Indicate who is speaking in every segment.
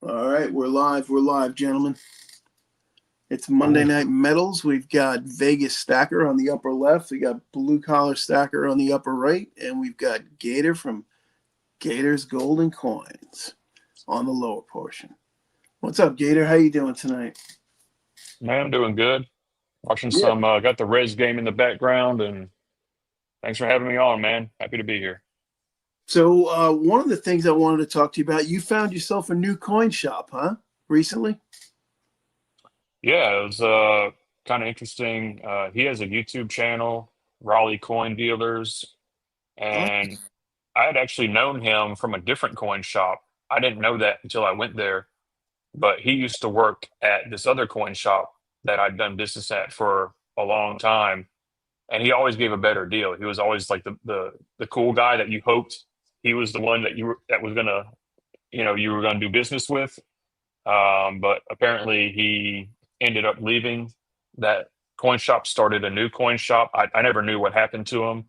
Speaker 1: All right, we're live. We're live, gentlemen. It's Monday
Speaker 2: Oh,
Speaker 1: Night Metals. We've got Vegas Stacker on the upper left. We got Blue Collar Stacker on the upper right, and we've got Gator from Gator's Golden Coins on the lower portion. What's up, Gator? How you doing tonight?
Speaker 2: man, I'm doing good. Watching
Speaker 1: Yeah.
Speaker 2: some, got the Reds game in the background, and thanks for having me on, man. Happy to be here.
Speaker 1: So one of the things I wanted to talk to you about, you found yourself a new coin shop, huh? Recently?
Speaker 2: Yeah, it was kind of interesting. He has a YouTube channel, Raleigh Coin Dealers,
Speaker 1: Oh,
Speaker 2: and I had actually known him from a different coin shop. I didn't know that until I went there, but he used to work at this other coin shop that I'd done business at for a long time, and he always gave a better deal. He was always like the cool guy that you hoped he was the one that was gonna you were gonna do business with. But apparently he ended up leaving that coin shop, started a new coin shop. I never knew what happened to him,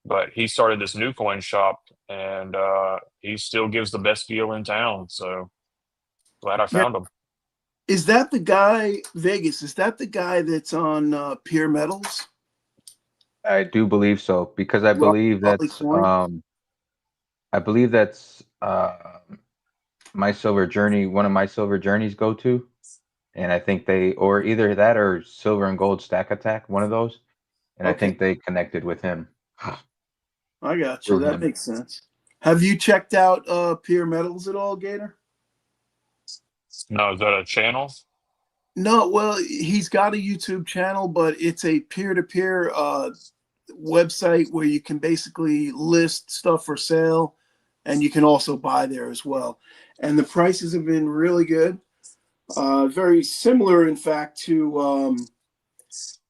Speaker 2: but he started this new coin shop, and he still gives the best deal in town. So glad I
Speaker 1: yeah.
Speaker 2: found him.
Speaker 1: Is that the guy, Vegas? Is that the guy that's on Pure Metals?
Speaker 3: I do believe so because
Speaker 1: Raleigh Coin?
Speaker 3: I believe that's my silver journey. One of my silver journeys go to, and I think they or either that or silver and gold stack attack, one of those, and I
Speaker 1: Okay,
Speaker 3: think they connected with him
Speaker 1: I got you.
Speaker 3: through
Speaker 1: That
Speaker 3: him.
Speaker 1: makes sense. Have you checked out Pure Metals at all, Gator?
Speaker 2: No, is that a channel?
Speaker 1: No, well, he's got a YouTube channel, but it's a peer-to-peer website where you can basically list stuff for sale, and you can also buy there as well. And the prices have been really good. Very similar, in fact, to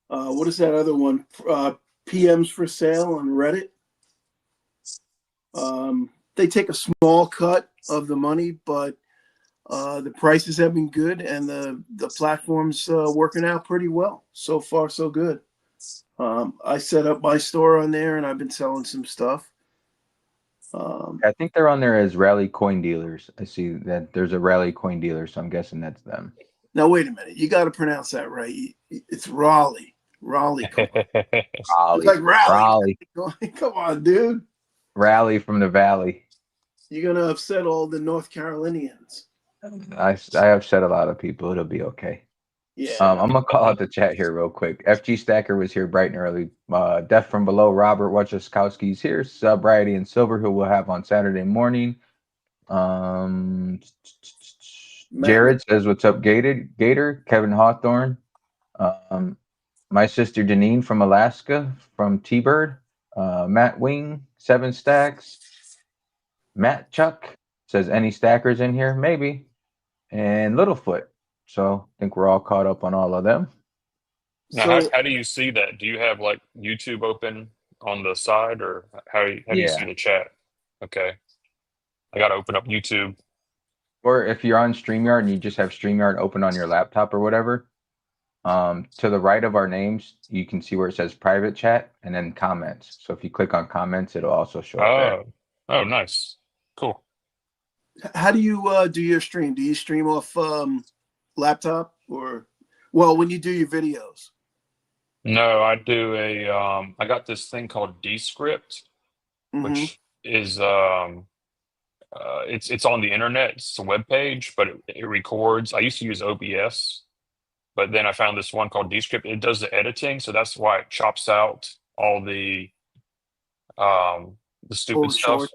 Speaker 1: what is that other one? PMs for sale on Reddit. They take a small cut of the money, but the prices have been good, and the platform's working out pretty well. So far, so good. I set up my store on there, and I've been selling some stuff. Um,
Speaker 3: I think they're on there as Rally Coin Dealers. I see that there's a Rally Coin Dealer, so I'm guessing that's them.
Speaker 1: Now, wait a minute. You got to pronounce that right. It's Raleigh. Raleigh coin. It's like
Speaker 3: Raleigh,
Speaker 1: Raleigh.
Speaker 3: Raleigh,
Speaker 1: Come on, dude.
Speaker 3: Rally from the Valley.
Speaker 1: You're gonna upset all the North Carolinians.
Speaker 3: I upset a lot of people. It'll be okay.
Speaker 1: Yeah.
Speaker 3: I'm gonna call out the chat here real quick. FG Stacker was here bright and early. Death from Below, Robert Wachowski's here. Sobriety and Silver, who we'll have on Saturday morning. Um,
Speaker 1: Matt,
Speaker 3: Jared says, "What's up, Gator?" Kevin Hawthorne. Um, my sister Janine from Alaska, from T-Bird. Matt Wing, 7 stacks. Matt Chuck says, "Any stackers in here? Maybe." And Littlefoot. So I think we're all caught up on all of them.
Speaker 2: Now,
Speaker 1: so
Speaker 2: how do you see that? Do you have like YouTube open on the side, or how do you see
Speaker 3: Yeah.
Speaker 2: the chat? Okay, I got to open up YouTube.
Speaker 3: Or if you're on StreamYard and you just have StreamYard open on your laptop or whatever, to the right of our names, you can see where it says private chat and then comments. So if you click on comments, it'll also show up there.
Speaker 2: Oh, oh, nice, cool.
Speaker 1: how do you do your stream? Do you stream off laptop or well when you do your videos?
Speaker 2: No, I do I got this thing called Descript,
Speaker 1: Mm-hmm.
Speaker 2: which is it's on the internet. It's a web page, but it records. I used to use OBS, but then I found this one called Descript. It does the editing, so that's why it chops out all the
Speaker 1: All
Speaker 2: stupid
Speaker 1: the
Speaker 2: stuff.
Speaker 1: short.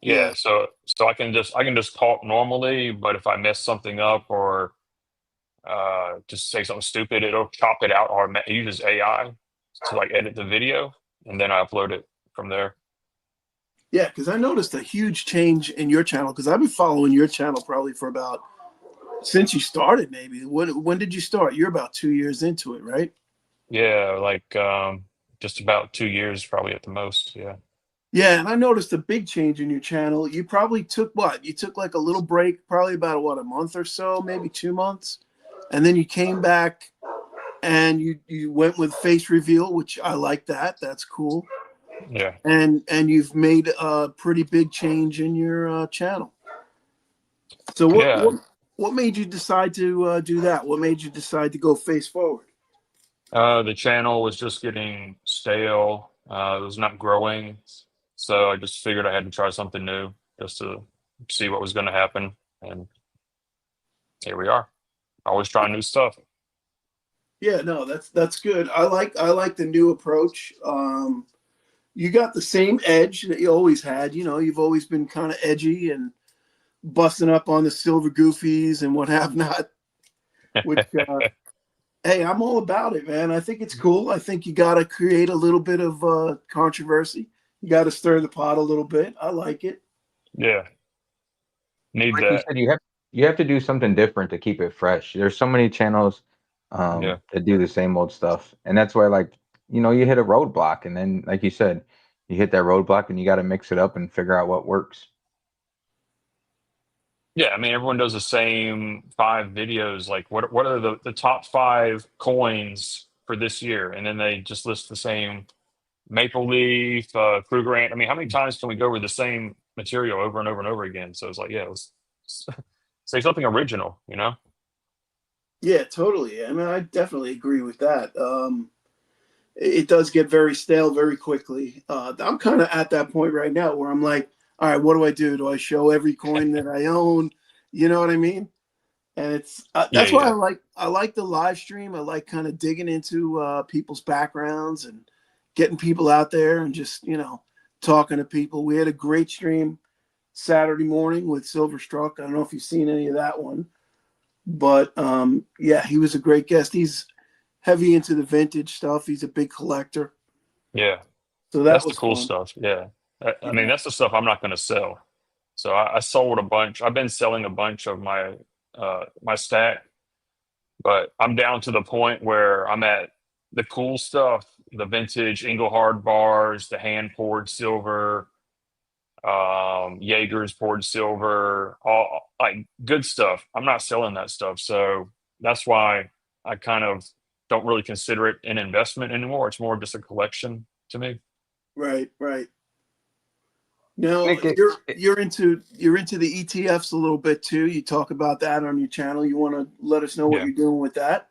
Speaker 1: Yeah.
Speaker 2: Yeah, so I can just talk normally, but if I mess something up or just say something stupid, it'll chop it out or it uses AI to like edit the video, and then I upload it from there.
Speaker 1: Yeah, because I noticed a huge change in your channel because I've been following your channel probably for about since you started, maybe. When did you start? You're about 2 years into it, right?
Speaker 2: Yeah, like just about 2 years, probably at the most. Yeah.
Speaker 1: Yeah, and I noticed a big change in your channel. You probably took what? You took like a little break, probably about what, a month or so, maybe 2 months, and then you came back and you went with face reveal, which I like that. That's cool.
Speaker 2: Yeah.
Speaker 1: And you've made a pretty big change in your channel. So
Speaker 2: Yeah.
Speaker 1: what made you decide to do that? What made you decide to go face forward?
Speaker 2: The channel was just getting stale. It was not growing. So I just figured I had to try something new just to see what was going to happen. And here we are. Always trying new stuff.
Speaker 1: Yeah, no, that's good. I like the new approach. You got the same edge that you always had. You know, you've always been kind of edgy and busting up on the silver goofies and what have not. Which, hey, I'm all about it, man. I think it's cool. I think you got to create a little bit of controversy. You got to stir the pot a little bit. I like it.
Speaker 2: Yeah. Need
Speaker 3: Like you
Speaker 2: that.
Speaker 3: said, you have to do something different to keep it fresh. There's so many channels
Speaker 2: Yeah.
Speaker 3: that do the same old stuff, and that's why, like, you hit a roadblock, and then, like you said, you hit that roadblock, and you got to mix it up and figure out what works.
Speaker 2: Yeah. I mean, everyone does the same 5 videos. Like, what are the top 5 coins for this year? And then they just list the same Maple Leaf, Kruger Ant. I mean, how many times can we go over the same material over and over and over again? So it's like, yeah, let's say something original, you know?
Speaker 1: Yeah, totally. I mean, I definitely agree with that. It does get very stale very quickly. I'm kind of at that point right now where I'm like, all right, what do I do? Do I show every coin that I own? You know what I mean? And it's
Speaker 2: Yeah,
Speaker 1: that's why
Speaker 2: yeah,
Speaker 1: I like the live stream. I like kind of digging into people's backgrounds and getting people out there and just talking to people. We had a great stream Saturday morning with Silver Struck. I don't know if you've seen any of that one, but yeah, he was a great guest. He's heavy into the vintage stuff. He's a big collector,
Speaker 2: yeah.
Speaker 1: so that
Speaker 2: That's the
Speaker 1: was
Speaker 2: cool
Speaker 1: fun.
Speaker 2: stuff. Yeah. I mean,
Speaker 1: Yeah,
Speaker 2: that's the stuff I'm not going to sell. So I sold a bunch. I've been selling a bunch of my stack, but I'm down to the point where I'm at the cool stuff, the vintage Engelhard bars, the hand poured silver, Jaeger's poured silver, all like good stuff. I'm not selling that stuff. So that's why I kind of don't really consider it an investment anymore. It's more just a collection to me.
Speaker 1: right, right. Now
Speaker 3: Nick, it, it,
Speaker 1: you're into the ETFs a little bit too. You talk about that on your channel. You want to let us know what
Speaker 2: Yeah.
Speaker 1: you're doing with that?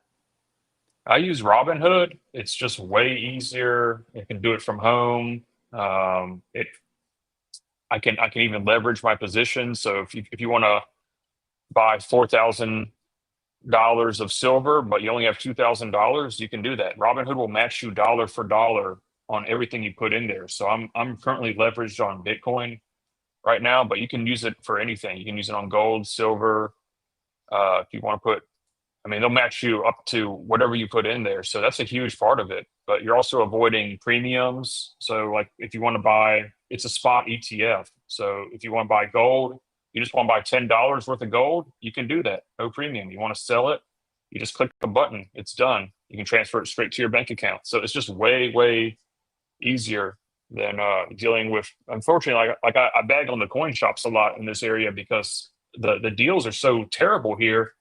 Speaker 2: I use Robinhood. It's just way easier. I can do it from home. It I can even leverage my position. So if you want to buy $4,000 of silver, but you only have $2,000, you can do that. Robinhood will match you dollar for dollar on everything you put in there. So I'm currently leveraged on Bitcoin right now, but you can use it for anything. You can use it on gold, silver. If you want to put, I mean, they'll match you up to whatever you put in there. So that's a huge part of it. But you're also avoiding premiums. So, like, if you want to buy, it's a spot ETF. So, if you want to buy gold, you just want to buy $10 worth of gold, you can do that. No premium. You want to sell it, you just click a button. It's done. You can transfer it straight to your bank account. So, it's just way, way easier than dealing with. Unfortunately, I bag on the coin shops a lot in this area because the deals are so terrible here.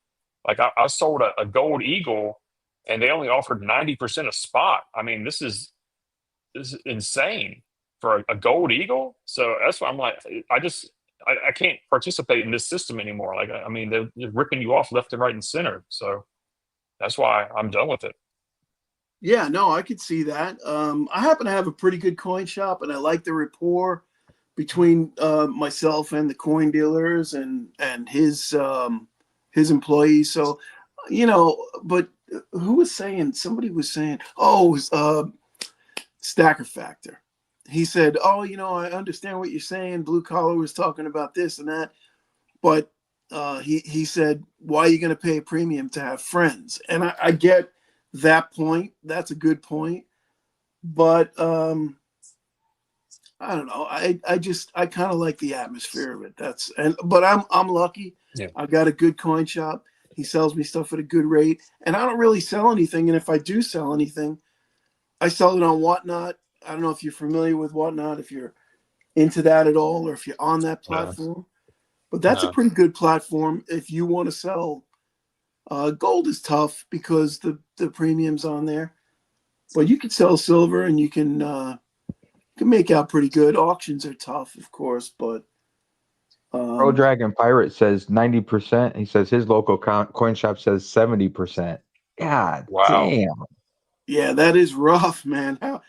Speaker 2: Like I sold a gold eagle, and they only offered 90% a spot. I mean, this is insane for a gold eagle. So that's why I'm like, I can't participate in this system anymore. Like I mean, they're ripping you off left and right and center. So that's why I'm done with it.
Speaker 1: Yeah, no, I could see that. I happen to have a pretty good coin shop, and I like the rapport between myself and the coin dealers and his employees. So, but who was saying? Somebody was saying, oh, it was, Stacker Factor. He said, oh, I understand what you're saying. Blue Collar was talking about this and that, but he said, why are you going to pay a premium to have friends? And I get that point. That's a good point. But I don't know. I kind of like the atmosphere of it. But I'm lucky.
Speaker 2: Yeah.
Speaker 1: I got a good coin shop. He sells me stuff at a good rate, and I don't really sell anything. And if I do sell anything, I sell it on Whatnot. I don't know if you're familiar with Whatnot, if you're into that at all, or if you're on that
Speaker 2: No,
Speaker 1: platform. But that's a
Speaker 2: no.
Speaker 1: pretty good platform if you want to sell. Gold is tough because the premiums on there, but you can sell silver and you can make out pretty good. Auctions are tough, of course, but
Speaker 3: Pro Dragon Pirate says 90%. He says his local coin shop says 70%. God
Speaker 2: Wow.
Speaker 3: damn.
Speaker 1: Yeah, that is rough, man. How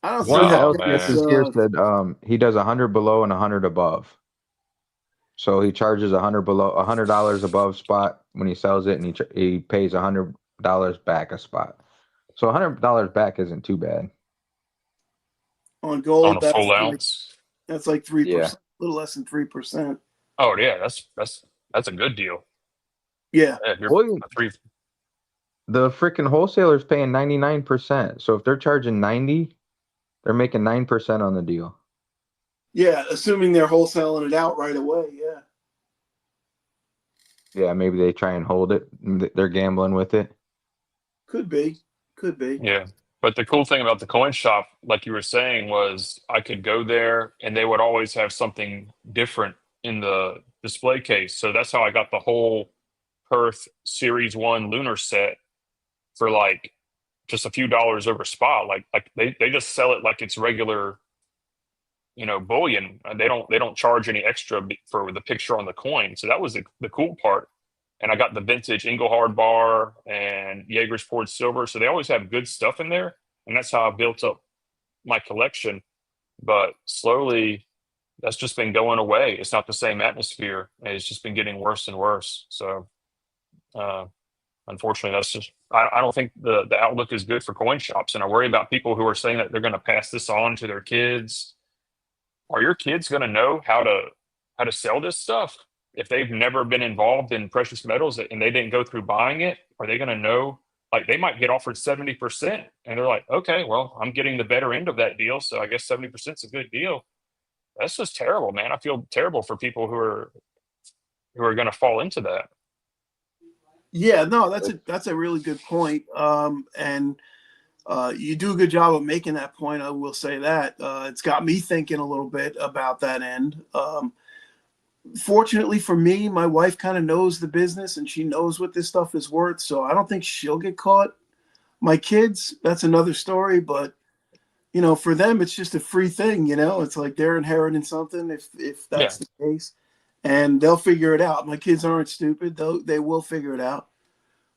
Speaker 1: I don't see
Speaker 3: One of the
Speaker 1: how
Speaker 2: Wow,
Speaker 1: that's
Speaker 2: man.
Speaker 3: LCSs here said he does 100 below and 100 above. So he charges 100 below, $100 above spot when he sells it, and he pays $100 back a spot. So $100 back isn't too bad.
Speaker 1: on
Speaker 2: On
Speaker 1: gold.
Speaker 2: a full ounce.
Speaker 1: That's like
Speaker 3: Yeah.
Speaker 1: 3%, a little less than 3%.
Speaker 2: Oh yeah, that's a good deal.
Speaker 1: Yeah,
Speaker 2: Yeah, if you're
Speaker 3: Boy,
Speaker 2: a three.
Speaker 3: the freaking wholesaler's paying 99%. So if they're charging 90, they're making 9% on the deal.
Speaker 1: yeah. Assuming they're wholesaling it out right away. Yeah,
Speaker 3: Yeah, maybe they try and hold it. They're gambling with it.
Speaker 1: could be, could be.
Speaker 2: Yeah. But the cool thing about the coin shop, like you were saying, was I could go there and they would always have something different in the display case. So that's how I got the whole Perth Series 1 lunar set for like just a few dollars over spot. Like they just sell it like it's regular, bullion. They don't charge any extra for the picture on the coin. So that was the cool part. And I got the vintage Engelhard bar and Jaeger's poured silver. So they always have good stuff in there. And that's how I built up my collection. But slowly, that's just been going away. It's not the same atmosphere. And it's just been getting worse and worse. So, uh, unfortunately, that's just, I don't think the outlook is good for coin shops. And I worry about people who are saying that they're going to pass this on to their kids. Are your kids going to know how to sell this stuff? If they've never been involved in precious metals and they didn't go through buying it, are they going to know? Like they might get offered 70% and they're like, okay, well, I'm getting the better end of that deal. So I guess 70% is a good deal. That's just terrible, man. I feel terrible for people who are going to fall into that.
Speaker 1: Yeah, no, that's a really good point. And you do a good job of making that point. I will say that it's got me thinking a little bit about that end. Fortunately for me, my wife kind of knows the business and she knows what this stuff is worth, so I don't think she'll get caught. My kids, that's another story, but for them, it's just a free thing. It's like they're inheriting something if
Speaker 2: Yeah.
Speaker 1: that's the case, and they'll figure it out. My kids aren't stupid; they will figure it out.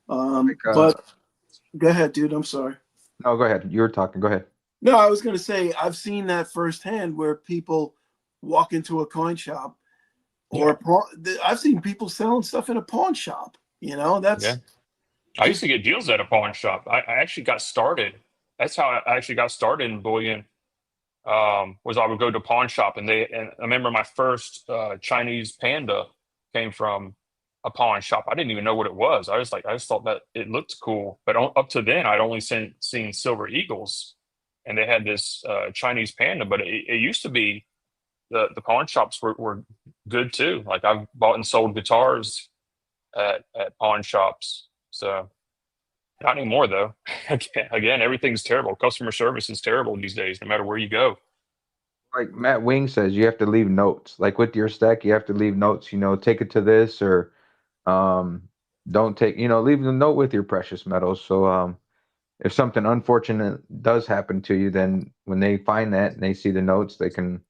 Speaker 1: But go ahead, dude. I'm sorry.
Speaker 3: No, go ahead. You were talking. Go ahead.
Speaker 1: No, I was going to say I've seen that firsthand where people walk into a coin shop or
Speaker 2: Yeah.
Speaker 1: a pawn. I've seen people selling stuff in a pawn shop.
Speaker 2: Yeah.
Speaker 1: That's
Speaker 2: I used
Speaker 1: just
Speaker 2: to get deals at a pawn shop. I actually got started. That's how I actually got started in bullion. Was I would go to pawn shop and I remember my first Chinese panda came from a pawn shop. I didn't even know what it was. I just thought that it looked cool. But up to then, I'd only seen silver eagles, and they had this Chinese panda. But it used to be the pawn shops were good too. Like I've bought and sold guitars at pawn shops. So not anymore though. Again, everything's terrible. Customer service is terrible these days, no matter where you go.
Speaker 3: Like Matt Wing says, you have to leave notes. Like with your stack, you have to leave notes. Take it to this or um, don't take. Leave a note with your precious metals. So if something unfortunate does happen to you, then when they find that and they see the notes, they can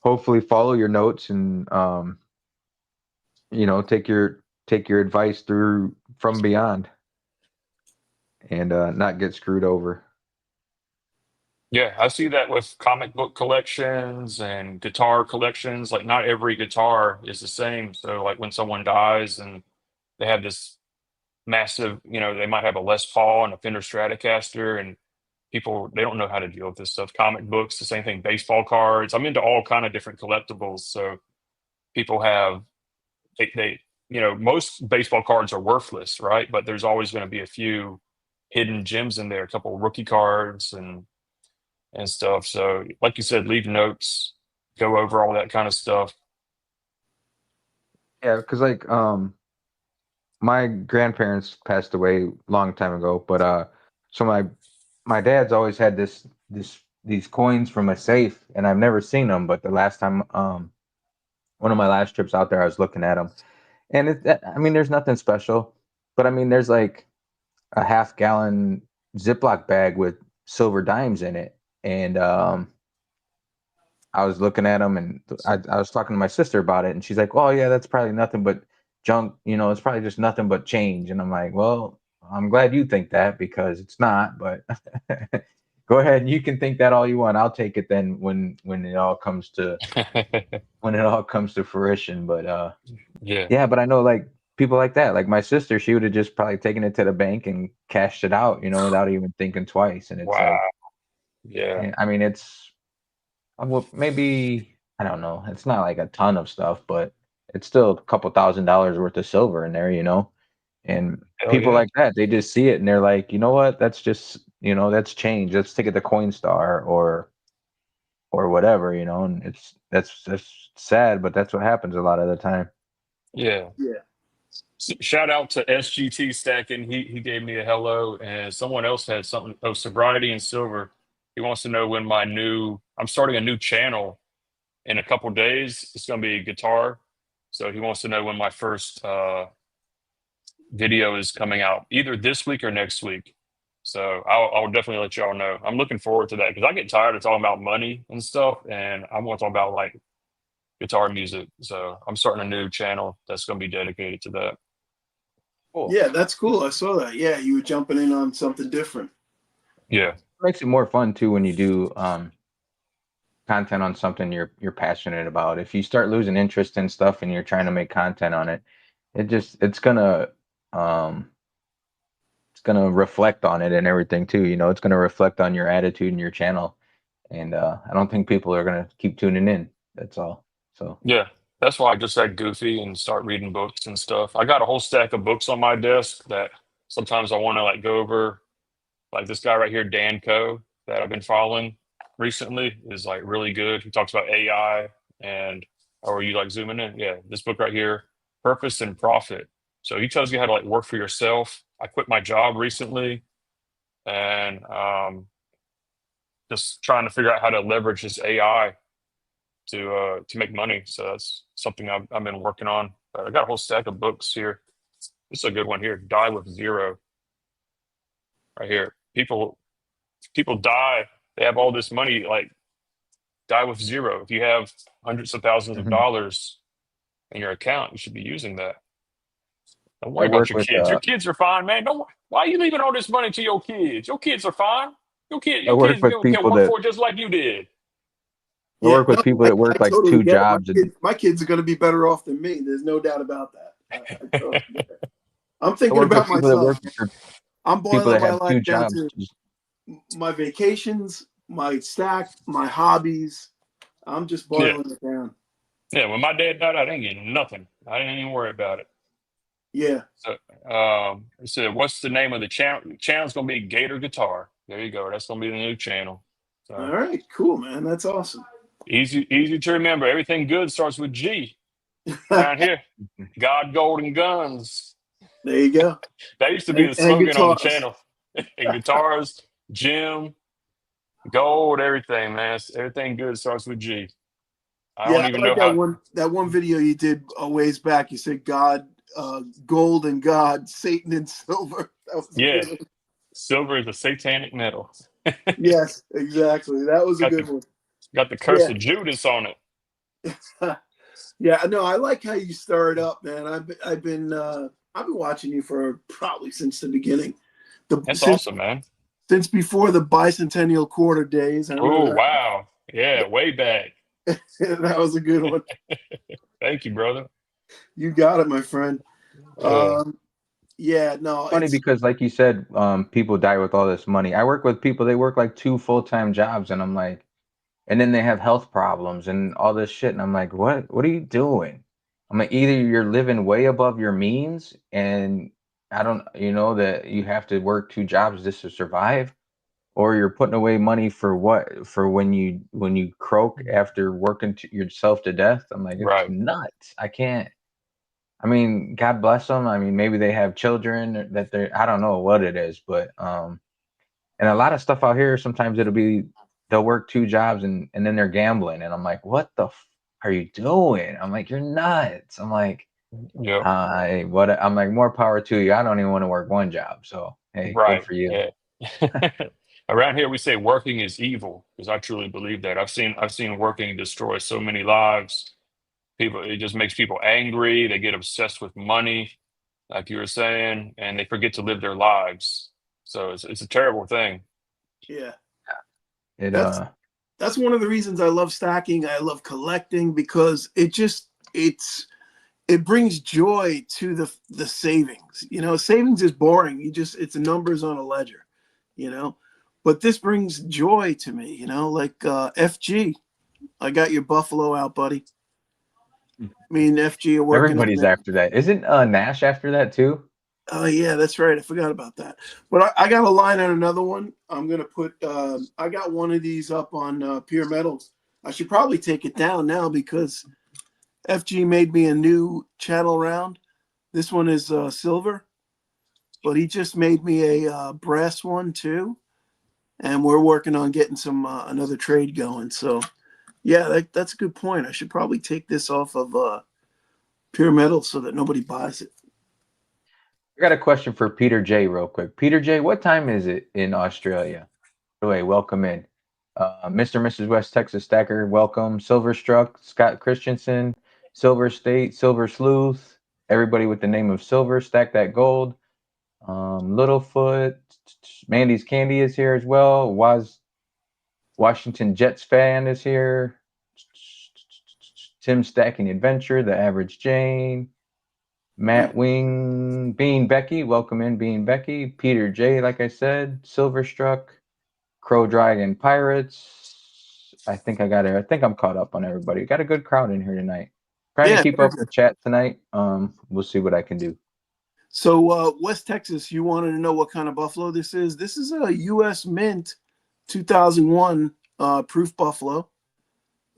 Speaker 3: hopefully follow your notes and take your advice through from beyond and not get screwed over.
Speaker 2: Yeah, I see that with comic book collections and guitar collections. Like, not every guitar is the same. So, like, when someone dies and they have this massive, they might have a Les Paul and a Fender Stratocaster, and people they don't know how to deal with this stuff. Comic books, the same thing. Baseball cards. I'm into all kind of different collectibles. So people have most baseball cards are worthless, right? But there's always going to be a few hidden gems in there, a couple rookie cards and stuff. So, like you said, leave notes, go over all that kind of stuff.
Speaker 3: Yeah, because like my grandparents passed away a long time ago, but so my dad's always had these coins from a safe, and I've never seen them. But the last time, one of my last trips out there, I was looking at them, and I mean, there's nothing special, but I mean, there's like a half-gallon Ziploc bag with silver dimes in it, and I was looking at them, and I was talking to my sister about it, and she's like, "Oh yeah, that's probably nothing but junk. It's probably just nothing but change." And I'm like, "Well, I'm glad you think that because it's not, but go ahead, you can think that all you want. I'll take it then when it all comes to fruition." But
Speaker 2: Yeah.
Speaker 3: yeah, but I know like people like that. Like my sister, she would have just probably taken it to the bank and cashed it out, without even thinking twice. And it's
Speaker 2: Wow.
Speaker 3: like,
Speaker 2: Yeah.
Speaker 3: I mean, it's well, maybe I don't know. It's not like a ton of stuff, but it's still a couple $1,000s worth of silver in there. And
Speaker 2: Hell
Speaker 3: people
Speaker 2: yeah.
Speaker 3: like that, they just see it and they're like, you know what? That's just, that's change. Let's take it to Coinstar or whatever. And that's sad, but that's what happens a lot of the time.
Speaker 2: Yeah.
Speaker 1: Yeah.
Speaker 2: Shout out to SGT Stacking. He gave me a hello, and someone else had something. Oh, Sobriety and Silver. He wants to know when I'm starting a new channel in a couple days. It's going to be guitar. So he wants to know when my first video is coming out, either this week or next week. So I'll definitely let y'all know. I'm looking forward to that because I get tired of talking about money and stuff, and I want to talk about like guitar music. So I'm starting a new channel that's going to be dedicated to that.
Speaker 3: Cool.
Speaker 1: Yeah, that's cool. I saw that. Yeah, you were jumping in on something different.
Speaker 2: Yeah.
Speaker 3: It makes it more fun too when you do content on something you're passionate about. If you start losing interest in stuff and you're trying to make content on it, um it's gonna reflect on it and everything too. It's gonna reflect on your attitude and your channel. And I don't think people are gonna keep tuning in. That's all. So
Speaker 2: Yeah. That's why I just act goofy and start reading books and stuff. I got a whole stack of books on my desk that sometimes I want to like go over. Like this guy right here, Dan Coe, that I've been following recently is like really good. He talks about AI and or are you like zooming in? Yeah, this book right here, Purpose and Profit. So he tells you how to like work for yourself. I quit my job recently and just trying to figure out how to leverage this AI to make money. So that's something I've been working on. But I got a whole stack of books here. This is a good one here. Die with Zero. Right here. People die. They have all this money. Like die with zero. If you have hundreds of thousands of
Speaker 3: mhm.
Speaker 2: dollars in your account, you should be using that. Don't
Speaker 3: I
Speaker 2: worry about
Speaker 3: work
Speaker 2: your
Speaker 3: with
Speaker 2: kids. Your kids are fine, man. Don't. Why are you leaving all this money to your kids? Your kids are fine.
Speaker 3: I
Speaker 2: Your
Speaker 3: work
Speaker 2: kids
Speaker 3: with
Speaker 2: can
Speaker 3: people
Speaker 2: work
Speaker 3: that
Speaker 2: for it just like you did.
Speaker 3: I
Speaker 1: Yeah,
Speaker 3: work
Speaker 1: no,
Speaker 3: with people that
Speaker 1: I
Speaker 3: work like
Speaker 1: totally
Speaker 3: two
Speaker 1: get it.
Speaker 3: jobs.
Speaker 1: My kids are going to be better off than me. There's no doubt about that. I totally get it. I'm
Speaker 3: I
Speaker 1: thinking
Speaker 3: work with
Speaker 1: about
Speaker 3: people that
Speaker 1: myself.
Speaker 3: work for
Speaker 1: I'm
Speaker 3: people
Speaker 1: boiling
Speaker 3: that
Speaker 1: my
Speaker 3: have
Speaker 1: life
Speaker 3: two
Speaker 1: down
Speaker 3: jobs.
Speaker 1: to my vacations, my stack, my hobbies. I'm just
Speaker 2: Yeah,
Speaker 1: boiling it down.
Speaker 2: yeah. When my dad died, I didn't get nothing. I didn't even worry about it.
Speaker 1: Yeah.
Speaker 2: So, so what's the name of the channel? The channel's gonna be Gator Guitar. There you go. That's gonna be the new channel.
Speaker 1: All
Speaker 2: So
Speaker 1: right. Cool, man. That's awesome.
Speaker 2: easy to remember. Everything good starts with G. Around here, God, Gold, and Guns.
Speaker 1: There you go.
Speaker 2: That used to be the
Speaker 1: And
Speaker 2: slogan on the
Speaker 1: guitars.
Speaker 2: channel. And guitars, gym, gold, everything, man. Everything good starts with G. I don't
Speaker 1: Yeah, I
Speaker 2: even
Speaker 1: like
Speaker 2: know how.
Speaker 1: that one video you did a ways back. You said God, gold and God, Satan and silver. That was a
Speaker 2: Yeah,
Speaker 1: good one.
Speaker 2: silver is a satanic metal.
Speaker 1: Yes, exactly. That was a
Speaker 2: got
Speaker 1: good
Speaker 2: the
Speaker 1: one.
Speaker 2: got the curse
Speaker 1: Yeah.
Speaker 2: of Judas on it.
Speaker 1: Yeah, no, I like how you stir it up, man. I've been watching you for probably since the beginning. The
Speaker 2: That's awesome, man.
Speaker 1: since before the bicentennial quarter days. I
Speaker 2: Oh
Speaker 1: remember
Speaker 2: wow, yeah, way back.
Speaker 1: that. That was a good one.
Speaker 2: Thank you, brother.
Speaker 1: You got it, my friend.
Speaker 2: Yeah,
Speaker 1: Yeah, no,
Speaker 3: Funny
Speaker 1: it's
Speaker 3: because like you said, people die with all this money. I work with people, they work like two full-time jobs, and I'm like, and then they have health problems and all this shit. And I'm like, what are you doing? I'm like, either you're living way above your means and I don't, that you have to work two jobs just to survive, or you're putting away money for what? For when you croak after working yourself to death. I'm like, it's
Speaker 2: right.
Speaker 3: nuts. I can't. I mean, God bless them. I mean, maybe they have children that I don't know what it is, but and a lot of stuff out here, sometimes they'll work two jobs and then they're gambling. And I'm like, what the are you doing? I'm like, you're nuts. I'm like,
Speaker 2: Yep.
Speaker 3: I'm like, more power to you. I don't even want to work one job. So, hey, good
Speaker 2: Right.
Speaker 3: for you.
Speaker 2: Yeah. Around here, we say working is evil because I truly believe that. I've seen working destroy so many lives. People, it just makes people angry. They get obsessed with money, like you were saying, and they forget to live their lives. So it's a terrible thing.
Speaker 1: Yeah.
Speaker 3: It
Speaker 1: That's that's one of the reasons I love stacking. I love collecting because it brings joy to the savings. You know, savings is boring. It's numbers on a ledger, you know. But this brings joy to me, you know, like FG. I got your Buffalo out, buddy. Me and FG are working on
Speaker 3: everybody's
Speaker 1: it.
Speaker 3: after that. Isn't Nash after that too?
Speaker 1: Oh yeah, that's right. I forgot about that. But I got a line on another one. I'm gonna put. I got one of these up on Pure Metals. I should probably take it down now because FG made me a new channel round. This one is silver, but he just made me a brass one too, and we're working on getting some another trade going. So yeah, that's a good point. I should probably take this off of Pure Metals so that nobody buys it.
Speaker 3: I got a question for Peter J. real quick. Peter J, what time is it in Australia? By the way, welcome in. Mr. and Mrs. West Texas Stacker, welcome. Silverstruck, Scott Christensen, Silver State, Silver Sleuth, everybody with the name of Silver, Stack That Gold. Littlefoot, Mandy's Candy is here as well. Washington Jets fan is here. Tim Stacking Adventure, The Average Jane. Matt Wing, Bean Becky, welcome in Bean Becky. Peter J, like I said, Silverstruck, Crow Dragon Pirates. I think I'm caught up on everybody. Got a good crowd in here tonight. Trying to keep up with chat tonight. We'll see what I can do.
Speaker 1: So West Texas, you wanted to know what kind of buffalo this is. This is a U.S. Mint 2001 proof buffalo.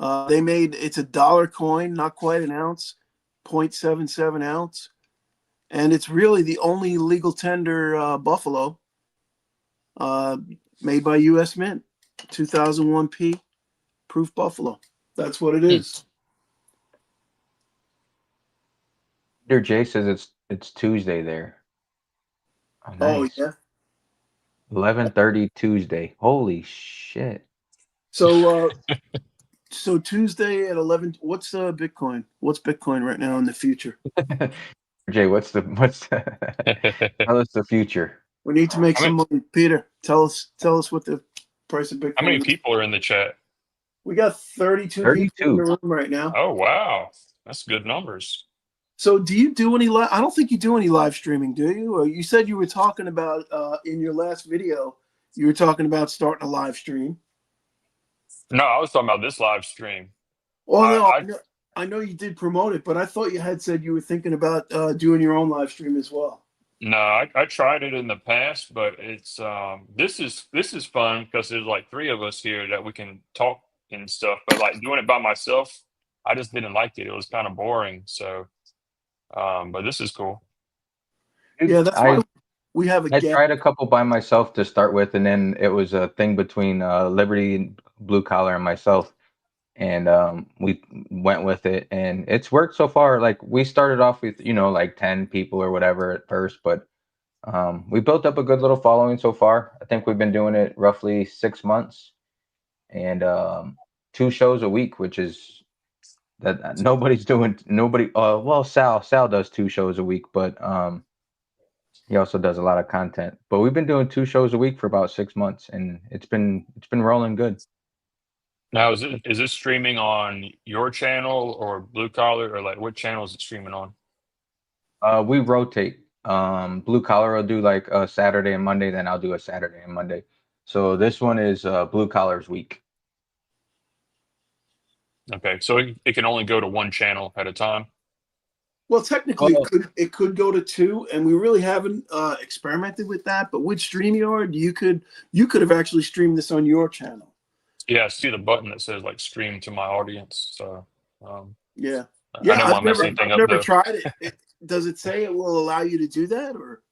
Speaker 1: It's a dollar coin, not quite an ounce, 0.77 ounce. And it's really the only legal tender buffalo made by U.S. Mint, 2001 P proof buffalo. That's what it is.
Speaker 3: Peter J says it's Tuesday there. Oh, nice.
Speaker 1: Oh yeah.
Speaker 3: 11:30 Tuesday. Holy shit.
Speaker 1: So so Tuesday at 11. What's Bitcoin? What's Bitcoin right now in the future?
Speaker 3: Jay, what's tell us the future.
Speaker 1: We need to make some money. Peter, tell us what the price of Bitcoin
Speaker 2: How many
Speaker 1: is.
Speaker 2: people are in the chat?
Speaker 1: We got 32 people in the room right now.
Speaker 2: Oh, wow. That's good numbers.
Speaker 1: So do you do any I don't think you do any live streaming, do you? Or you said you were talking about in your last video, you were talking about starting a live stream.
Speaker 2: No, I was talking about this live stream.
Speaker 1: Well, I know you did promote it, but I thought you had said you were thinking about doing your own live stream as well.
Speaker 2: No, I tried it in the past, but it's this is fun because there's like three of us here that we can talk and stuff. But like doing it by myself, I just didn't like it. It was kind of boring. So, but this is cool.
Speaker 1: Yeah, that's why we have
Speaker 3: I tried a couple by myself to start with, and then it was a thing between Liberty Blue Collar and myself, and we went with it, and it's worked so far. Like we started off with like 10 people or whatever at first, but we built up a good little following so far. I think we've been doing it roughly 6 months, and 2 shows a week, which is that nobody's doing. Well, Sal does 2 shows a week, but he also does a lot of content. But we've been doing 2 shows a week for about 6 months, and it's been rolling good.
Speaker 2: Now, is this streaming on your channel or Blue Collar, or like what channel is it streaming on?
Speaker 3: We rotate. Blue Collar will do like a Saturday and Monday, then I'll do a Saturday and Monday. So this one is Blue Collar's week.
Speaker 2: Okay, so it can only go to one channel at a time.
Speaker 1: Well, technically, it could go to 2, and we really haven't experimented with that. But with StreamYard, you could have actually streamed this on your channel.
Speaker 2: Yeah, I see the button that says like stream to my audience. So
Speaker 1: yeah,
Speaker 2: I don't want to mess anything up.
Speaker 1: I've never tried it. Does it say it will allow you to do that, or?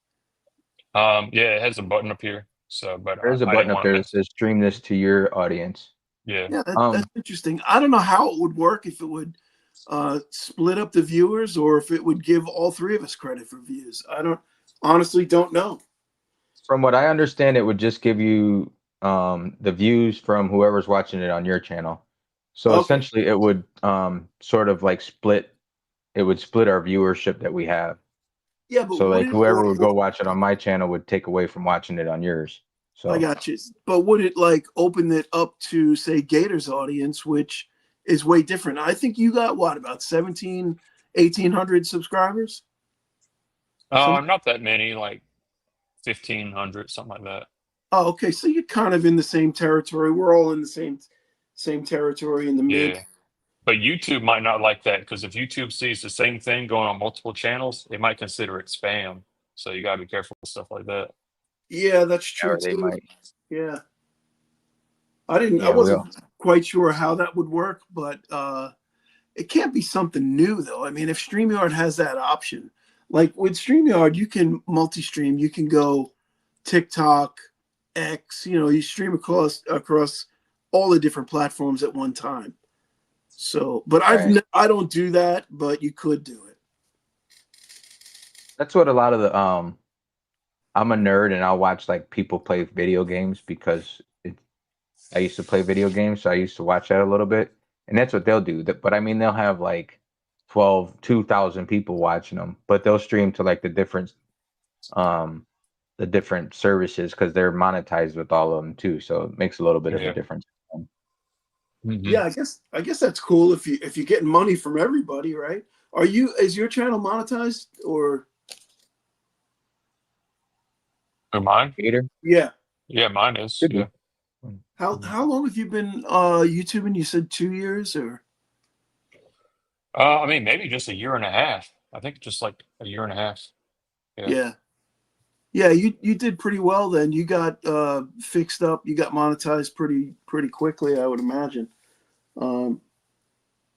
Speaker 2: Yeah, it has a button up here. So, but
Speaker 3: there's a button up there that says stream this to your audience.
Speaker 2: Yeah,
Speaker 1: that's interesting. I don't know how it would work, if it would split up the viewers or if it would give all 3 of us credit for views. I honestly don't know.
Speaker 3: From what I understand, it would just give you the views from whoever's watching it on your channel. So
Speaker 1: Okay.
Speaker 3: essentially, it would sort of like split. It would split our viewership that we have.
Speaker 1: Yeah, but
Speaker 3: So
Speaker 1: would
Speaker 3: like
Speaker 1: it
Speaker 3: whoever would go watch it on my channel would take away from watching it on yours.
Speaker 1: I
Speaker 3: So
Speaker 1: got you. But would it like open it up to say Gator's audience, which is way different? I think you got what about 17, 1800 subscribers? Some
Speaker 2: Not that many, like 1,500, something like that.
Speaker 1: Oh, okay. So you're kind of in the same territory. We're all in the same territory in the mid.
Speaker 2: Yeah. But YouTube might not like that because if YouTube sees the same thing going on multiple channels, it might consider it spam. So you gotta be careful with stuff like that.
Speaker 1: Yeah, that's true
Speaker 3: or they
Speaker 1: too.
Speaker 3: might.
Speaker 1: Yeah. I
Speaker 3: Yeah, we'll.
Speaker 1: wasn't quite sure how that would work, but it can't be something new though. I mean, if StreamYard has that option, like with StreamYard, you can multi-stream. You can go TikTok, X. You stream across all the different platforms at one time. So, but
Speaker 3: Right.
Speaker 1: I don't do that, but you could do it.
Speaker 3: That's what a lot of the I'm a nerd and I'll watch like people play video games because I used to play video games, so I used to watch that a little bit. And that's what they'll do. But I mean, they'll have like 2,000 people watching them, but they'll stream to like um the different services because they're monetized with all of them too. So it makes a little bit of a
Speaker 2: Yeah.
Speaker 3: difference.
Speaker 2: Hmm.
Speaker 1: Yeah, I guess that's cool if you're getting money from everybody, right? Is your channel monetized or
Speaker 2: Or mine?
Speaker 3: Gator?
Speaker 1: yeah?
Speaker 2: Yeah, mine is.
Speaker 3: Should
Speaker 2: Yeah.
Speaker 3: be.
Speaker 1: How long have you been YouTubing? You said 2 years or
Speaker 2: I mean, maybe just a year and a half. I think just like a year and a half. Yeah.
Speaker 1: yeah. Yeah, you did pretty well then. You got fixed up, you got monetized pretty quickly, I would imagine. Um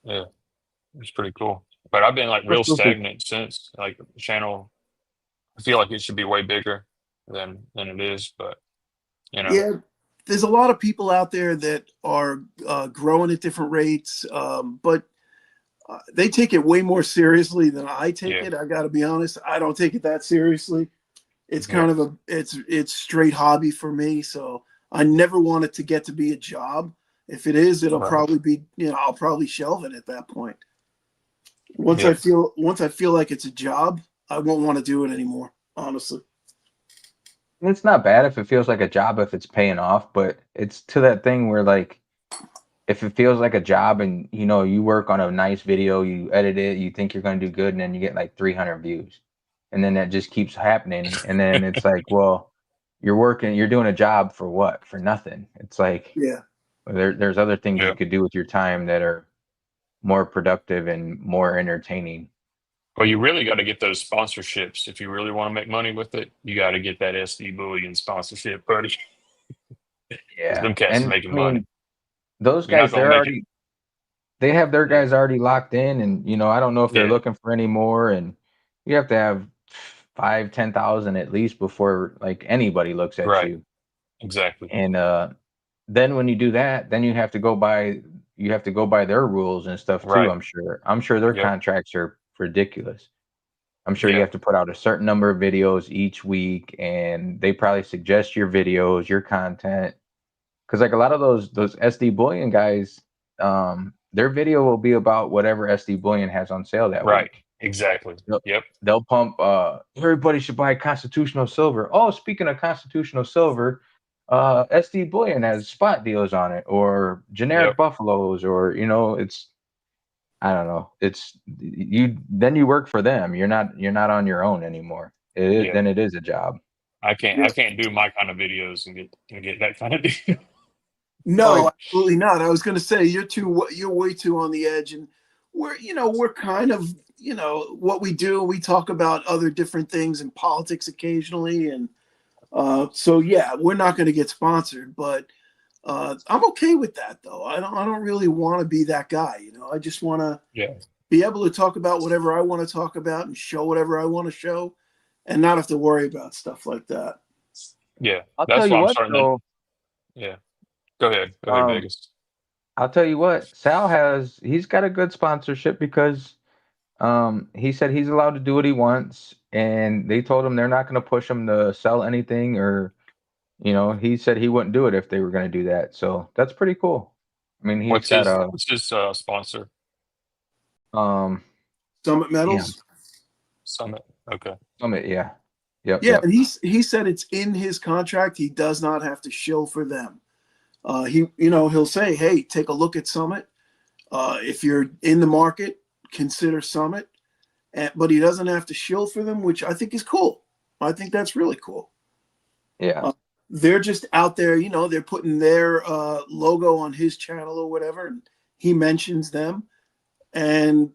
Speaker 2: Yeah. It's pretty cool. But I've been like
Speaker 3: That's
Speaker 2: real
Speaker 3: real cool.
Speaker 2: stagnant since. Like the channel, I feel like it should be way bigger than it is. But you know,
Speaker 1: yeah, there's a lot of people out there that are growing at different rates, but they take it way more seriously than I take
Speaker 2: yeah,
Speaker 1: it. I got to be honest. I don't take it that seriously. It's
Speaker 2: yeah,
Speaker 1: kind of it's straight hobby for me. So I never want it to get to be a job. If it is, it'll
Speaker 2: right,
Speaker 1: probably be, I'll probably shelve it at that point.
Speaker 2: yeah,
Speaker 1: Once I feel like it's a job, I won't want to do it anymore, honestly.
Speaker 3: It's not bad if it feels like a job if it's paying off, but it's to that thing where like if it feels like a job and you work on a nice video, you edit it, you think you're going to do good, and then you get like 300 views, and then that just keeps happening, and then it's like, well, you're doing a job for what? For nothing. It's like
Speaker 1: Yeah.
Speaker 3: there's other things
Speaker 2: yeah.
Speaker 3: you could do with your time that are more productive and more entertaining.
Speaker 2: Well, you really got to get those sponsorships if you really want to make money with it. You got to get that SD Bullion sponsorship, buddy. Because
Speaker 3: Yeah,
Speaker 2: them cats are
Speaker 3: and I
Speaker 2: making money.
Speaker 3: mean those
Speaker 2: You're not
Speaker 3: guys,
Speaker 2: gonna make it.
Speaker 3: they have their
Speaker 2: Yeah,
Speaker 3: guys already locked in, and I don't know if they're
Speaker 2: yeah,
Speaker 3: looking for any more, and you have to have 5, 10,000 at least before like anybody looks at
Speaker 2: right,
Speaker 3: you.
Speaker 2: exactly.
Speaker 3: And then when you do that, then you have to go by their rules and stuff too.
Speaker 2: Right.
Speaker 3: I'm sure their
Speaker 2: Yep.
Speaker 3: contracts are ridiculous. I'm sure you
Speaker 2: Yeah.
Speaker 3: have to put out a certain number of videos each week, and they probably suggest your videos, your content. Because like a lot of those SD Bullion guys, their video will be about whatever SD Bullion has on sale that
Speaker 2: Right.
Speaker 3: week.
Speaker 2: Exactly.
Speaker 3: They'll,
Speaker 2: Yep.
Speaker 3: they'll pump. Everybody should buy Constitutional Silver. Oh, speaking of Constitutional Silver, SD Bullion has spot deals on it, or
Speaker 2: Yep.
Speaker 3: generic buffaloes, or it's I don't know. It's you. Then you work for them. You're not on your own anymore.
Speaker 2: Yeah.
Speaker 3: Then it is a job.
Speaker 2: I can't do my kind of videos and get that kind of deal.
Speaker 3: Oh,
Speaker 1: No, absolutely not. I was going to say you're way too on the edge, and we're kind of what we do. We talk about other different things in politics occasionally, and so yeah, we're not going to get sponsored, but I'm okay with that though. I don't really want to be that guy. I just want to
Speaker 2: Yeah.
Speaker 1: be able to talk about whatever I want to talk about and show whatever I want to show, and not have to worry about stuff like that.
Speaker 2: Yeah.
Speaker 3: I'll tell
Speaker 2: That's
Speaker 3: you
Speaker 2: why I'm
Speaker 3: what
Speaker 2: starting to.
Speaker 3: though.
Speaker 2: Yeah. Go ahead. Go ahead,
Speaker 3: Um,
Speaker 2: Vegas.
Speaker 3: I'll tell you what. He's got a good sponsorship because he said he's allowed to do what he wants, and they told him they're not going to push him to sell anything or You know, he said he wouldn't do it if they were going to do that. So that's pretty cool. I mean, he's got a
Speaker 2: What's his sponsor?
Speaker 3: um
Speaker 1: Summit
Speaker 3: damn
Speaker 1: Metals.
Speaker 2: Summit. Okay.
Speaker 3: Summit, yeah. Yep,
Speaker 1: Yeah,
Speaker 3: yep.
Speaker 1: and he said it's in his contract. He does not have to shill for them. He'll say, "Hey, take a look at Summit. If you're in the market, consider Summit." But he doesn't have to shill for them, which I think is cool. I think that's really cool.
Speaker 3: Yeah.
Speaker 1: Uh, they're just out there, they're putting their logo on his channel or whatever, and he mentions them, and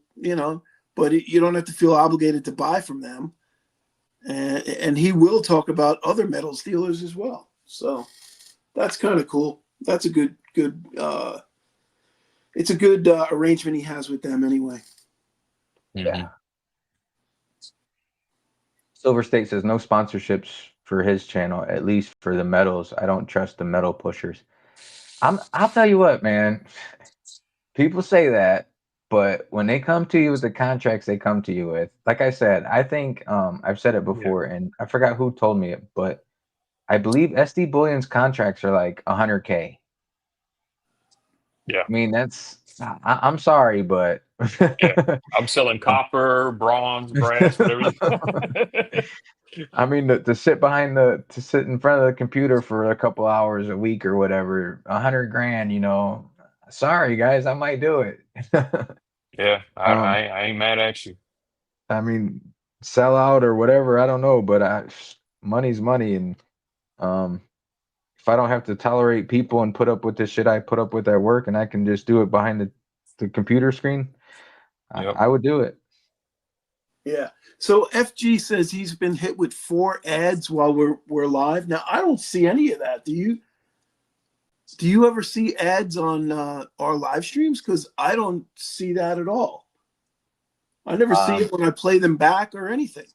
Speaker 1: but you don't have to feel obligated to buy from them, and he will talk about other metals dealers as well. So that's kind of cool. That's a good. It's a good arrangement he has with them anyway.
Speaker 2: Mm-hmm.
Speaker 3: Yeah. Silver State says no sponsorships for his channel, at least for the metals. I don't trust the metal pushers. I'll tell you what, man. People say that, but when they come to you with the contracts they come to you with, like I said, I think I've said it
Speaker 2: Yeah.
Speaker 3: before and I forgot who told me it, but I believe SD Bullion's contracts are like 100K.
Speaker 2: Yeah.
Speaker 3: I mean, I'm sorry, but
Speaker 2: Yeah. I'm selling copper, bronze, brass, whatever.
Speaker 3: I mean, to sit in front of the computer for a couple hours a week or whatever, 100 grand, sorry guys, I might do it.
Speaker 2: Yeah.
Speaker 3: um,
Speaker 2: I ain't mad at you.
Speaker 3: I mean, sell out or whatever, I don't know, but money's money, and um, if I don't have to tolerate people and put up with the shit I put up with at work, and I can just do it behind the computer screen,
Speaker 2: Yep.
Speaker 3: I would do it.
Speaker 1: Yeah. So FG says he's been hit with 4 ads while we're live. Now I don't see any of that. Do you? Do you ever see ads on our live streams? Because I don't see that at all. I never see
Speaker 3: Um,
Speaker 1: it when I play them back or anything.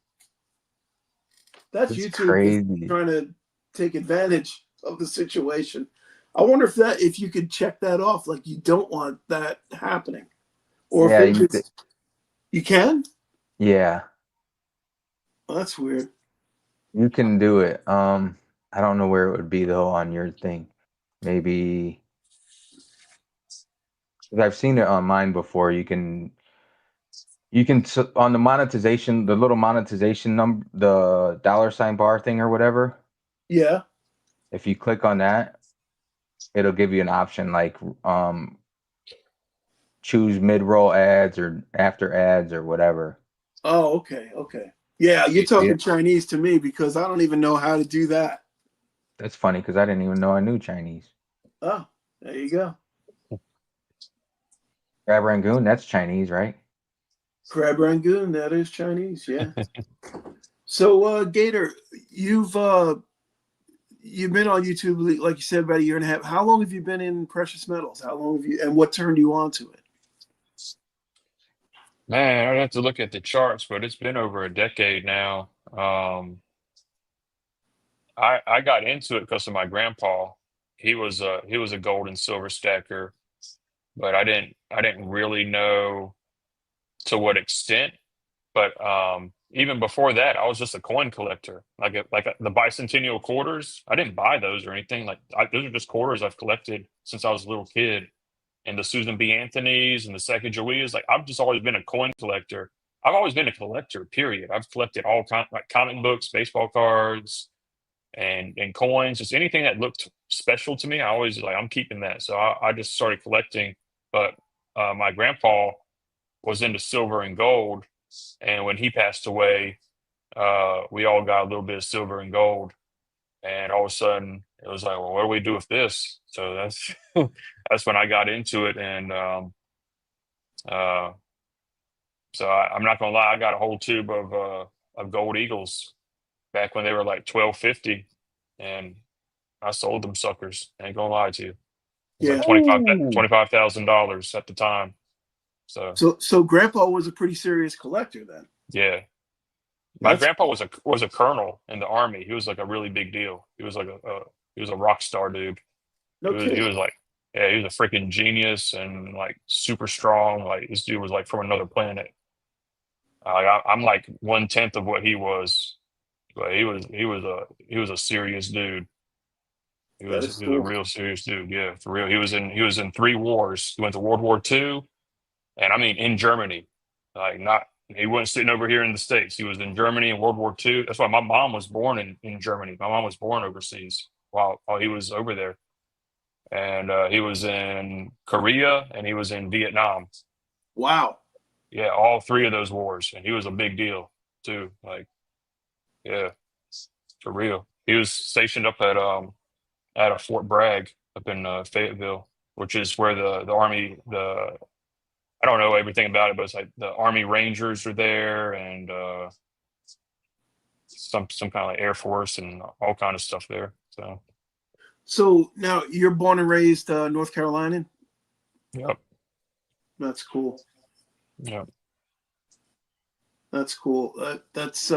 Speaker 1: That's
Speaker 3: it's
Speaker 1: YouTube just
Speaker 3: crazy.
Speaker 1: trying to take advantage of the situation. I wonder if you could check that off, like you don't want that happening, or if
Speaker 3: Yeah,
Speaker 1: it just you can.
Speaker 3: yeah,
Speaker 1: Well, that's weird.
Speaker 3: you can do it. I don't know where it would be though on your thing. Maybe 'cause I've seen it on mine before. On the monetization, the little monetization number, the $ bar thing or whatever.
Speaker 1: Yeah.
Speaker 3: If you click on that, it'll give you an option like choose mid-roll ads or after ads or whatever.
Speaker 1: Oh, okay, okay. Yeah, you're
Speaker 3: You see
Speaker 1: talking
Speaker 3: it?
Speaker 1: Chinese to me because I don't even know how to do that.
Speaker 3: That's funny because I didn't even know I knew Chinese.
Speaker 1: Oh, there you go.
Speaker 3: Crab Rangoon, that's Chinese, right?
Speaker 1: Crab Rangoon, that is Chinese, yeah. So, Gator, you've been on YouTube, like you said, about a year and a half. How long have you been in precious metals? How long have you, and what turned you on to it?
Speaker 2: Man, I'd have to look at the charts, but it's been over a decade now. I got into it because of my grandpa. He was a gold and silver stacker, but I didn't really know to what extent. But even before that, I was just a coin collector, the bicentennial quarters. I didn't buy those or anything. Those are just quarters I've collected since I was a little kid. And the Susan B. Anthony's and the Sacagaweas. Like I've just always been a coin collector. I've always been a collector. Period. I've collected all like comic books, baseball cards, and coins. Just anything that looked special to me. I always like I'm keeping that. So I just started collecting. But my grandpa was into silver and gold, and when he passed away, we all got a little bit of silver and gold. And all of a sudden, it was like, well, what do we do with this? So that's that's when I got into it, and uh, I'm not gonna lie, I got a whole tube of gold eagles back when they were like 12.50, and I sold them suckers. Ain't gonna lie to you, it was like
Speaker 1: Yeah.
Speaker 3: Ooh.
Speaker 2: $25,000 at the time. So
Speaker 1: So Grandpa was a pretty serious collector then.
Speaker 2: yeah, my
Speaker 1: That's
Speaker 2: grandpa was a colonel in the army. He was like a really big deal. He was like he was a rock star dude.
Speaker 1: no
Speaker 2: He
Speaker 1: kidding.
Speaker 2: was like, yeah, he was a freaking genius and like super strong. Like this dude was like from another planet. I'm like 1/10 of what he was, but he was a serious dude.
Speaker 1: That
Speaker 2: He
Speaker 1: is
Speaker 2: was a
Speaker 1: cool.
Speaker 2: real serious dude. Yeah, for real. He was in 3 wars. He went to World War II, and I mean in Germany. Like not he wasn't sitting over here in the States. He was in Germany in World War II. That's why my mom was born in Germany. My mom was born overseas while he was over there. And he was in Korea and he was in Vietnam.
Speaker 1: Wow.
Speaker 2: Yeah, all 3 of those wars. And he was a big deal too. Like, yeah, for real. He was stationed up at a Fort Bragg up in Fayetteville, which is where the army the I don't know everything about it, but it's like the Army Rangers are there and some kind of like Air Force and all kind of stuff there. So
Speaker 1: So now you're born and raised North Carolinian.
Speaker 2: yep,
Speaker 1: That's cool.
Speaker 2: yep,
Speaker 1: That's cool. That's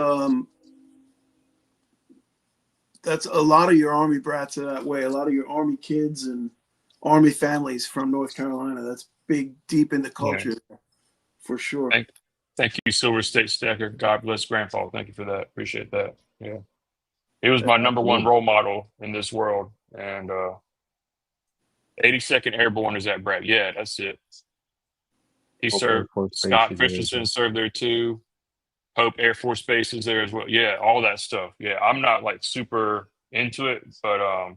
Speaker 1: a lot of your Army brats are that way. A lot of your Army kids and Army families from North Carolina. That's big, deep in the
Speaker 2: yeah.
Speaker 1: culture, for sure.
Speaker 2: Thank you, Silver State Stacker. God bless Grandpa. Thank you for that. Appreciate that. Yeah, he was my number one
Speaker 3: Absolutely.
Speaker 2: role model in this world. And 82nd Airborne is at Bragg. Yeah, that's it. He
Speaker 3: Hope Air
Speaker 2: served.
Speaker 3: Force Base
Speaker 2: Scott
Speaker 3: is there as
Speaker 2: Christensen
Speaker 3: well.
Speaker 2: served there too. Hope Air Force Base is there as well. Yeah, all that stuff. Yeah, I'm not like super into it, but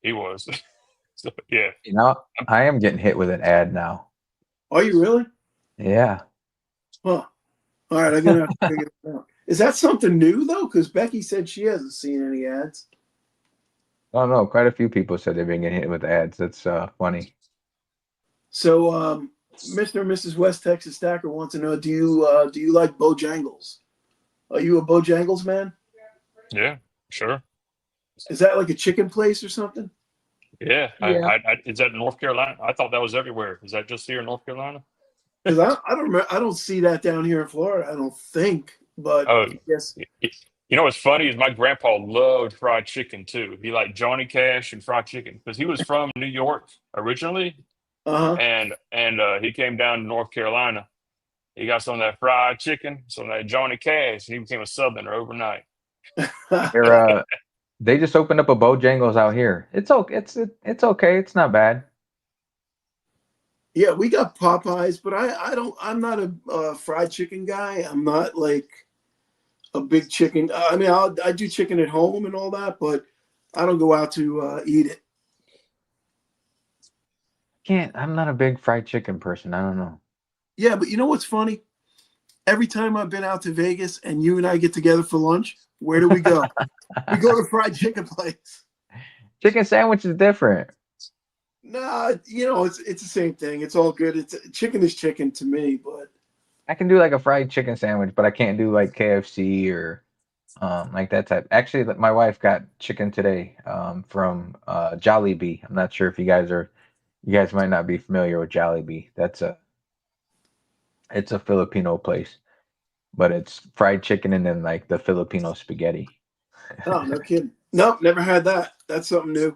Speaker 2: he was. So, yeah,
Speaker 3: You know, I am getting hit with an ad now.
Speaker 1: Are you really?
Speaker 3: Yeah.
Speaker 1: Huh. All right, I'm gonna have to figure it out. Is that something new though? Because Becky said she hasn't seen any ads.
Speaker 3: Oh no, quite a few people said they've been getting hit with ads. That's funny.
Speaker 1: So, Mr. and Mrs. West Texas Stacker wants to know: do you like Bojangles? Are you a Bojangles man?
Speaker 2: yeah, sure.
Speaker 1: Is that like a chicken place or something?
Speaker 2: Yeah,
Speaker 3: Yeah.
Speaker 2: is that North Carolina? I thought that was everywhere. Is that just here in North Carolina?
Speaker 1: Because I don't remember, I don't see that down here in Florida. I don't think, but
Speaker 2: Oh,
Speaker 1: yes.
Speaker 2: you know what's funny is my grandpa loved fried chicken too. He liked Johnny Cash and fried chicken because he was from New York originally,
Speaker 1: Uh
Speaker 2: and he came down to North Carolina. He got some of that fried chicken, some of that Johnny Cash, and he became a Southerner overnight.
Speaker 1: huh.
Speaker 3: They're they just opened up a Bojangles out here. It's okay. It's okay. It's not bad.
Speaker 1: Yeah, we got Popeyes, but I'm not a fried chicken guy. I'm not like a big chicken. I mean, I do chicken at home and all that, but I don't go out to eat it.
Speaker 3: Can't. I'm not a big fried chicken person. I don't know.
Speaker 1: Yeah, but you know what's funny? Every time I've been out to Vegas and you and I get together for lunch, where do we go? We go to fried chicken place.
Speaker 3: Chicken sandwich is different.
Speaker 1: Nah, it's the same thing. It's all good. It's chicken is chicken to me, but
Speaker 3: I can do like a fried chicken sandwich, but I can't do like KFC or like that type. Actually, my wife got chicken today from Jollibee. I'm not sure if you guys might not be familiar with Jollibee. It's a Filipino place, but it's fried chicken and then like the Filipino spaghetti.
Speaker 1: oh, no kidding. Nope, never had that. That's something new.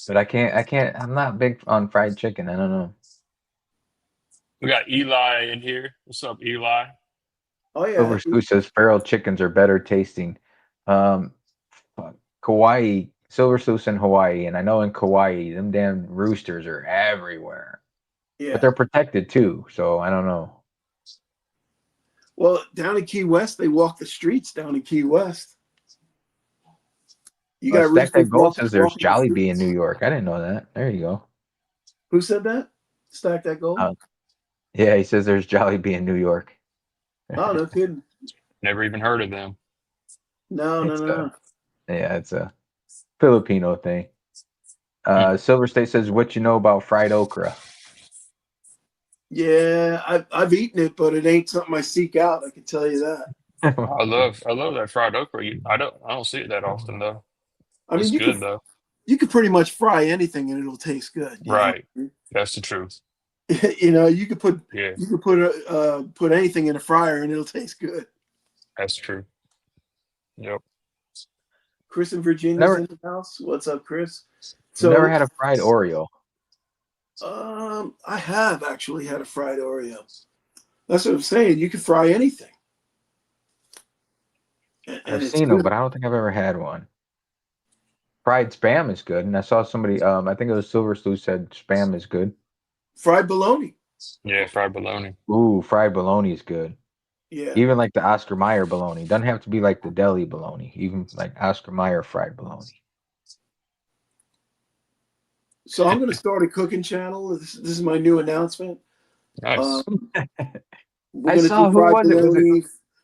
Speaker 3: But I'm not big on fried chicken. I don't know.
Speaker 2: We got Eli in here. What's up, Eli?
Speaker 1: Oh yeah,
Speaker 3: Silver Spoon says feral chickens are better tasting. Um, fuck, Kauai, Silver Sluice in Hawaii, and I know in Kauai, them damn roosters are everywhere. But
Speaker 1: yeah.
Speaker 3: they're protected too, so I don't know.
Speaker 1: Well, down in Key West, they walk the streets down in Key West. You got
Speaker 3: Stack That
Speaker 1: roosters
Speaker 3: Gold says there's
Speaker 1: walking the
Speaker 3: Jollibee in
Speaker 1: streets.
Speaker 3: New York. I didn't know that. There you go.
Speaker 1: Who said that? Stack that gold?
Speaker 3: Uh, yeah, he says there's Jollibee in New York.
Speaker 1: Oh, no kidding.
Speaker 2: Never even heard of them.
Speaker 1: No, no,
Speaker 3: It's
Speaker 1: no,
Speaker 3: a
Speaker 1: no.
Speaker 3: yeah, it's a Filipino thing.
Speaker 2: Hmm.
Speaker 3: Silver State says, "What you know about fried okra?"
Speaker 1: Yeah, I've eaten it, but it ain't something I seek out. I can tell you that.
Speaker 2: I love that fried okra. I don't see it that often though.
Speaker 1: I mean,
Speaker 2: It's good though.
Speaker 1: you could pretty much fry anything and it'll taste good.
Speaker 2: Right. That's the truth.
Speaker 1: You could put
Speaker 2: Yeah,
Speaker 1: put anything in a fryer and it'll taste good.
Speaker 2: that's true. Yep.
Speaker 1: Chris in Virginia's
Speaker 3: never
Speaker 1: in the house. What's up, Chris?
Speaker 3: never
Speaker 1: So,
Speaker 3: had a fried Oreo.
Speaker 1: I have actually had a fried Oreo. That's what I'm saying. You can fry anything, and
Speaker 3: I've
Speaker 1: it's
Speaker 3: seen them,
Speaker 1: good.
Speaker 3: but I don't think I've ever had one. Fried spam is good, and I saw somebody. I think it was Silver Stew said spam is good.
Speaker 1: Fried bologna.
Speaker 2: Yeah, fried bologna.
Speaker 3: Ooh, fried bologna is good.
Speaker 1: Yeah.
Speaker 3: Even like the Oscar Mayer bologna. Doesn't have to be like the deli bologna. Even like Oscar Mayer fried bologna.
Speaker 1: So I'm going to start a cooking channel. This is my new announcement.
Speaker 2: Nice.
Speaker 1: We're
Speaker 3: I
Speaker 1: going to do
Speaker 3: saw who
Speaker 1: fried
Speaker 3: was it? Was it?
Speaker 1: bologna,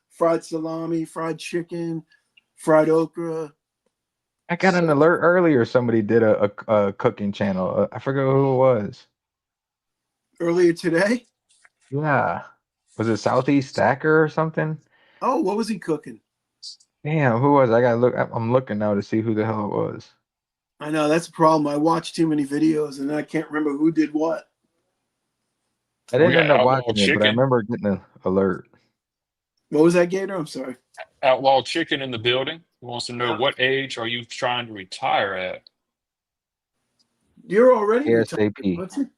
Speaker 1: fried salami, fried chicken, fried okra.
Speaker 3: I got an alert earlier. Somebody did a cooking channel. I forget who it was.
Speaker 1: Earlier today.
Speaker 3: Yeah, was it Southeast Stacker or something?
Speaker 1: Oh, what was he cooking?
Speaker 3: Damn, who was? I gotta look. I'm looking now to see who the hell it was.
Speaker 1: I know that's a problem. I watch too many videos and I can't remember who did what.
Speaker 3: I
Speaker 2: We
Speaker 3: didn't
Speaker 2: got
Speaker 3: end up
Speaker 2: outlaw
Speaker 3: watching it, but I
Speaker 2: chicken.
Speaker 3: remember getting an alert.
Speaker 1: What was that, Gator? I'm sorry.
Speaker 2: Outlaw chicken in the building. He wants to know what age are you trying to retire at?
Speaker 1: You're already retired,
Speaker 3: ASAP.
Speaker 1: aren't you?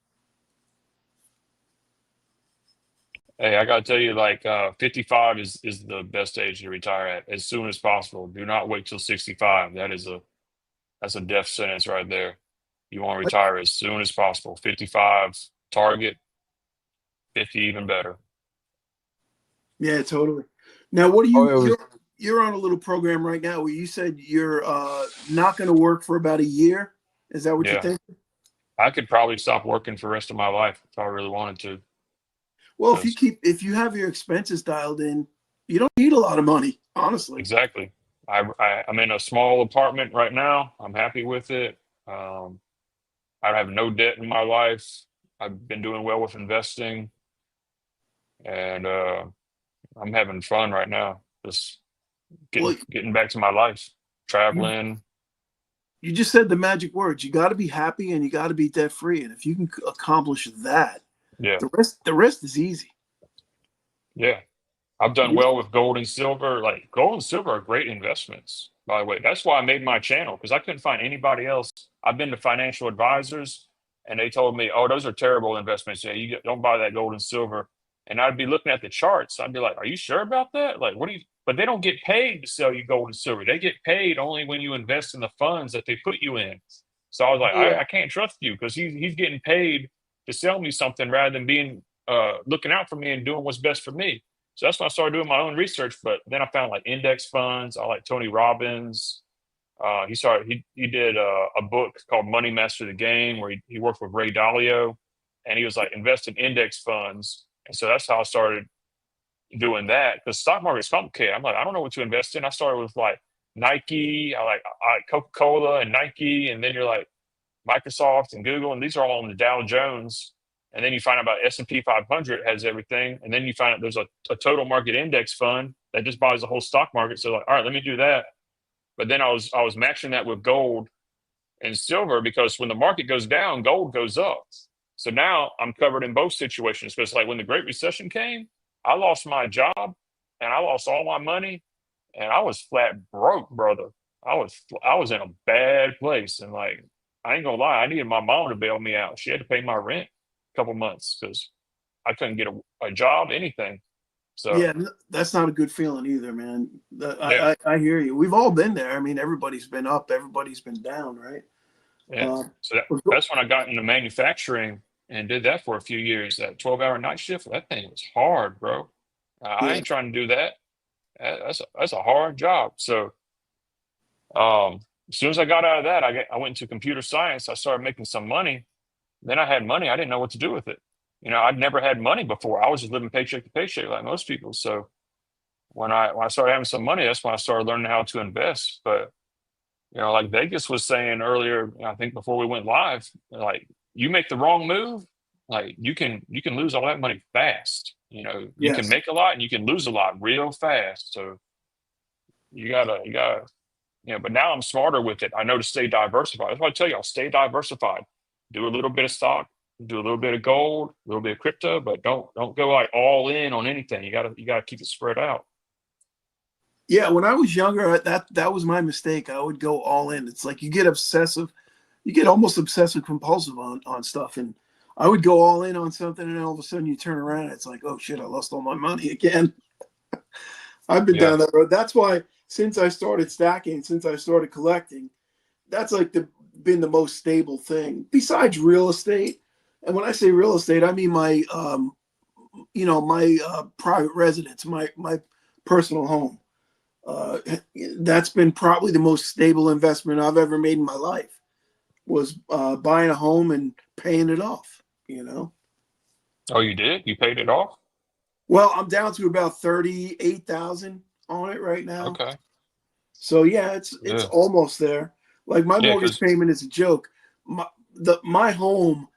Speaker 2: Hey, I gotta tell you, like 55 is the best age to retire at as soon as possible. Do not wait till 65. That's a death sentence right there. You want to retire as soon as possible. 55 target, 50 even better.
Speaker 1: Yeah, totally. Now, what do
Speaker 3: Oh,
Speaker 1: you?
Speaker 3: it was.
Speaker 1: You're on a little program right now where you said you're not going to work for about a year. Is that what you're
Speaker 2: Yeah,
Speaker 1: thinking?
Speaker 2: I could probably stop working for the rest of my life if I really wanted to.
Speaker 1: Well,
Speaker 2: Because
Speaker 1: if you have your expenses dialed in, you don't need a lot of money, honestly.
Speaker 2: exactly, I'm in a small apartment right now. I'm happy with it. Um, I have no debt in my life. I've been doing well with investing, and I'm having fun right now. Just
Speaker 1: Well,
Speaker 2: getting back to my life,
Speaker 1: you
Speaker 2: traveling.
Speaker 1: you just said the magic words. You got to be happy and you got to be debt free. And if you can accomplish that,
Speaker 2: Yeah,
Speaker 1: the rest is easy.
Speaker 2: yeah. I've done
Speaker 1: Yeah.
Speaker 2: well with gold and silver. Like gold and silver are great investments, by the way. That's why I made my channel because I couldn't find anybody else. I've been to financial advisors and they told me, oh, those are terrible investments. Yeah, don't buy that gold and silver. And I'd be looking at the charts. I'd be like, are you sure about that? Like, what do you, but they don't get paid to sell you gold and silver. They get paid only when you invest in the funds that they put you in. So I was like,
Speaker 1: Yeah.
Speaker 2: I can't trust you because he's getting paid to sell me something rather than being looking out for me and doing what's best for me. So that's when I started doing my own research. But then I found like index funds. I like Tony Robbins. He did a book called Money Master the Game where he worked with Ray Dalio, and he was like invest in index funds. And so that's how I started doing that because stock market's complicated. I'm like I don't know what to invest in. I started with like Nike. I like Coca Cola and Nike, and then you're like Microsoft and Google, and these are all on the Dow Jones. And then you find out about S&P 500 has everything, and then you find out there's a total market index fund that just buys the whole stock market. So like, all right, let me do that. But then I was matching that with gold and silver because when the market goes down, gold goes up. So now I'm covered in both situations because like when the Great Recession came, I lost my job and I lost all my money and I was flat broke, brother. I was in a bad place and like I ain't gonna lie, I needed my mom to bail me out. She had to pay my rent a couple months because I couldn't get a job, anything. So
Speaker 1: Yeah, that's not a good feeling either, man.
Speaker 2: yeah,
Speaker 1: I hear you. We've all been there. I mean, everybody's been up, everybody's been down, right?
Speaker 2: yeah.
Speaker 1: Uh,
Speaker 2: So that's when I got into manufacturing and did that for a few years. That 12-hour night shift, that thing was hard, bro. I
Speaker 1: yeah,
Speaker 2: ain't trying to do that. That's a hard job. So as soon as I got out of that, I went into computer science. I started making some money. Then I had money. I didn't know what to do with it. I'd never had money before. I was just living paycheck to paycheck like most people. So when I started having some money, that's when I started learning how to invest. But like Vegas was saying earlier, I think before we went live, like you make the wrong move, like you can lose all that money fast. You can
Speaker 1: yes.
Speaker 2: make a lot and you can lose a lot real fast. So you gotta. But now I'm smarter with it. I know to stay diversified. That's why I tell y'all, stay diversified. Do a little bit of stock, do a little bit of gold, a little bit of crypto, but don't go like all in on anything. You gotta keep it spread out.
Speaker 1: Yeah, when I was younger, that was my mistake. I would go all in. It's like you get obsessive, you get almost obsessive compulsive on stuff. And I would go all in on something, and then all of a sudden you turn around and it's like, oh shit, I lost all my money again. I've been
Speaker 2: Yeah,
Speaker 1: down that road. That's why since I started stacking, since I started collecting, that's like been the most stable thing besides real estate. And when I say real estate, I mean my my private residence, my personal home. Uh, that's been probably the most stable investment I've ever made in my life. Was buying a home and paying it off.
Speaker 2: Oh, you did? You paid it off?
Speaker 1: Well, I'm down to about 38,000 on it right now.
Speaker 2: Okay.
Speaker 1: So yeah, it's
Speaker 2: Yeah.
Speaker 1: almost there. Like my
Speaker 2: Yeah,
Speaker 1: mortgage
Speaker 2: because
Speaker 1: payment is a joke. My home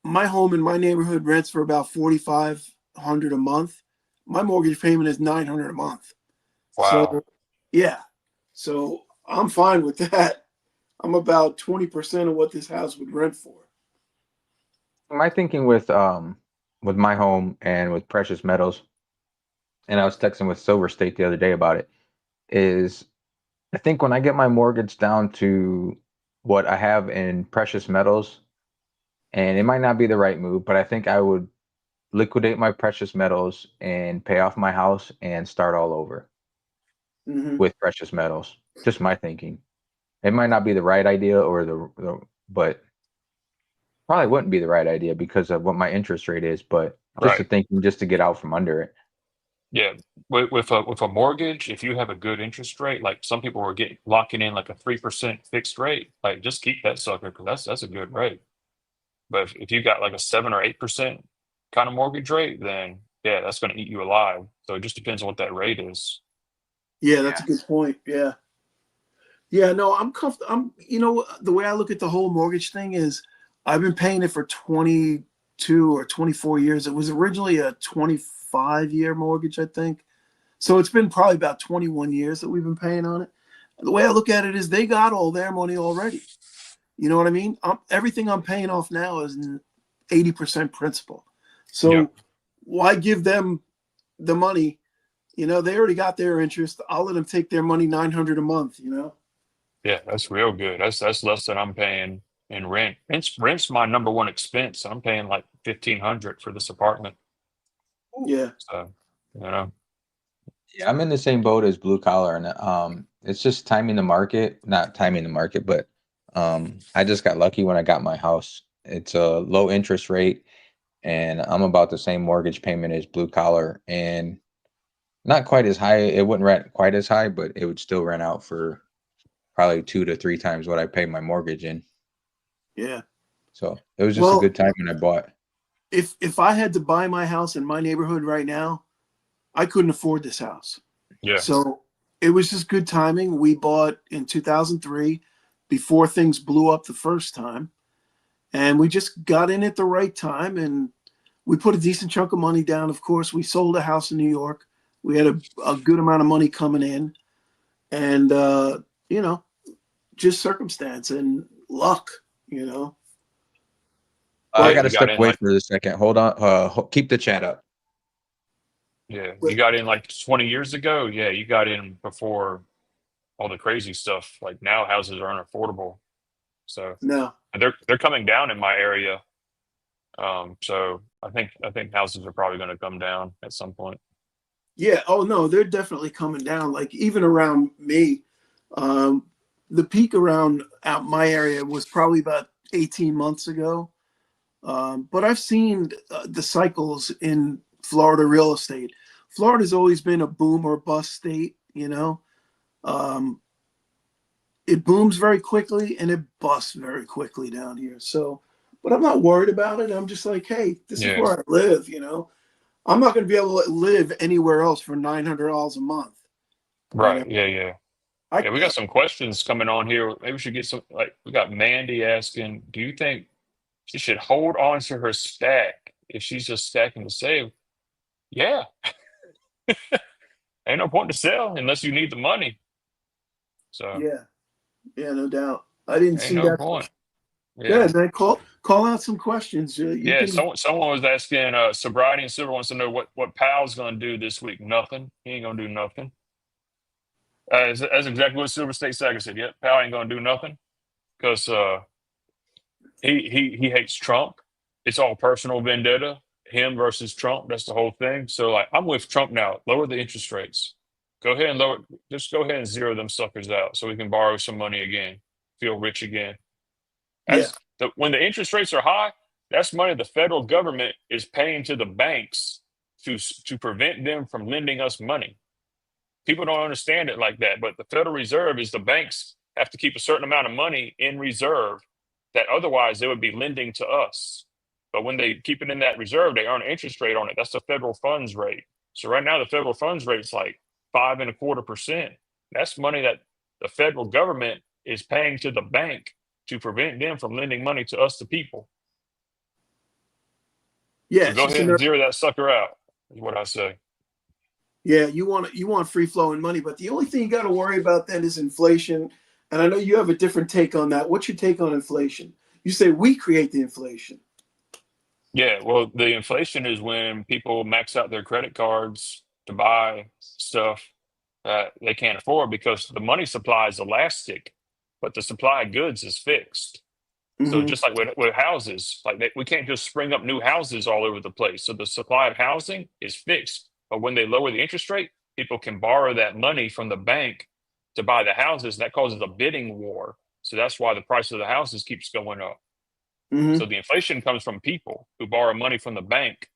Speaker 1: in my neighborhood rents for about 4,500 a month. My mortgage payment is 900 a month.
Speaker 2: wow.
Speaker 1: So yeah, so I'm fine with that. I'm about 20% of what this house would rent for.
Speaker 3: My thinking with my home and with precious metals, and I was texting with Silver State the other day about it, is I think when I get my mortgage down to what I have in precious metals, and it might not be the right move, but I think I would liquidate my precious metals and pay off my house and start all over
Speaker 1: Hmm.
Speaker 3: with precious metals. Just my thinking. It might not be the right idea or but probably wouldn't be the right idea because of what my interest rate is, but just a
Speaker 2: Right.
Speaker 3: thinking just to get out from under it.
Speaker 2: Yeah. With a mortgage, if you have a good interest rate, like some people were getting locking in like a 3% fixed rate, like just keep that sucker because that's a good rate. But if you got like a 7 or 8% kind of mortgage rate, then yeah, that's going to eat you alive. So it just depends on what that rate is.
Speaker 1: Yeah, that's
Speaker 3: Yeah.
Speaker 1: a good point. Yeah. Yeah, no, I'm comfortable. The way I look at the whole mortgage thing is I've been paying it for 22 or 24 years. It was originally a 25-year mortgage, I think. So it's been probably about 21 years that we've been paying on it. The way I look at it is they got all their money already. You know what I mean? Everything I'm paying off now is 80% principal.
Speaker 2: Yeah.
Speaker 1: So why give them the money? They already got their interest. I'll let them take their money 900 a month.
Speaker 2: Yeah, that's real good. That's less than I'm paying in rent. Rent's my number one expense. I'm paying like 1,500 for this apartment.
Speaker 1: Yeah.
Speaker 2: So, you know,
Speaker 3: Yeah, I'm in the same boat as blue collar, and it's just timing the market, not timing the market, but I just got lucky when I got my house. It's a low interest rate, and I'm about the same mortgage payment as blue collar, and not quite as high. It wouldn't rent quite as high, but it would still rent out for probably 2 to 3 times what I pay my mortgage in.
Speaker 1: Yeah.
Speaker 3: So it was just a
Speaker 1: Well,
Speaker 3: good time when I bought.
Speaker 1: if I had to buy my house in my neighborhood right now, I couldn't afford this house.
Speaker 2: yeah,
Speaker 1: So it was just good timing. We bought in 2003 before things blew up the first time. And we just got in at the right time and we put a decent chunk of money down. Of course, we sold a house in New York. We had a good amount of money coming in and, you know, just circumstance and luck, you know.
Speaker 3: I
Speaker 2: yeah.
Speaker 1: But
Speaker 3: got to
Speaker 2: You got
Speaker 3: step
Speaker 2: in
Speaker 3: away
Speaker 2: like
Speaker 3: for a second. Hold on. Keep the chat up.
Speaker 2: yeah,
Speaker 1: but
Speaker 2: you got in like 20 years ago. Yeah, you got in before all the crazy stuff. Like now, houses are unaffordable. So
Speaker 1: no.
Speaker 2: they're coming down in my area. So I think houses are probably going to come down at some point.
Speaker 1: Yeah. Oh no, they're definitely coming down. Like even around me, um, the peak around out my area was probably about 18 months ago. But I've seen the cycles in Florida real estate. Florida's always been a boom or bust state. Um, it booms very quickly and it busts very quickly down here. So, but I'm not worried about it. I'm just like, hey, this is
Speaker 2: Yeah,
Speaker 1: where I live. I'm not going to be able to live anywhere else for $900 a month. You know,
Speaker 2: right. Yeah, yeah.
Speaker 1: I
Speaker 2: Yeah, we got some questions coming on here. Maybe we should get some. Like, we got Mandy asking, do you think she should hold on to her stack if she's just stacking to save? Yeah, ain't no point to sell unless you need the money. So
Speaker 1: yeah, yeah, no doubt. I didn't
Speaker 2: ain't
Speaker 1: see
Speaker 2: no
Speaker 1: that
Speaker 2: point.
Speaker 1: question.
Speaker 2: Yeah,
Speaker 1: Good, man. Call out some questions. You
Speaker 2: yeah.
Speaker 1: can.
Speaker 2: Someone was asking. Sobriety and Silver wants to know what Pal's gonna do this week. Nothing. He ain't gonna do nothing. That's exactly what Silver State Saga said. Yep, Pal ain't gonna do nothing because he hates Trump. It's all personal vendetta, him versus Trump. That's the whole thing. So like, I'm with Trump now. Lower the interest rates. Go ahead and lower. Just go ahead and zero them suckers out so we can borrow some money again. feel rich again.
Speaker 1: Yeah.
Speaker 2: When the interest rates are high, that's money the federal government is paying to the banks to prevent them from lending us money. People don't understand it like that, but the Federal Reserve is the banks have to keep a certain amount of money in reserve that otherwise they would be lending to us. But when they keep it in that reserve, they earn an interest rate on it. That's the federal funds rate. So right now the federal funds rate is like 5.25%. That's money that the federal government is paying to the bank to prevent them from lending money to us, the people.
Speaker 1: Yeah,
Speaker 2: So
Speaker 1: it's
Speaker 2: go
Speaker 1: just
Speaker 2: ahead and zero that sucker out, is what I say.
Speaker 1: yeah, you want free flowing money, but the only thing you got to worry about then is inflation. And I know you have a different take on that. What's your take on inflation? You say we create the inflation.
Speaker 2: Yeah, well, the inflation is when people max out their credit cards to buy stuff that they can't afford because the money supply is elastic, but the supply of goods is fixed. So
Speaker 1: Hmm.
Speaker 2: just like with houses, like we can't just spring up new houses all over the place. So the supply of housing is fixed. But when they lower the interest rate, people can borrow that money from the bank to buy the houses. That causes a bidding war. So that's why the price of the houses keeps going up.
Speaker 1: Hmm.
Speaker 2: So the inflation comes from people who borrow money from the bank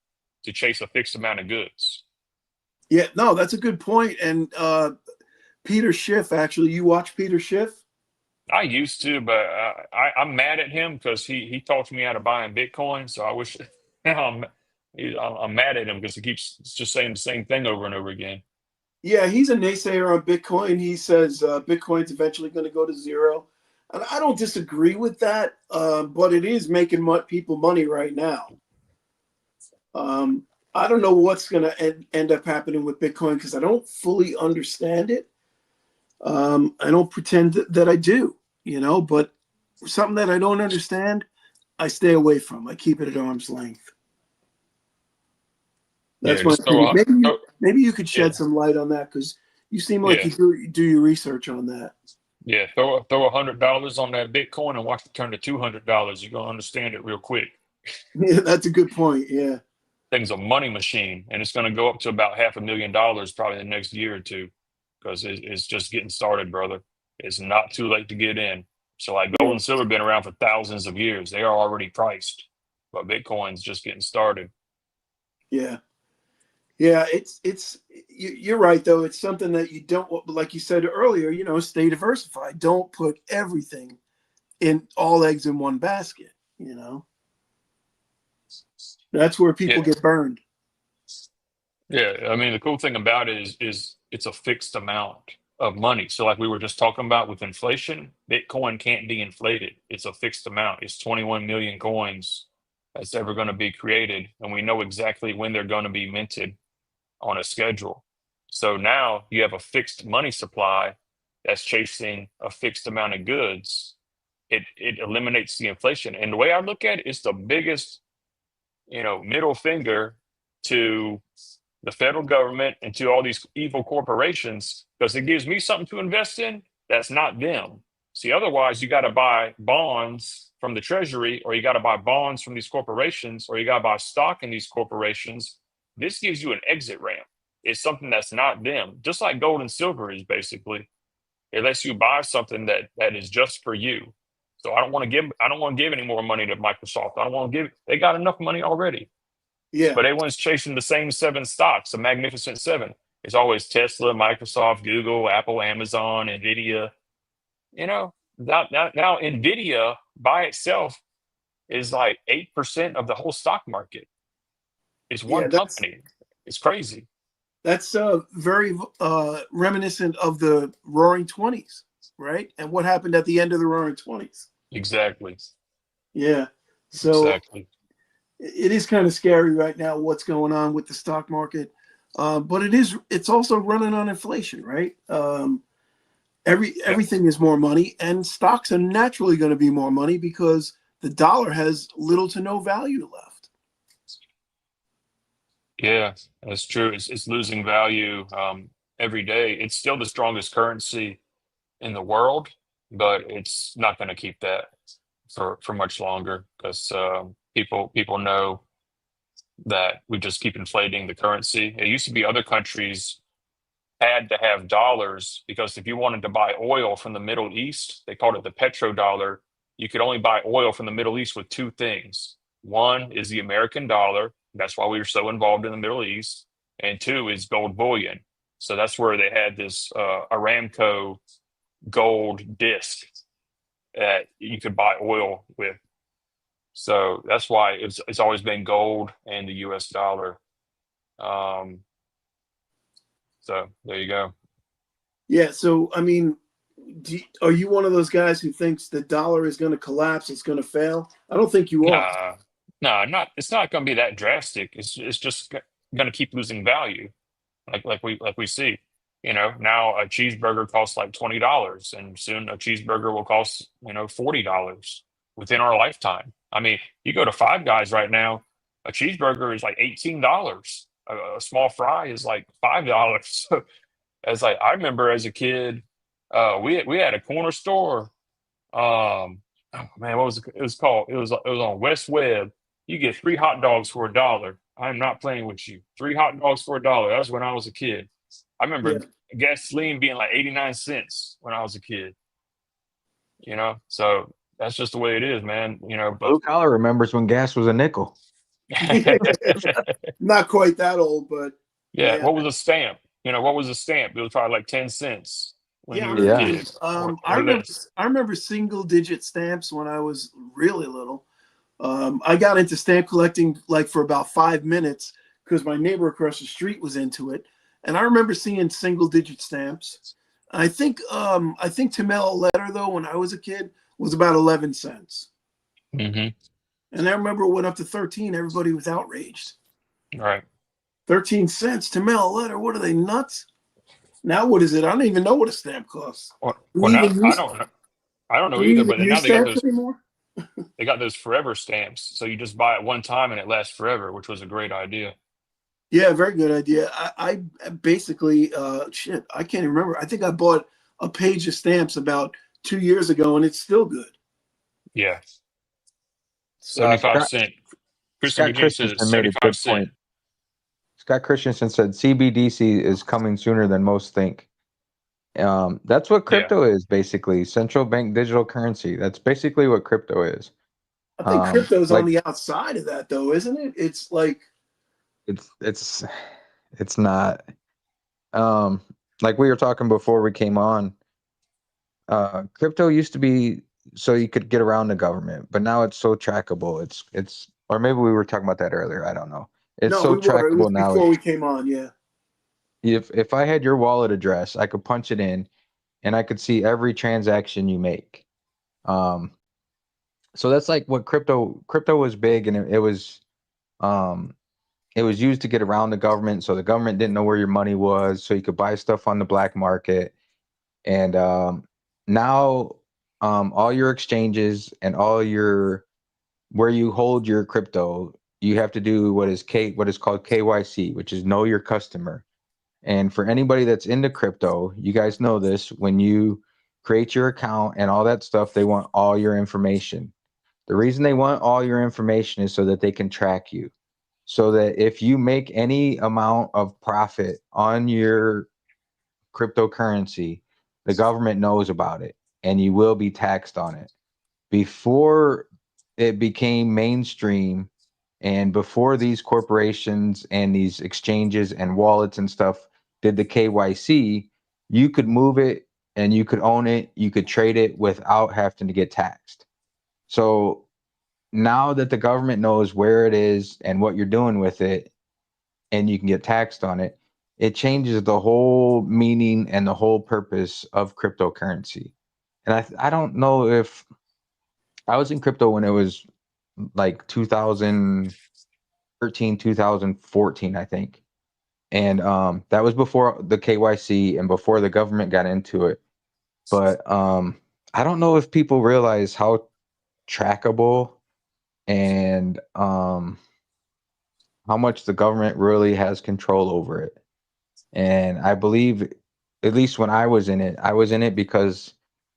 Speaker 2: to chase a fixed amount of goods.
Speaker 1: Yeah, no, that's a good point. And Peter Schiff, actually, you watch Peter Schiff?
Speaker 2: I used to, but I'm mad at him because he talked me out of buying Bitcoin. So I wish now I'm mad at him because he keeps just saying the same thing over and over again.
Speaker 1: Yeah, he's a naysayer on Bitcoin. He says Bitcoin's eventually going to go to zero. And I don't disagree with that, but it is making people money right now. Um, I don't know what's going to end up happening with Bitcoin because I don't fully understand it. I don't pretend that I do, but something that I don't understand, I stay away from. I keep it at arm's length.
Speaker 2: Yeah,
Speaker 1: That's my
Speaker 2: just throw
Speaker 1: opinion.
Speaker 2: a
Speaker 1: Maybe you could
Speaker 2: yeah
Speaker 1: shed some light on that because you seem like
Speaker 2: yeah
Speaker 1: you do your research on that.
Speaker 2: yeah throw $100 on that Bitcoin and watch it turn to $200. You're gonna understand it real quick.
Speaker 1: Yeah, that's a good point. Yeah.
Speaker 2: Thing's a money machine, and it's gonna go up to about $500,000 probably in the next year or two because it's just getting started, brother. It's not too late to get in. So like gold
Speaker 1: Yeah.
Speaker 2: and silver been around for thousands of years. They are already priced, but Bitcoin's just getting started.
Speaker 1: Yeah. Yeah. You're right, though. It's something that you don't, like you said earlier, stay diversified. Don't put everything in all eggs in one basket, That's where people
Speaker 2: Yeah,
Speaker 1: get burned.
Speaker 2: yeah. I mean, the cool thing about it is it's a fixed amount of money. So like we were just talking about with inflation, Bitcoin can't be inflated. It's a fixed amount. It's 21 million coins that's ever going to be created, and we know exactly when they're going to be minted on a schedule. So now you have a fixed money supply that's chasing a fixed amount of goods. It eliminates the inflation. And the way I look at it, it's the biggest, middle finger to the federal government and to all these evil corporations because it gives me something to invest in that's not them. See, otherwise you got to buy bonds from the treasury or you got to buy bonds from these corporations or you got to buy stock in these corporations. This gives you an exit ramp. It's something that's not them. Just like gold and silver is basically. It lets you buy something that is just for you. So I don't want to give any more money to Microsoft. I don't want to give they got enough money already.
Speaker 1: Yeah.
Speaker 2: But everyone's chasing the same seven stocks, the magnificent seven. It's always Tesla, Microsoft, Google, Apple, Amazon, Nvidia. Now Nvidia by itself is like 8% of the whole stock market. It's
Speaker 1: Yeah.
Speaker 2: one company. It's crazy.
Speaker 1: That's very reminiscent of the Roaring Twenties, right? And what happened at the end of the Roaring Twenties.
Speaker 2: Exactly.
Speaker 1: Yeah. So
Speaker 2: Exactly.
Speaker 1: it is kind of scary right now what's going on with the stock market, but it's also running on inflation, right?
Speaker 2: Yeah.
Speaker 1: Everything is more money, and stocks are naturally going to be more money because the dollar has little to no value left.
Speaker 2: Yeah, that's true. It's losing value every day. It's still the strongest currency in the world, but it's not going to keep that for much longer because people know that we just keep inflating the currency. It used to be other countries had to have dollars because if you wanted to buy oil from the Middle East, they called it the petrodollar. You could only buy oil from the Middle East with two things. One is the American dollar. That's why we were so involved in the Middle East. And two is gold bullion. So that's where they had this Aramco gold disc that you could buy oil with. So that's why it's always been gold and the U.S. dollar. Um, so there you go.
Speaker 1: Yeah. So I mean, are you one of those guys who thinks the dollar is going to collapse? It's going to fail? I don't think you are.
Speaker 2: No, not. It's not going to be that drastic. It's just going to keep losing value, like we see. You know, now a cheeseburger costs like $20, and soon a cheeseburger will cost $40 within our lifetime. I mean, you go to Five Guys right now, a cheeseburger is like $18. A small fry is like $5. So it's like I remember as a kid, we had a corner store. Oh man, what was it was called? It was on West Webb. You get three hot dogs for $1. I'm not playing with you. Three hot dogs for $1. That was when I was a kid. I
Speaker 1: Yeah.
Speaker 2: remember gasoline being like 89 cents when I was a kid. So that's just the way it is, man. But
Speaker 3: Blue collar remembers when gas was a nickel.
Speaker 1: Not quite that old, but
Speaker 2: yeah,
Speaker 1: yeah.
Speaker 2: what was a stamp? What was a stamp? It was probably like 10 cents when
Speaker 1: Yeah,
Speaker 2: you
Speaker 1: I
Speaker 2: were a
Speaker 3: Yeah.
Speaker 1: remember.
Speaker 2: kid, or,
Speaker 1: I
Speaker 2: or
Speaker 1: remember.
Speaker 2: less.
Speaker 1: I remember single-digit stamps when I was really little. I got into stamp collecting like for about 5 minutes because my neighbor across the street was into it, and I remember seeing single-digit stamps. I think to mail a letter though when I was a kid was about 11 cents,
Speaker 2: Hmm.
Speaker 1: and I remember it went up to 13. Everybody was outraged.
Speaker 2: Right.
Speaker 1: 13 cents to mail a letter? What are they nuts? Now what is it? I don't even know what a stamp costs. Do
Speaker 2: Well,
Speaker 1: we
Speaker 2: now
Speaker 1: even
Speaker 2: I
Speaker 1: use
Speaker 2: don't know. I don't
Speaker 1: do
Speaker 2: know
Speaker 1: we
Speaker 2: either.
Speaker 1: even
Speaker 2: But then now
Speaker 1: use stamps anymore?
Speaker 2: they got those forever stamps, so you just buy it one time and it lasts forever, which was a great idea.
Speaker 1: Yeah, very good idea. I basically shit, I can't even remember. I think I bought a page of stamps about 2 years ago and it's still good.
Speaker 2: Yeah,
Speaker 1: So
Speaker 2: 75
Speaker 3: Scott
Speaker 2: cent. Kristen
Speaker 3: Scott
Speaker 2: Virginia says it's
Speaker 3: Christensen made a
Speaker 2: 75
Speaker 3: good
Speaker 2: cent.
Speaker 3: point. Scott Christensen said CBDC is coming sooner than most think. That's what
Speaker 2: Yeah,
Speaker 3: crypto is basically. Central bank digital currency. That's basically what crypto is.
Speaker 1: I think crypto's on
Speaker 3: Like
Speaker 1: the outside of that though, isn't it? It's like
Speaker 3: it's it's it's not. Um, like we were talking before we came on. Crypto used to be so you could get around the government, but now it's so trackable. It's or maybe we were talking about that earlier. I don't know. It's
Speaker 1: no,
Speaker 3: so
Speaker 1: we were. It was
Speaker 3: trackable now.
Speaker 1: before we came on, yeah.
Speaker 3: If I had your wallet address, I could punch it in and I could see every transaction you make. Um, so that's like what crypto was big, and um it was used to get around the government, so the government didn't know where your money was, so you could buy stuff on the black market. And now all your exchanges and all your where you hold your crypto, you have to do what is called KYC, which is know your customer. And for anybody that's into crypto, you guys know this, when you create your account and all that stuff, they want all your information. The reason they want all your information is so that they can track you. So that if you make any amount of profit on your cryptocurrency, the government knows about it and you will be taxed on it. Before it became mainstream and before these corporations and these exchanges and wallets and stuff did the KYC, you could move it and you could own it, you could trade it without having to get taxed. So now that the government knows where it is and what you're doing with it, and you can get taxed on it, it changes the whole meaning and the whole purpose of cryptocurrency. And I don't know if I was in crypto when it was like 2013, 2014, I think. And that was before the KYC and before the government got into it. But I don't know if people realize how trackable and how much the government really has control over it. And I believe, at least when I was in it because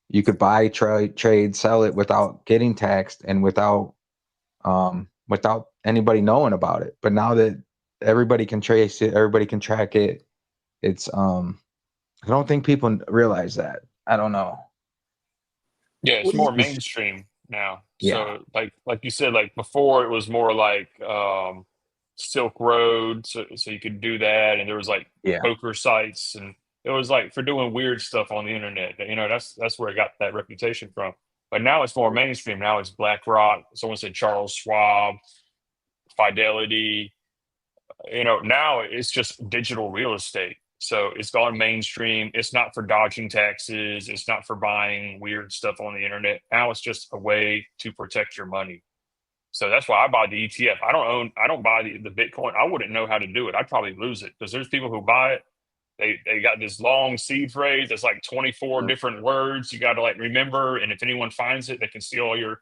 Speaker 3: you could buy, trade, sell it without getting taxed and without anybody knowing about it. But now that everybody can trace it, everybody can track it, it's I don't think people realize that. I don't know.
Speaker 2: Yeah,
Speaker 1: What
Speaker 2: it's
Speaker 1: do you,
Speaker 2: more
Speaker 3: It's,
Speaker 2: mainstream now.
Speaker 3: yeah,
Speaker 2: So like you said, like before it was more like Silk Road, so you could do that, and there was like
Speaker 3: yeah.
Speaker 2: poker sites, and it was like for doing weird stuff on the internet. You know, that's where it got that reputation from. But now it's more mainstream. Now it's BlackRock. Someone said Charles Schwab, Fidelity. You know, now it's just digital real estate. So it's gone mainstream. It's not for dodging taxes. It's not for buying weird stuff on the internet. Now it's just a way to protect your money. So that's why I buy the ETF. I don't buy the Bitcoin. I wouldn't know how to do it. I'd probably lose it because there's people who buy it. They got this long seed phrase that's like 24 different words you got to like remember. And if anyone finds it, they can steal all your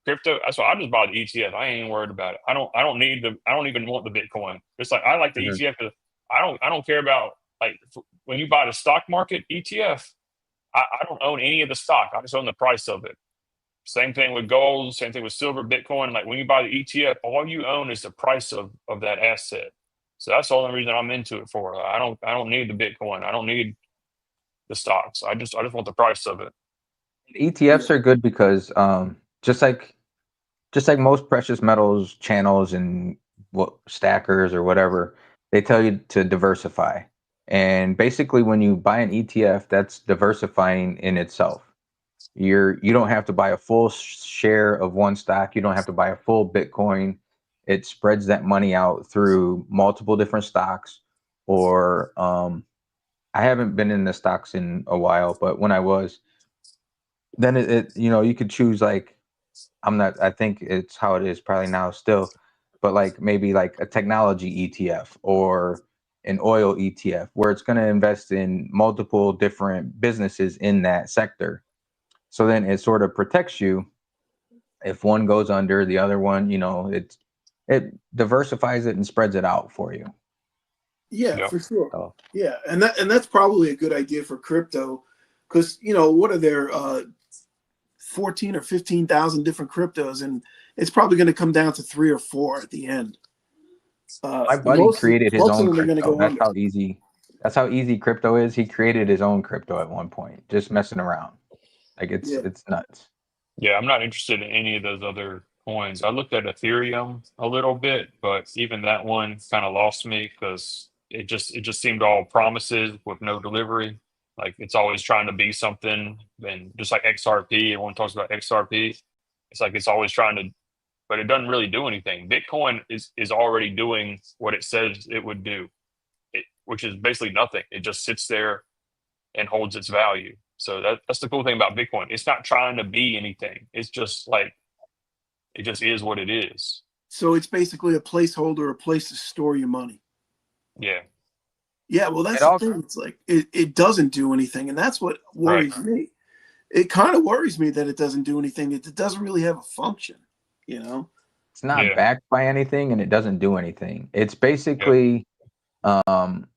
Speaker 2: crypto. That's why I just bought the ETF. I ain't worried about it. I don't even want the Bitcoin. It's like I like the
Speaker 3: Mhm.
Speaker 2: ETF because I don't care about like when you buy the stock market ETF. I don't own any of the stock. I just own the price of it. Same thing with gold. Same thing with silver, Bitcoin. Like when you buy the ETF, all you own is the price of that asset. So that's the only reason I'm into it for. I don't need the Bitcoin. I don't need the stocks. I just want the price of it.
Speaker 1: yeah,
Speaker 3: ETFs are good because just like just like most precious metals channels and what stackers or whatever, they tell you to diversify. And basically when you buy an ETF, that's diversifying in itself. You don't have to buy a full share of one stock, you don't have to buy a full Bitcoin. It spreads that money out through multiple different stocks or I haven't been in the stocks in a while, but when I was, then you could choose like I'm not. I think it's how it is probably now still, but like maybe like a technology ETF or an oil ETF where it's going to invest in multiple different businesses in that sector. So then it sort of protects you if one goes under, the other one, it diversifies it and spreads it out for you.
Speaker 1: yeah,
Speaker 2: Yeah.
Speaker 1: for sure.
Speaker 3: So
Speaker 1: Yeah, and that's probably a good idea for crypto, because what are there 14 or 15,000 different cryptos, and it's probably going to come down to three or four at the end.
Speaker 3: my buddy
Speaker 1: Most
Speaker 3: created his
Speaker 1: most of
Speaker 3: own
Speaker 1: them are going to
Speaker 3: crypto.
Speaker 1: go under.
Speaker 3: That's how easy crypto is. He created his own crypto at one point, just messing around. Like
Speaker 1: Yeah,
Speaker 3: it's nuts.
Speaker 2: Yeah, I'm not interested in any of those other coins. I looked at Ethereum a little bit, but even that one kind of lost me because it just seemed all promises with no delivery. Like it's always trying to be something, and just like XRP, everyone talks about XRP. It's like it's always trying to, but it doesn't really do anything. Bitcoin is already doing what it says it would do, which is basically nothing. It just sits there and holds its value. So that's the cool thing about Bitcoin. It's not trying to be anything. It's just like it just is what it is.
Speaker 1: so it's basically a placeholder, a place to store your money.
Speaker 2: Yeah.
Speaker 1: Yeah, well,
Speaker 3: It
Speaker 1: that's the
Speaker 3: all
Speaker 1: thing. It's like it doesn't do anything, and that's what
Speaker 2: Right.
Speaker 1: worries me. It kind of worries me that it doesn't do anything. It doesn't really have a function, you know?
Speaker 3: it's not
Speaker 2: Yeah.
Speaker 3: backed by anything and it doesn't do anything. It's
Speaker 2: Yep.
Speaker 3: basically um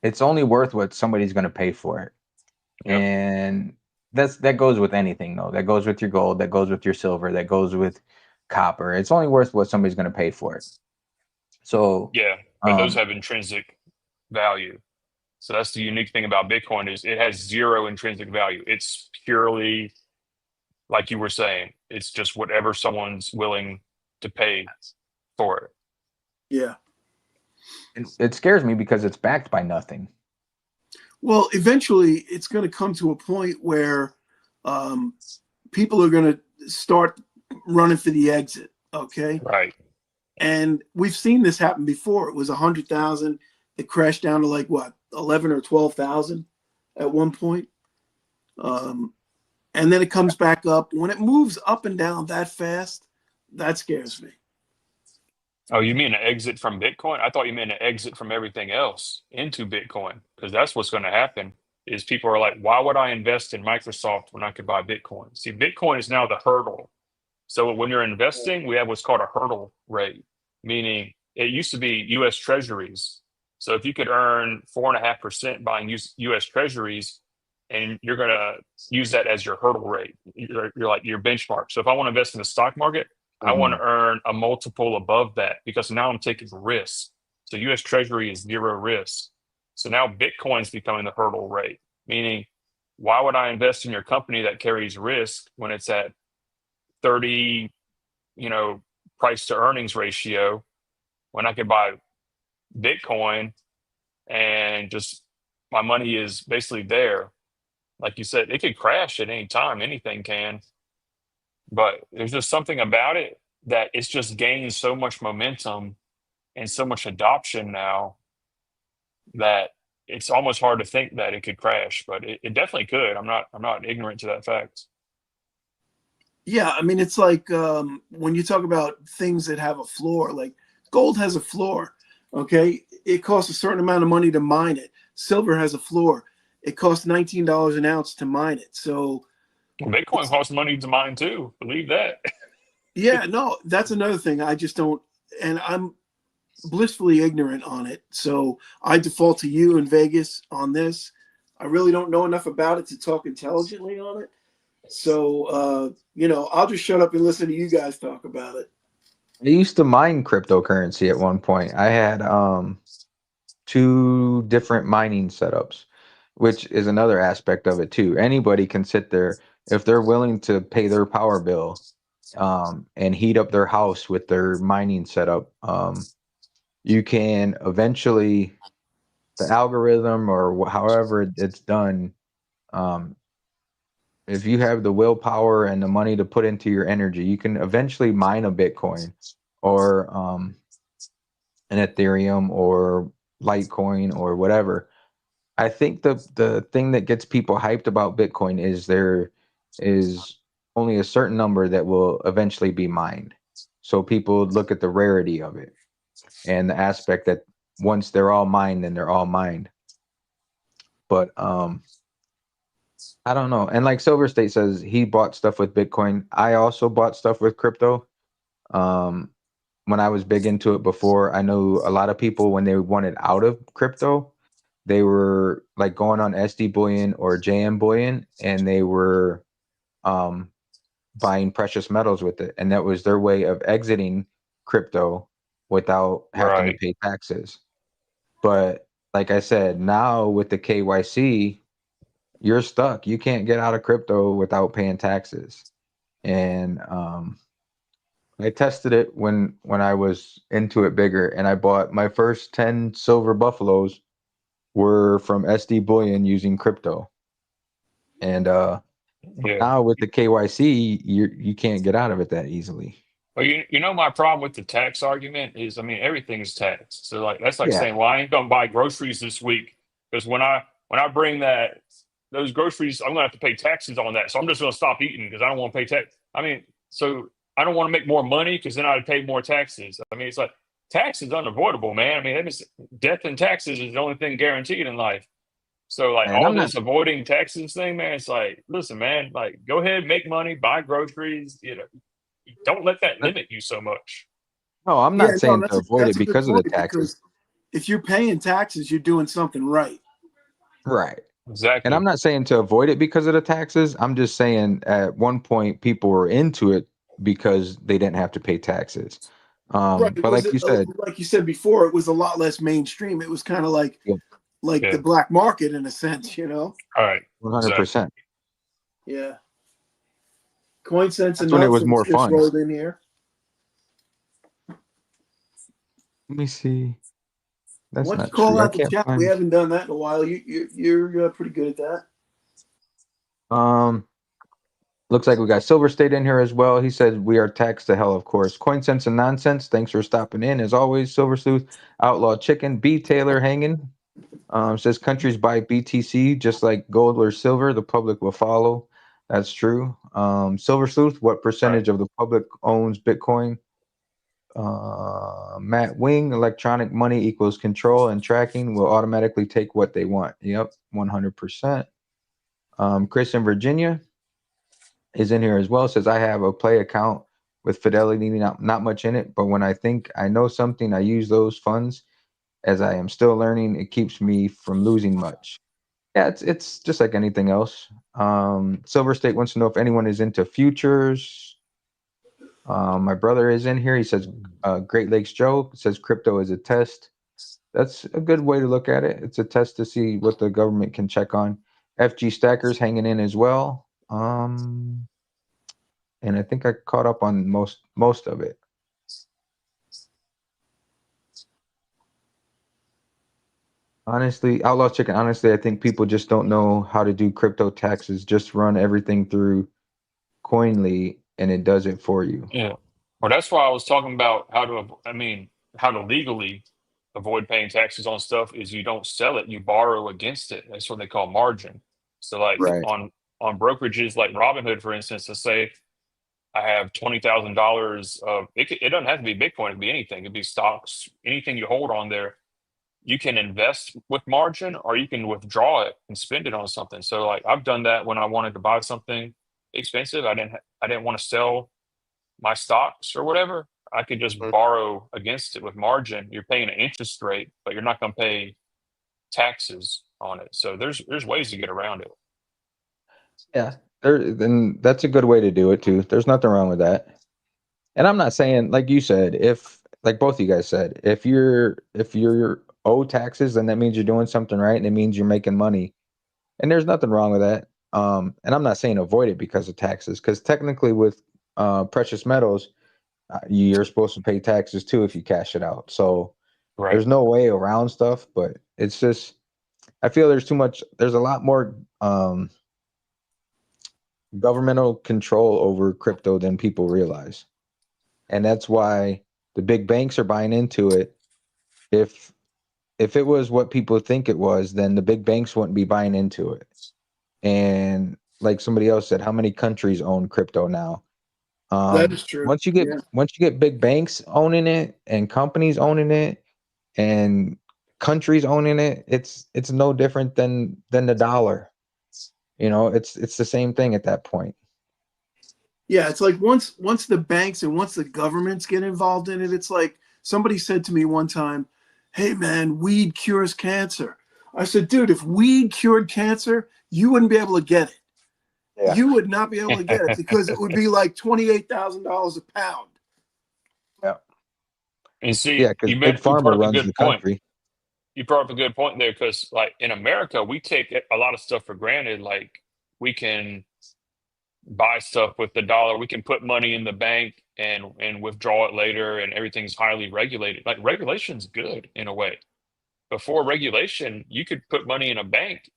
Speaker 3: it's only worth what somebody's going to pay for it.
Speaker 2: Yep.
Speaker 3: And that goes with anything though. That goes with your gold, that goes with your silver, that goes with copper. It's only worth what somebody's going to pay for it. So
Speaker 2: Yeah. But those
Speaker 3: um
Speaker 2: have intrinsic value. So that's the unique thing about Bitcoin is it has zero intrinsic value. It's purely like you were saying. It's just whatever someone's willing to pay for it.
Speaker 1: Yeah.
Speaker 3: it scares me because it's backed by nothing.
Speaker 1: Well, eventually, it's going to come to a point where um, people are going to start running for the exit. Okay,
Speaker 2: Right.
Speaker 1: and we've seen this happen before. It was 100,000. It crashed down to like what 11 or 12,000 at one point. Um, and then it comes back up. When it moves up and down that fast, that scares me.
Speaker 2: Oh, you mean an exit from Bitcoin? I thought you meant an exit from everything else into Bitcoin, because that's what's going to happen is people are like, why would I invest in Microsoft when I could buy Bitcoin? See, Bitcoin is now the hurdle. So when you're investing, we have what's called a hurdle rate, meaning it used to be US Treasuries. So if you could earn 4.5% buying US Treasuries, and you're going to use that as your hurdle rate, you're like your benchmark. So if I want to invest in the stock market, I want
Speaker 3: Mhm.
Speaker 2: to earn a multiple above that because now I'm taking risk. So US Treasury is zero risk. So now Bitcoin's becoming the hurdle rate, meaning why would I invest in your company that carries risk when it's at 30, price to earnings ratio when I could buy Bitcoin and just my money is basically there. Like you said, it could crash at any time, anything can. But there's just something about it that it's just gained so much momentum and so much adoption now that it's almost hard to think that it could crash, but it definitely could. I'm not ignorant to that fact.
Speaker 1: Yeah, I mean, it's like when you talk about things that have a floor, like gold has a floor. Okay, it costs a certain amount of money to mine it. Silver has a floor. It costs $19 an ounce to mine it. So
Speaker 2: Well, Bitcoin
Speaker 1: it's,
Speaker 2: costs money to mine too. Believe that.
Speaker 1: yeah, no, that's another thing. I just don't, and I'm blissfully ignorant on it. So I default to you in Vegas on this. I really don't know enough about it to talk intelligently on it. So, I'll just shut up and listen to you guys talk about it.
Speaker 3: I used to mine cryptocurrency at one point. I had two different mining setups, which is another aspect of it too. Anybody can sit there if they're willing to pay their power bill and heat up their house with their mining setup. You can eventually, the algorithm or however it's done, um, if you have the willpower and the money to put into your energy, you can eventually mine a Bitcoin or an Ethereum or Litecoin or whatever. I think the thing that gets people hyped about Bitcoin is there is only a certain number that will eventually be mined. So people look at the rarity of it and the aspect that once they're all mined, then they're all mined. But I don't know. And like Silver State says, he bought stuff with Bitcoin. I also bought stuff with crypto. Um, when I was big into it before, I know a lot of people when they wanted out of crypto, they were like going on SD Bullion or JM Bullion, and they were um, buying precious metals with it, and that was their way of exiting crypto without having to
Speaker 2: Right.
Speaker 3: pay taxes. But like I said, now with the KYC, you're stuck. You can't get out of crypto without paying taxes. And I tested it when I was into it bigger, and I bought my first 10 silver buffaloes were from SD Bullion using crypto. And
Speaker 2: Yeah.
Speaker 3: now with the KYC, you can't get out of it that easily.
Speaker 2: Well, my problem with the tax argument is, I mean, everything's taxed. So like that's like
Speaker 3: Yeah.
Speaker 2: saying, well, I ain't gonna buy groceries this week because when I bring those groceries, I'm gonna have to pay taxes on that. So I'm just gonna stop eating because I don't want to pay tax. I mean, so I don't want to make more money because then I'd pay more taxes. I mean, it's like tax is unavoidable, man. I mean, that means death and taxes is the only thing guaranteed in life. So like
Speaker 3: And
Speaker 2: all
Speaker 3: I'm not
Speaker 2: this avoiding taxes thing, man, it's like, listen, man, like go ahead, make money, buy groceries, don't let that limit you so much.
Speaker 3: no, I'm
Speaker 1: Yeah,
Speaker 3: not
Speaker 1: no,
Speaker 3: saying to avoid
Speaker 1: that's
Speaker 3: it
Speaker 1: a good
Speaker 3: because of the
Speaker 1: point
Speaker 3: taxes.
Speaker 1: because if you're paying taxes, you're doing something right.
Speaker 3: Right. And I'm
Speaker 2: Exactly.
Speaker 3: not saying to avoid it because of the taxes. I'm just saying at one point people were into it because they didn't have to pay taxes.
Speaker 1: Right. It
Speaker 3: But
Speaker 1: was
Speaker 3: like you said,
Speaker 1: like you said before, it was a lot less mainstream. It was kind of
Speaker 3: yeah,
Speaker 1: like the
Speaker 2: Yeah.
Speaker 1: black market in a sense.
Speaker 2: All right. Exactly.
Speaker 3: 100%.
Speaker 1: Yeah. Coin sense and
Speaker 3: That's when it was
Speaker 1: nonsense
Speaker 3: more
Speaker 1: just
Speaker 3: fun.
Speaker 1: rolled in here.
Speaker 3: Let me see.
Speaker 1: Why
Speaker 3: That's
Speaker 1: don't you
Speaker 3: not
Speaker 1: call
Speaker 3: true. I
Speaker 1: out the
Speaker 3: can't
Speaker 1: chat? We
Speaker 3: find.
Speaker 1: haven't done that in a while. You're pretty good at that.
Speaker 3: Um, Looks like we got Silver State in here as well. He said we are taxed to hell, of course. Coin sense and nonsense. Thanks for stopping in. As always, Silver Sleuth, Outlaw Chicken, B Taylor hanging. Says countries buy BTC just like gold or silver. The public will follow. That's true. Silver Sleuth, what
Speaker 2: Right.
Speaker 3: percentage of the public owns Bitcoin? Matt Wing, electronic money equals control and tracking will automatically take what they want. Yep, 100%. Chris in Virginia is in here as well. Says I have a play account with Fidelity, not much in it, but when I think I know something, I use those funds. As I am still learning, it keeps me from losing much. Yeah, it's just like anything else. Silver State wants to know if anyone is into futures. My brother is in here. He says Great Lakes Joe says crypto is a test. That's a good way to look at it. It's a test to see what the government can check on. FG Stacker's hanging in as well. And I think I caught up on most of it. Honestly, Outlaw Chicken, honestly, I think people just don't know how to do crypto taxes. Just run everything through Coinly and it does it for you.
Speaker 2: Yeah. Well, that's why I was talking about how to legally avoid paying taxes on stuff is you don't sell it, you borrow against it. That's what they call margin. So like
Speaker 3: Right.
Speaker 2: on brokerages like Robinhood, for instance, let's say I have $20,000 of it doesn't have to be Bitcoin, it could be anything. It could be stocks, anything you hold on there. You can invest with margin or you can withdraw it and spend it on something. So like I've done that when I wanted to buy something expensive. I didn't want to sell my stocks or whatever. I could just borrow against it with margin. You're paying an interest rate, but you're not going to pay taxes on it. So there's ways to get around it.
Speaker 3: Yeah. Then that's a good way to do it too. There's nothing wrong with that. And I'm not saying, like you said, if like both of you guys said, if you're owed taxes, then that means you're doing something right and it means you're making money. And there's nothing wrong with that. And I'm not saying avoid it because of taxes, because technically with precious metals, you're supposed to pay taxes too if you cash it out. So
Speaker 2: Right.
Speaker 3: there's no way around stuff, but it's just I feel there's a lot more governmental control over crypto than people realize. And that's why the big banks are buying into it. If it was what people think it was, then the big banks wouldn't be buying into it. And like somebody else said, how many countries own crypto now?
Speaker 1: That is true.
Speaker 3: Once you get big banks owning it and companies owning it and countries owning it, it's no different than the dollar. You know, it's the same thing at that point.
Speaker 1: Yeah, it's like once the banks and once the governments get involved in it, it's like somebody said to me one time, "Hey man, weed cures cancer." I said, "Dude, if weed cured cancer, you wouldn't be able to get it.
Speaker 3: Yeah.
Speaker 1: You would not be able to get it because it would be like $28,000 a pound."
Speaker 3: Yeah.
Speaker 2: And see,
Speaker 3: Yeah, because Big
Speaker 2: you brought
Speaker 3: Pharma
Speaker 2: up a
Speaker 3: runs
Speaker 2: good
Speaker 3: the
Speaker 2: point.
Speaker 3: country.
Speaker 2: You brought up a good point there because like in America, we take a lot of stuff for granted. Like we can buy stuff with the dollar. We can put money in the bank and withdraw it later, and everything's highly regulated. Like regulation's good in a way. Before regulation, you could put money in a bank.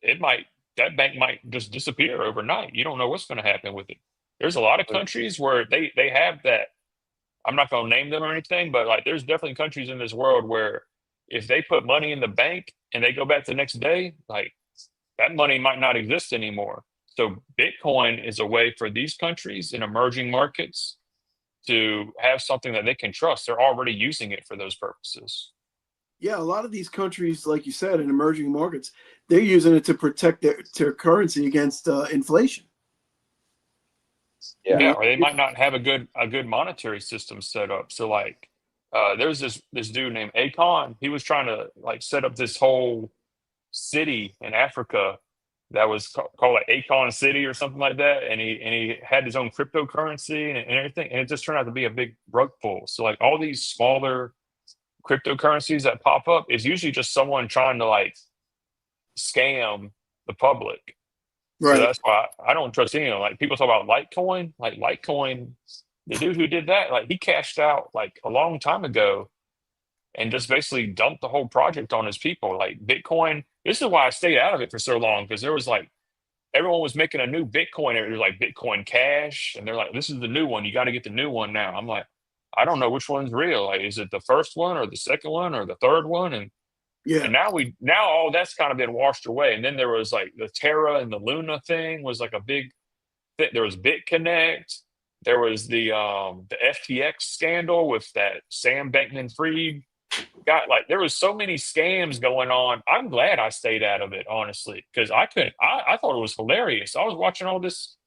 Speaker 2: That bank might just disappear overnight. You don't know what's going to happen with it. There's a lot of countries where they have that. I'm not going to name them or anything, but like there's definitely countries in this world where if they put money in the bank and they go back the next day, like that money might not exist anymore. So Bitcoin is a way for these countries in emerging markets to have something that they can trust. They're already using it for those purposes.
Speaker 1: Yeah, a lot of these countries, like you said, in emerging markets, they're using it to protect their currency against inflation. You
Speaker 3: Yeah.
Speaker 2: Yeah,
Speaker 1: know,
Speaker 2: or they might not have a good monetary system set up. So like there's this dude named Akon. He was trying to like set up this whole city in Africa that was called like Akon City or something like that, and he had his own cryptocurrency and everything, and it just turned out to be a big rug pull. So like all these smaller cryptocurrencies that pop up is usually just someone trying to like scam the public. So
Speaker 1: right?
Speaker 2: that's why I don't trust any of them. Like people talk about Litecoin, like Litecoin, the dude who did that, like he cashed out like a long time ago and just basically dumped the whole project on his people. Like Bitcoin, this is why I stayed out of it for so long because there was like everyone was making a new Bitcoin. It was like Bitcoin Cash, and they're like, "This is the new one. You got to get the new one now." I'm like, I don't know which one's real. Like, is it the first one or the second one or the third one?
Speaker 1: Yeah,
Speaker 2: And now all that's kind of been washed away. And then there was like the Terra and the Luna thing was like a big thing. There was BitConnect. There was the FTX scandal with that Sam Bankman-Fried guy. Like there was so many scams going on. I'm glad I stayed out of it, honestly, because I couldn't. I thought it was hilarious. I was watching all this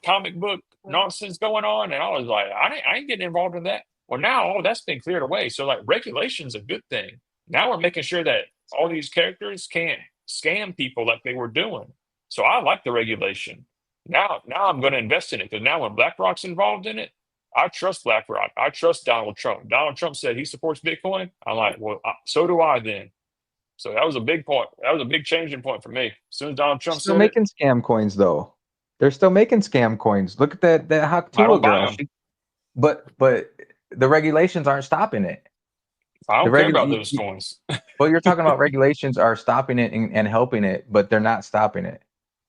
Speaker 2: comic book nonsense going on, and I was like, I ain't getting involved in that. Well, now all that's been cleared away. So like regulation's a good thing. Now we're making sure that all these characters can't scam people like they were doing. So I like the regulation. Now I'm going to invest in it because now when BlackRock's involved in it, I trust BlackRock. I trust Donald Trump. Donald Trump said he supports Bitcoin. I'm like, well, so do I then. So that was a big point. That was a big changing point for me. As soon as Donald Trump
Speaker 3: Still
Speaker 2: said it,
Speaker 3: making scam coins though. They're still making scam coins. Look at that
Speaker 2: I
Speaker 3: Haktua
Speaker 2: don't buy
Speaker 3: girl.
Speaker 2: them.
Speaker 3: But the regulations aren't stopping it.
Speaker 2: I
Speaker 3: The
Speaker 2: don't care about
Speaker 3: regular
Speaker 2: those coins.
Speaker 3: Well, you're talking about regulations are stopping it and helping it, but they're not stopping it.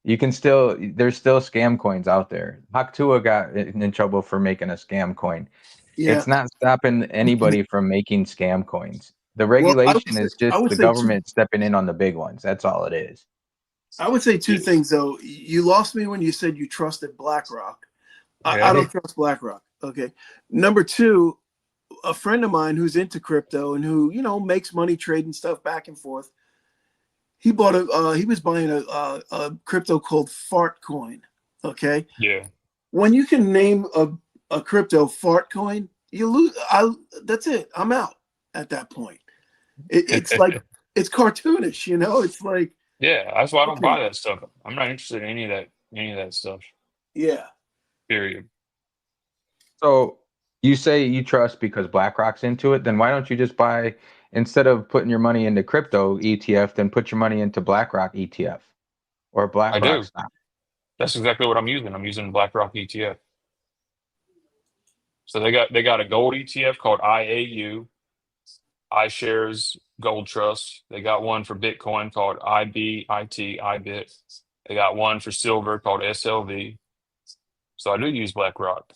Speaker 3: You can still there's still scam coins out there. Haktua got in trouble for making a scam coin.
Speaker 1: Yeah.
Speaker 3: It's not stopping anybody from making scam coins. The
Speaker 1: Well,
Speaker 3: regulation is
Speaker 1: I
Speaker 3: just
Speaker 1: would
Speaker 3: the
Speaker 1: say two.
Speaker 3: government stepping in on the big ones. That's all it is.
Speaker 1: I would say two things though. You lost me when you said you trusted BlackRock. I
Speaker 2: Yeah.
Speaker 1: don't trust BlackRock. Okay. Number two, a friend of mine who's into crypto and who makes money trading stuff back and forth. He bought he was buying a crypto called Fart Coin. Okay.
Speaker 2: Yeah.
Speaker 1: When you can name a crypto Fart Coin, you lose. That's it. I'm out at that point. It's like it's cartoonish. It's like
Speaker 2: Yeah. That's why I don't buy
Speaker 1: okay,
Speaker 2: that stuff. I'm not interested in any of that stuff.
Speaker 1: yeah.
Speaker 2: Period.
Speaker 3: So you say you trust because BlackRock's into it, then why don't you just buy instead of putting your money into crypto ETF, then put your money into BlackRock ETF or
Speaker 2: I
Speaker 3: BlackRock
Speaker 2: do.
Speaker 3: stock?
Speaker 2: That's exactly what I'm using. I'm using BlackRock ETF. So they got a gold ETF called IAU, iShares Gold Trust. They got one for Bitcoin called IBIT, IBIT. They got one for silver called SLV. So I do use BlackRock.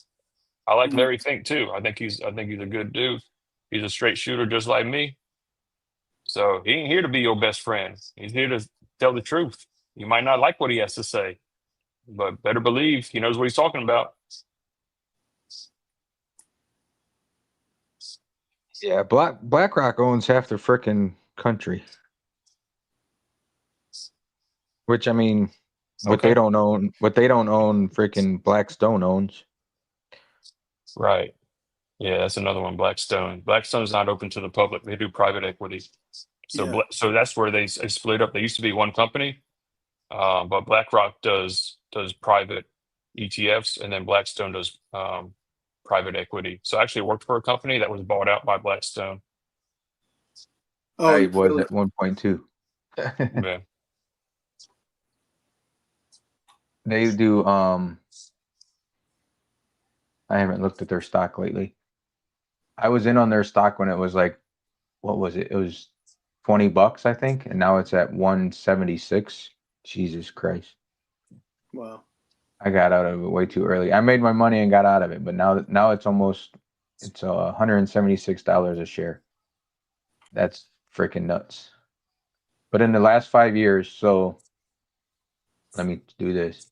Speaker 2: I like
Speaker 1: Mm.
Speaker 2: Larry Fink too. I think he's a good dude. He's a straight shooter just like me. So he ain't here to be your best friend. He's here to tell the truth. You might not like what he has to say, but better believe he knows what he's talking about.
Speaker 3: Yeah, BlackRock owns half the freaking country. Which I mean, what
Speaker 2: Okay.
Speaker 3: they don't own, freaking Blackstone owns.
Speaker 2: Right. Yeah, that's another one. Blackstone. Blackstone's not open to the public. They do private equity. So,
Speaker 1: Yeah.
Speaker 2: so that's where they split up. They used to be one company, but BlackRock does private ETFs, and then Blackstone does private equity. So I actually worked for a company that was bought out by Blackstone.
Speaker 1: Oh,
Speaker 3: I was
Speaker 1: really?
Speaker 3: at 1.2.
Speaker 2: Yeah.
Speaker 3: They do. I haven't looked at their stock lately. I was in on their stock when it was like, what was it? It was $20, I think, and now it's at 176. Jesus Christ!
Speaker 1: Wow.
Speaker 3: I got out of it way too early. I made my money and got out of it, but now it's $176 a share. That's freaking nuts. But in the last 5 years, so let me do this.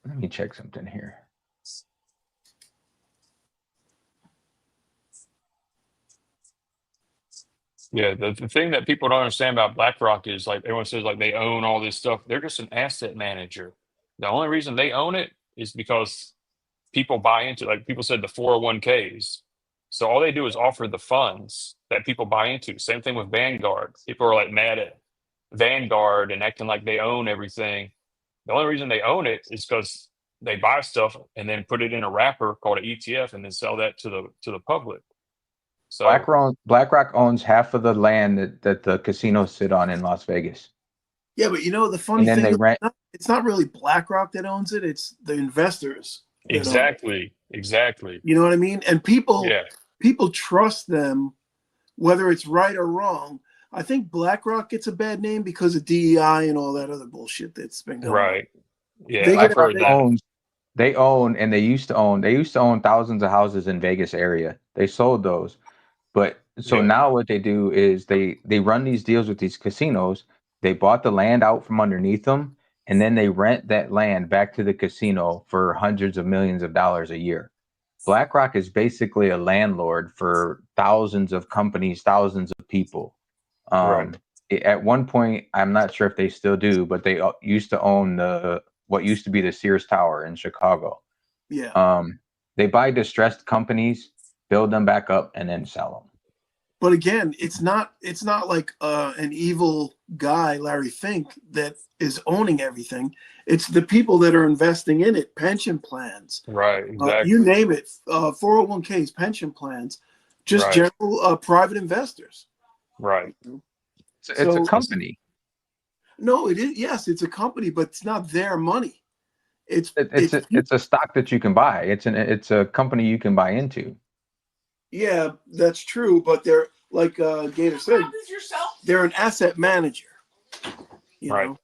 Speaker 3: Let me check something here.
Speaker 2: Yeah, the thing that people don't understand about BlackRock is like everyone says like they own all this stuff. They're just an asset manager. The only reason they own it is because people buy into, like people said, the 401ks. So all they do is offer the funds that people buy into. Same thing with Vanguard. People are like mad at Vanguard and acting like they own everything. The only reason they own it is because they buy stuff and then put it in a wrapper called an ETF and then sell that to the public. So
Speaker 3: BlackRock owns half of the land that the casinos sit on in Las Vegas.
Speaker 1: Yeah, but the funny
Speaker 3: And then
Speaker 1: thing
Speaker 3: they
Speaker 1: is
Speaker 3: rent.
Speaker 1: it's not really BlackRock that owns it. It's the investors that own it.
Speaker 2: exactly.
Speaker 1: You know what I mean? And
Speaker 2: Yeah,
Speaker 1: people trust them, whether it's right or wrong. I think BlackRock gets a bad name because of DEI and all that other bullshit that's been going on.
Speaker 2: right. Yeah,
Speaker 1: They get
Speaker 2: I've
Speaker 3: BlackRock
Speaker 2: heard
Speaker 1: they,
Speaker 2: that.
Speaker 3: owns, and they used to own thousands of houses in Vegas area. They sold those. But so
Speaker 2: Yeah,
Speaker 3: now what they do is they run these deals with these casinos. They bought the land out from underneath them, and then they rent that land back to the casino for hundreds of millions of dollars a year. BlackRock is basically a landlord for thousands of companies, thousands of people.
Speaker 2: right.
Speaker 3: At one point, I'm not sure if they still do, but they used to own what used to be the Sears Tower in Chicago.
Speaker 1: yeah.
Speaker 3: They buy distressed companies, build them back up, and then sell them.
Speaker 1: But again, it's not like an evil guy, Larry Fink, that is owning everything. It's the people that are investing in it, pension plans,
Speaker 2: Right.
Speaker 1: you
Speaker 2: Exactly.
Speaker 1: name it, 401ks, pension plans, just
Speaker 2: Right.
Speaker 1: general private investors.
Speaker 2: Right.
Speaker 3: It's a
Speaker 1: So
Speaker 3: company.
Speaker 1: no, it is. Yes, it's a company, but it's not their money.
Speaker 3: It's a stock that you can buy. It's a company you can buy into.
Speaker 1: Yeah, that's true. But they're like Gator said, they're an asset manager. You
Speaker 2: Right.
Speaker 1: know.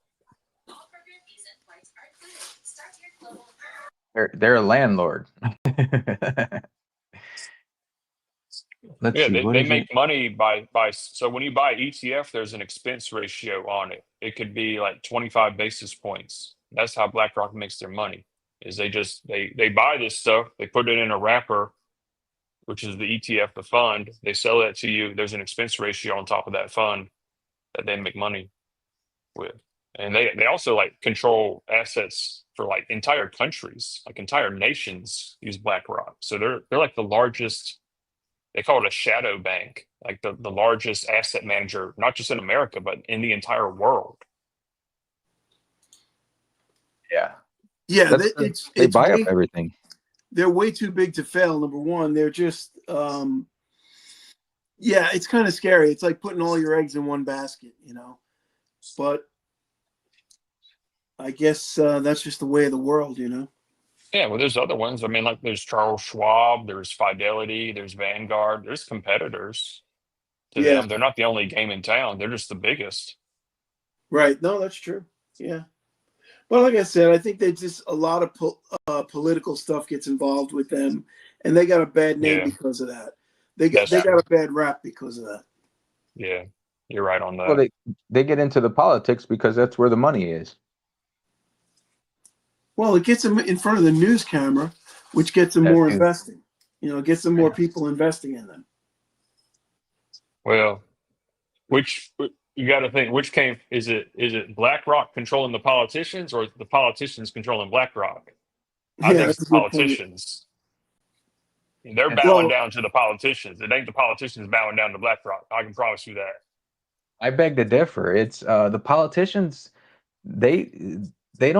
Speaker 3: They're a landlord. Let's
Speaker 2: Yeah,
Speaker 3: see, what
Speaker 2: they
Speaker 3: is
Speaker 2: make
Speaker 3: it?
Speaker 2: money by so when you buy ETF, there's an expense ratio on it. It could be like 25 basis points. That's how BlackRock makes their money. Is they buy this stuff, they put it in a wrapper, which is the ETF, the fund. They sell that to you. There's an expense ratio on top of that fund that they make money with. And they also like control assets for like entire countries, like entire nations use BlackRock. So they're like the largest. They call it a shadow bank, like the largest asset manager, not just in America, but in the entire world.
Speaker 3: Yeah.
Speaker 1: Yeah,
Speaker 3: That's they
Speaker 1: it's
Speaker 3: buy up
Speaker 1: way
Speaker 3: everything.
Speaker 1: they're way too big to fail. Number one, they're just yeah, it's kind of scary. It's like putting all your eggs in one basket, you know. But I guess that's just the way of the world, you know.
Speaker 2: Yeah, well, there's other ones. I mean, like there's Charles Schwab, there's Fidelity, there's Vanguard, there's competitors to
Speaker 1: Yeah,
Speaker 2: them. They're not the only game in town. They're just the biggest.
Speaker 1: right. No, that's true. Yeah. But like I said, I think they just a lot of political stuff gets involved with them, and they got a bad name
Speaker 2: Yeah,
Speaker 1: because of that. They got
Speaker 2: that's
Speaker 1: they got
Speaker 2: true.
Speaker 1: a bad rap because of that.
Speaker 2: Yeah, you're right on
Speaker 3: Well,
Speaker 2: that.
Speaker 3: they get into the politics because that's where the money is.
Speaker 1: Well, it gets them in front of the news camera, which gets them
Speaker 3: That
Speaker 1: more
Speaker 3: too.
Speaker 1: investing. You know, it gets them more
Speaker 3: Yeah.
Speaker 1: people investing in them.
Speaker 2: Well, which you got to think which came is it BlackRock controlling the politicians or the politicians controlling BlackRock? I
Speaker 1: Yeah,
Speaker 2: think it's
Speaker 1: that's
Speaker 2: the
Speaker 1: a good point.
Speaker 2: politicians. They're
Speaker 3: It's,
Speaker 2: bowing
Speaker 1: Well,
Speaker 2: down to the politicians. It ain't the politicians bowing down to BlackRock. I can promise you that.
Speaker 3: I beg to differ. It's the politicians. They they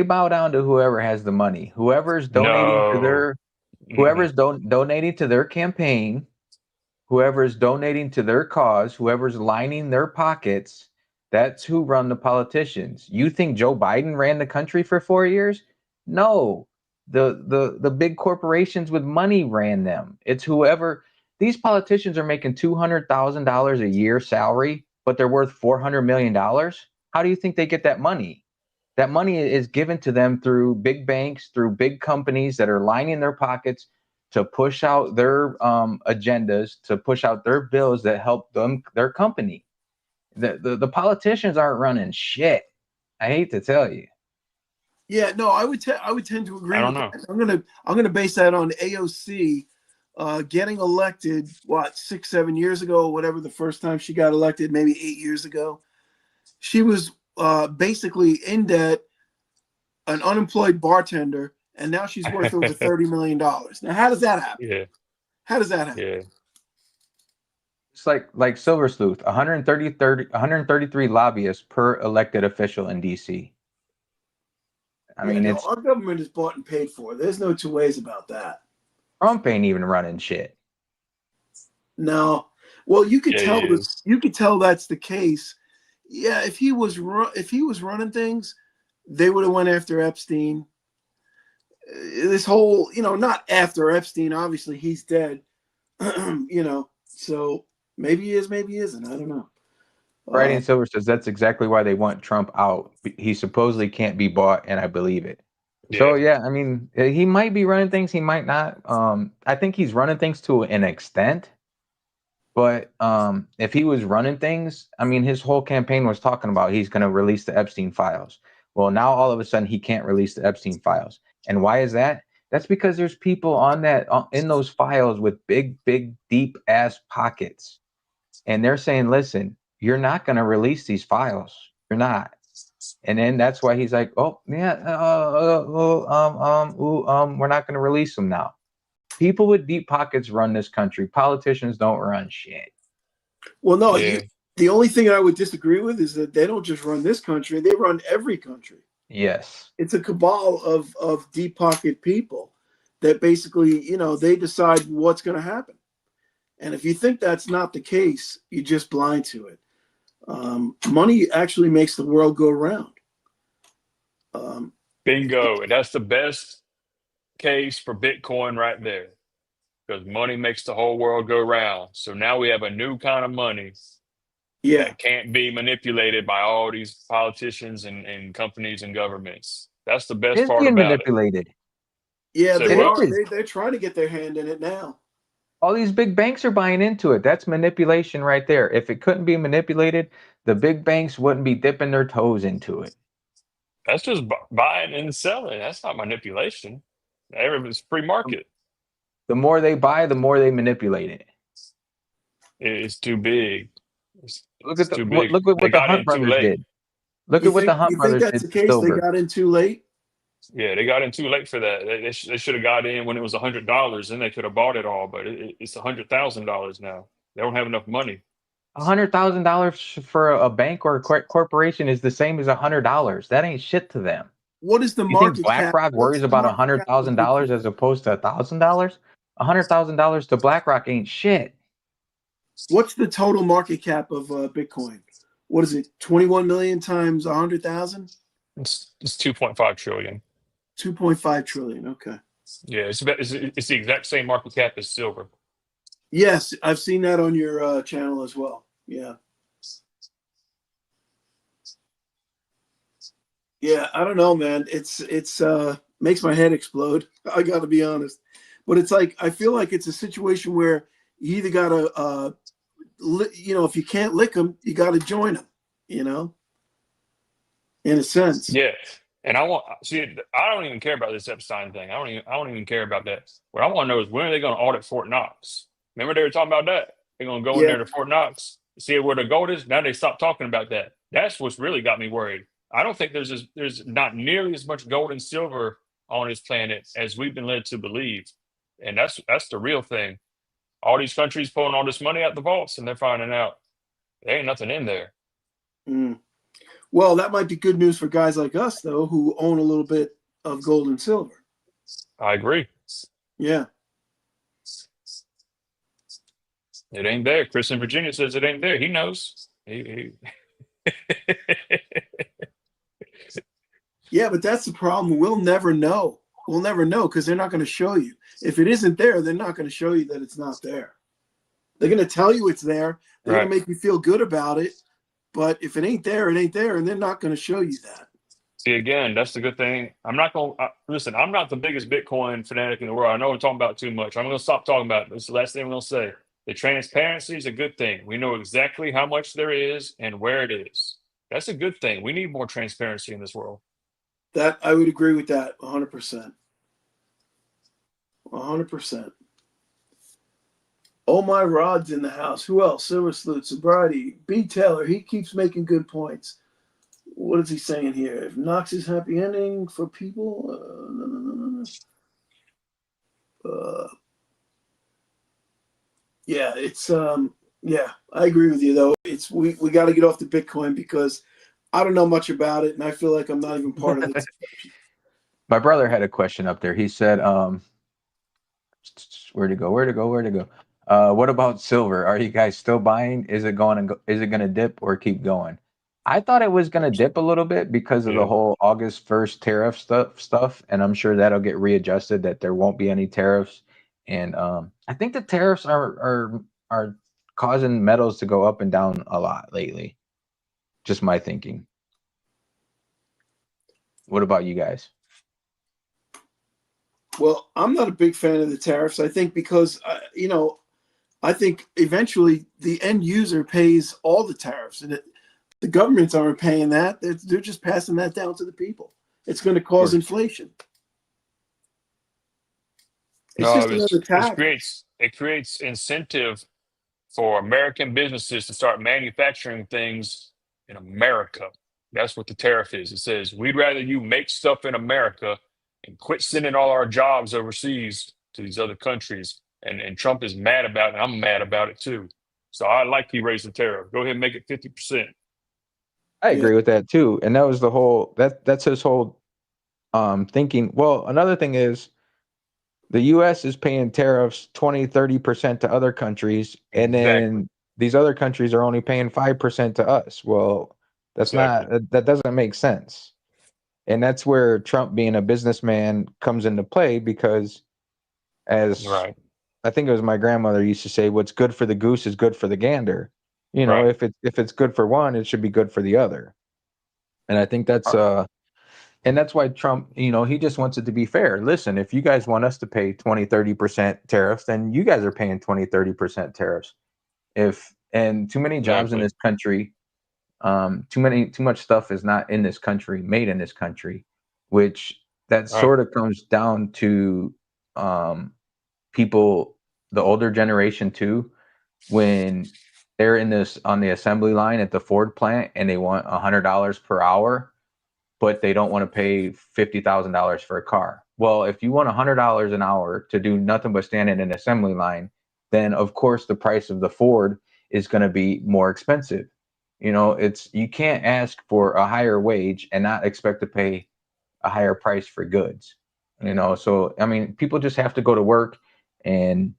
Speaker 3: bow down to whoever has the money.
Speaker 2: No. Mm-mm.
Speaker 3: Whoever's donating to their campaign, whoever's donating to their cause, whoever's lining their pockets, that's who run the politicians. You think Joe Biden ran the country for 4 years? No. The big corporations with money ran them. It's whoever these politicians are making $200,000 a year salary, but they're worth $400 million. How do you think they get that money? That money is given to them through big banks, through big companies that are lining their pockets to push out their agendas, to push out their bills that help them, their company. The politicians aren't running shit. I hate to tell you.
Speaker 1: yeah, no, I would tend to
Speaker 2: I
Speaker 1: agree
Speaker 2: don't
Speaker 1: with
Speaker 2: know.
Speaker 1: that. I'm gonna base that on AOC getting elected. What 6 7 years ago, whatever the first time she got elected, maybe 8 years ago. She was basically in debt, an unemployed bartender, and now she's worth over $30 million. Now, how does that happen?
Speaker 2: Yeah,
Speaker 1: How does that happen?
Speaker 2: yeah,
Speaker 3: It's like Silver Sleuth, 133 lobbyists per elected official in DC. I
Speaker 1: Yeah,
Speaker 3: mean,
Speaker 1: no,
Speaker 3: it's
Speaker 1: our government is bought and paid for. There's no two ways about that.
Speaker 3: Trump ain't even running shit.
Speaker 1: No, well, you could
Speaker 2: yeah. He
Speaker 1: tell this.
Speaker 2: is.
Speaker 1: You could tell that's the case. Yeah, if he was running things, they would have went after Epstein. This whole, not after Epstein. Obviously, he's dead. So maybe he is, maybe he isn't. I don't know.
Speaker 3: Friday and Silver says that's exactly why they want Trump out. He supposedly can't be bought, and I believe it. So
Speaker 2: Yeah,
Speaker 3: yeah, I mean, he might be running things, he might not. I think he's running things to an extent, but if he was running things, I mean, his whole campaign was talking about he's going to release the Epstein files. Well, now all of a sudden he can't release the Epstein files, and why is that? That's because there's people on that in those files with big, deep ass pockets, and they're saying, "Listen, you're not going to release these files. You're not." And then that's why he's like, "Oh yeah, we're not going to release them now." People with deep pockets run this country. Politicians don't run shit.
Speaker 1: Well, no,
Speaker 2: Yeah.
Speaker 1: the only thing I would disagree with is that they don't just run this country; they run every country.
Speaker 3: Yes.
Speaker 1: It's a cabal of deep pocket people that basically, they decide what's going to happen. And if you think that's not the case, you're just blind to it. Money actually makes the world go round. Um,
Speaker 2: Bingo. And that's the best case for Bitcoin right there. Because money makes the whole world go round. So now we have a new kind of money
Speaker 1: yeah,
Speaker 2: that can't be manipulated by all these politicians and companies and governments. That's the best
Speaker 3: It's
Speaker 2: part
Speaker 3: being
Speaker 2: about it.
Speaker 3: manipulated.
Speaker 1: yeah,
Speaker 2: Say
Speaker 1: they
Speaker 3: It
Speaker 2: what?
Speaker 1: are.
Speaker 3: is.
Speaker 1: They're trying to get their hand in it now.
Speaker 3: All these big banks are buying into it. That's manipulation right there. If it couldn't be manipulated, the big banks wouldn't be dipping their toes into it.
Speaker 2: That's just buying and selling. That's not manipulation. It's free market.
Speaker 3: The more they buy, the more they manipulate it.
Speaker 2: It's too big. It's,
Speaker 3: Look
Speaker 2: it's
Speaker 3: at the
Speaker 2: too big.
Speaker 3: look at
Speaker 2: They
Speaker 3: what the
Speaker 2: got
Speaker 3: Hunt
Speaker 2: in too
Speaker 3: brothers
Speaker 2: late.
Speaker 3: did. Look at what the Hunt
Speaker 1: You think
Speaker 3: brothers
Speaker 1: that's
Speaker 3: did
Speaker 1: the
Speaker 3: to
Speaker 1: case? They
Speaker 3: silver.
Speaker 1: got in too late.
Speaker 2: Yeah, they got in too late for that. They should have got in when it was $100, and they could have bought it all. But it's $100,000 now. They don't have enough money.
Speaker 3: $100,000 for a bank or a corporation is the same as $100. That ain't shit to them.
Speaker 1: What is the
Speaker 3: You think
Speaker 1: market cap?
Speaker 3: BlackRock
Speaker 1: What's
Speaker 3: worries
Speaker 1: the
Speaker 3: about
Speaker 1: market cap of
Speaker 3: $100,000
Speaker 1: Bitcoin?
Speaker 3: as opposed to $1,000? $100,000 to BlackRock ain't shit.
Speaker 1: What's the total market cap of Bitcoin? What is it? 21 million times 100,000?
Speaker 2: It's 2.5 trillion.
Speaker 1: 2.5 trillion. Okay.
Speaker 2: Yeah, it's the exact same market cap as silver.
Speaker 1: Yes, I've seen that on your channel as well. Yeah. Yeah, I don't know, man. It's makes my head explode. I got to be honest. But it's like I feel like it's a situation where you either got to if you can't lick them, you got to join them, in a sense.
Speaker 2: Yeah, and I don't even care about this Epstein thing. I don't even care about that. What I want to know is when are they going to audit Fort Knox? Remember they were talking about that? They're going to go in
Speaker 1: Yeah.
Speaker 2: there to Fort Knox, see where the gold is. Now they stopped talking about that. That's what's really got me worried. I don't think there's not nearly as much gold and silver on this planet as we've been led to believe, and that's the real thing. All these countries pulling all this money out the vaults, and they're finding out there ain't nothing in there.
Speaker 1: Mm. Well, that might be good news for guys like us, though, who own a little bit of gold and silver.
Speaker 2: I agree.
Speaker 1: Yeah.
Speaker 2: It ain't there. Chris in Virginia says it ain't there. He knows. He...
Speaker 1: Yeah, but that's the problem. We'll never know. We'll never know because they're not going to show you. If it isn't there, they're not going to show you that it's not there. They're going to tell you it's there. They're going to make you feel good about it. But if it ain't there, it ain't there. And they're not going to show you that.
Speaker 2: See, again, that's the good thing. I'm not going to listen. I'm not the biggest Bitcoin fanatic in the world. I know we're talking about too much. I'm going to stop talking about it. This is the last thing I'm going to say. The transparency is a good thing. We know exactly how much there is and where it is. That's a good thing. We need more transparency in this world.
Speaker 1: That I would agree with that 100%. 100%. Oh, my Rod's in the house. Who else? Silver Salute, Sobriety, B. Taylor. He keeps making good points. What is he saying here? If Knox's happy ending for people, yeah, it's yeah, I agree with you though. It's we got to get off the Bitcoin because I don't know much about it, and I feel like I'm not even part of it.
Speaker 3: My brother had a question up there. He said, where to go? Where to go? Where to go? What about silver? Are you guys still buying? Is it going to go, is it going to dip or keep going? I thought it was going to dip a little bit because of the whole August 1st tariff stuff, and I'm sure that'll get readjusted. That there won't be any tariffs, and I think the tariffs are causing metals to go up and down a lot lately. Just my thinking. What about you guys?
Speaker 1: Well, I'm not a big fan of the tariffs. I think because I think eventually the end user pays all the tariffs, and the governments aren't paying that. They're just passing that down to the people. It's going to cause inflation. It's just another tax.
Speaker 2: It creates incentive for American businesses to start manufacturing things in America. That's what the tariff is. It says we'd rather you make stuff in America and quit sending all our jobs overseas to these other countries. And Trump is mad about it. I'm mad about it too. So I like he raised the tariff. Go ahead and make it 50%.
Speaker 3: I
Speaker 1: Yeah.
Speaker 3: agree with that too. And that was the whole that's his whole thinking. Well, another thing is the US is paying tariffs 20-30% to other countries, and
Speaker 2: Exactly.
Speaker 3: then these other countries are only paying 5% to us. Well, that's not
Speaker 2: Exactly.
Speaker 3: that doesn't make sense. And that's where Trump being a businessman comes into play because as
Speaker 2: Right.
Speaker 3: I think it was my grandmother used to say, what's good for the goose is good for the gander. You know,
Speaker 2: Right.
Speaker 3: if it's good for one, it should be good for the other. And I think
Speaker 2: Uh,
Speaker 3: that's why Trump, he just wants it to be fair. Listen, if you guys want us to pay 20-30% tariffs, then you guys are paying 20-30% tariffs. If and too many jobs in
Speaker 2: Exactly.
Speaker 3: this country, too much stuff is not in this country, made in this country, which that
Speaker 2: Right.
Speaker 3: sort of comes down to um people, the older generation too, when they're in this on the assembly line at the Ford plant and they want $100 per hour, but they don't want to pay $50,000 for a car. Well, if you want $100 an hour to do nothing but stand in an assembly line, then of course the price of the Ford is going to be more expensive. You can't ask for a higher wage and not expect to pay a higher price for goods. So I mean, people just have to go to work and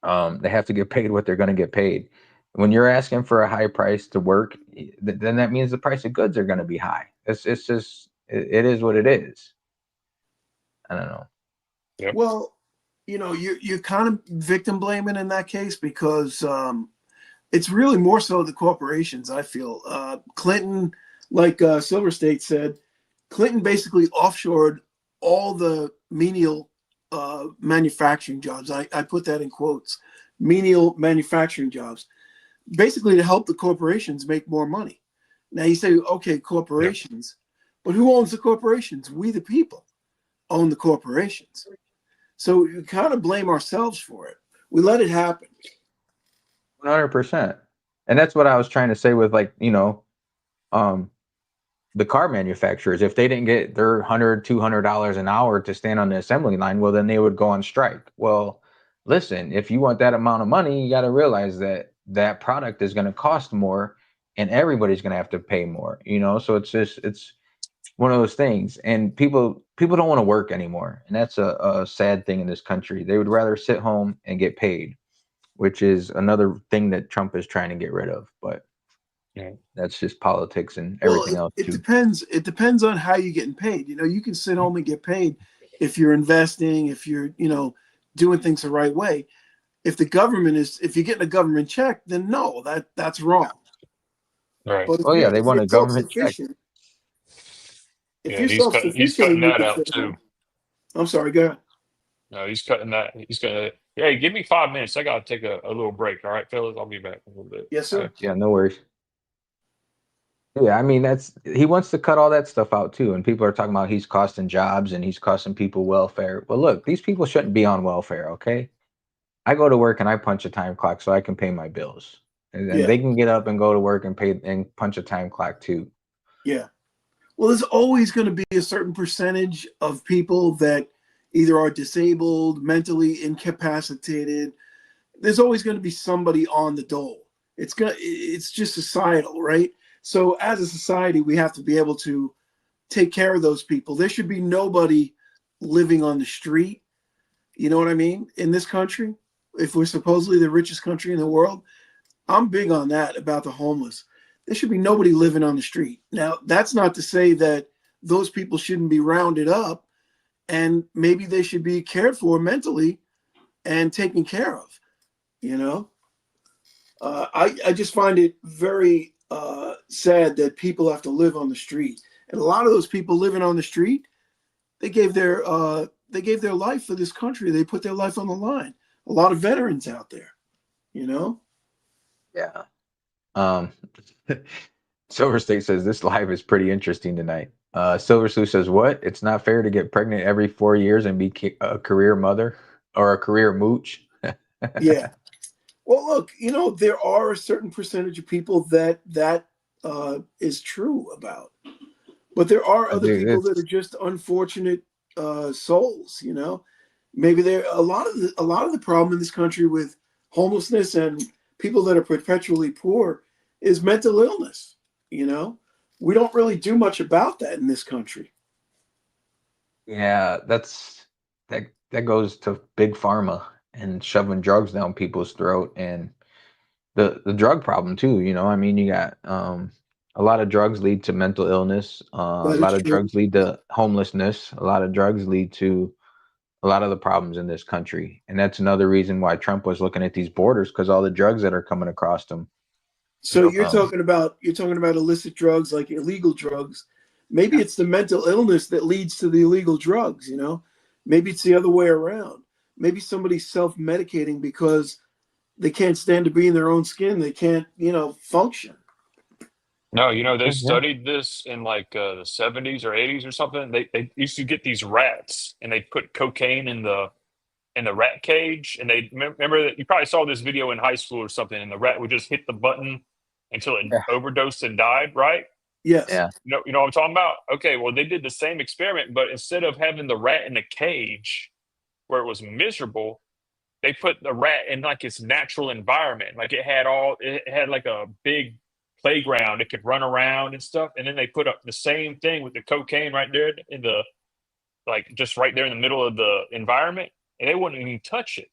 Speaker 3: they have to get paid what they're going to get paid. When you're asking for a high price to work, then that means the price of goods are going to be high. It's just it is what it is. I don't know.
Speaker 2: Yep.
Speaker 1: Well, you're kind of victim blaming in that case because it's really more so the corporations. I feel Clinton, like Silver State said, Clinton basically offshored all the menial manufacturing jobs. I put that in quotes, menial manufacturing jobs, basically to help the corporations make more money. Now you say, okay,
Speaker 2: Yep.
Speaker 1: corporations, but who owns the corporations? We, the people, own the corporations. So we kind of blame ourselves for it. We let it happen.
Speaker 3: 100%. And that's what I was trying to say with um, the car manufacturers. If they didn't get their $100-$200 an hour to stand on the assembly line, well, then they would go on strike. Well, listen, if you want that amount of money, you got to realize that that product is going to cost more, and everybody's going to have to pay more. So it's one of those things, and people don't want to work anymore, and that's a sad thing in this country. They would rather sit home and get paid, which is another thing that Trump is trying to get rid of. But
Speaker 2: Yeah.
Speaker 3: that's just politics and
Speaker 1: Well,
Speaker 3: everything else
Speaker 1: it
Speaker 3: too.
Speaker 1: depends. It depends on how you're getting paid. You can sit home and get paid if you're investing, if you're, doing things the right way. If you're getting a government check, then no, that's wrong.
Speaker 2: Right.
Speaker 1: But
Speaker 3: Oh yeah, they
Speaker 1: if
Speaker 3: want
Speaker 1: you're
Speaker 3: a government check.
Speaker 1: self-sufficient, if
Speaker 2: Yeah.
Speaker 1: you're
Speaker 2: He's
Speaker 1: self-sufficient
Speaker 2: cutting
Speaker 1: and you
Speaker 2: that
Speaker 1: can
Speaker 2: out
Speaker 1: sit
Speaker 2: too.
Speaker 1: home, I'm sorry, go ahead.
Speaker 2: No, he's cutting that. He's gonna. Hey, give me 5 minutes. I gotta take a little break. All right, fellas. I'll be back in a little bit.
Speaker 1: Yes,
Speaker 2: All right.
Speaker 1: sir.
Speaker 3: Yeah, no worries. Yeah, I mean that's he wants to cut all that stuff out too, and people are talking about he's costing jobs and he's costing people welfare. Well, look, these people shouldn't be on welfare, okay? I go to work and I punch a time clock so I can pay my bills, and then
Speaker 1: Yeah,
Speaker 3: they can get up and go to work and pay and punch a time clock too.
Speaker 1: yeah. Well, there's always going to be a certain percentage of people that either are disabled, mentally incapacitated. There's always going to be somebody on the dole. It's just societal, right? So as a society, we have to be able to take care of those people. There should be nobody living on the street. You know what I mean? In this country, if we're supposedly the richest country in the world, I'm big on that about the homeless. There should be nobody living on the street. Now, that's not to say that those people shouldn't be rounded up and maybe they should be cared for mentally and taken care of. You know, I just find it very sad that people have to live on the street, and a lot of those people living on the street, they gave their life for this country. They put their life on the line. A lot of veterans out there. You know.
Speaker 3: Yeah. Um, Silver State says this live is pretty interesting tonight. Silver Sue says, "What? It's not fair to get pregnant every 4 years and be a career mother or a career mooch."
Speaker 1: Yeah. Well, look, there are a certain percentage of people that is true about, but there are other
Speaker 3: Dude,
Speaker 1: people that are
Speaker 3: it's
Speaker 1: just unfortunate souls. Maybe there a lot of the problem in this country with homelessness and people that are perpetually poor is mental illness. You know, we don't really do much about that in this country.
Speaker 3: Yeah, that goes to big pharma and shoving drugs down people's throat, and the drug problem too. You know, I mean, you got a lot of drugs lead to mental illness. A
Speaker 1: That is
Speaker 3: lot of
Speaker 1: true.
Speaker 3: drugs lead to homelessness. A lot of drugs lead to a lot of the problems in this country, and that's another reason why Trump was looking at these borders, because all the drugs that are coming across them.
Speaker 1: So
Speaker 3: Um,
Speaker 1: you're talking about illicit drugs, like illegal drugs. Maybe it's the mental illness that leads to the illegal drugs, you know? Maybe it's the other way around. Maybe somebody's self-medicating because they can't stand to be in their own skin. They can't, function.
Speaker 2: No, they
Speaker 3: yeah,
Speaker 2: studied this in like the 70s or 80s or something. They used to get these rats and they put cocaine in the rat cage, and they remember that you probably saw this video in high school or something, and the rat would just hit the button until it
Speaker 3: yeah,
Speaker 2: overdosed and died, right?
Speaker 1: Yes.
Speaker 3: yeah.
Speaker 2: You know what I'm talking about? Okay, well they did the same experiment, but instead of having the rat in a cage where it was miserable, they put the rat in like its natural environment. Like it had like a big playground. It could run around and stuff. And then they put up the same thing with the cocaine right there in the like just right there in the middle of the environment, and they wouldn't even touch it.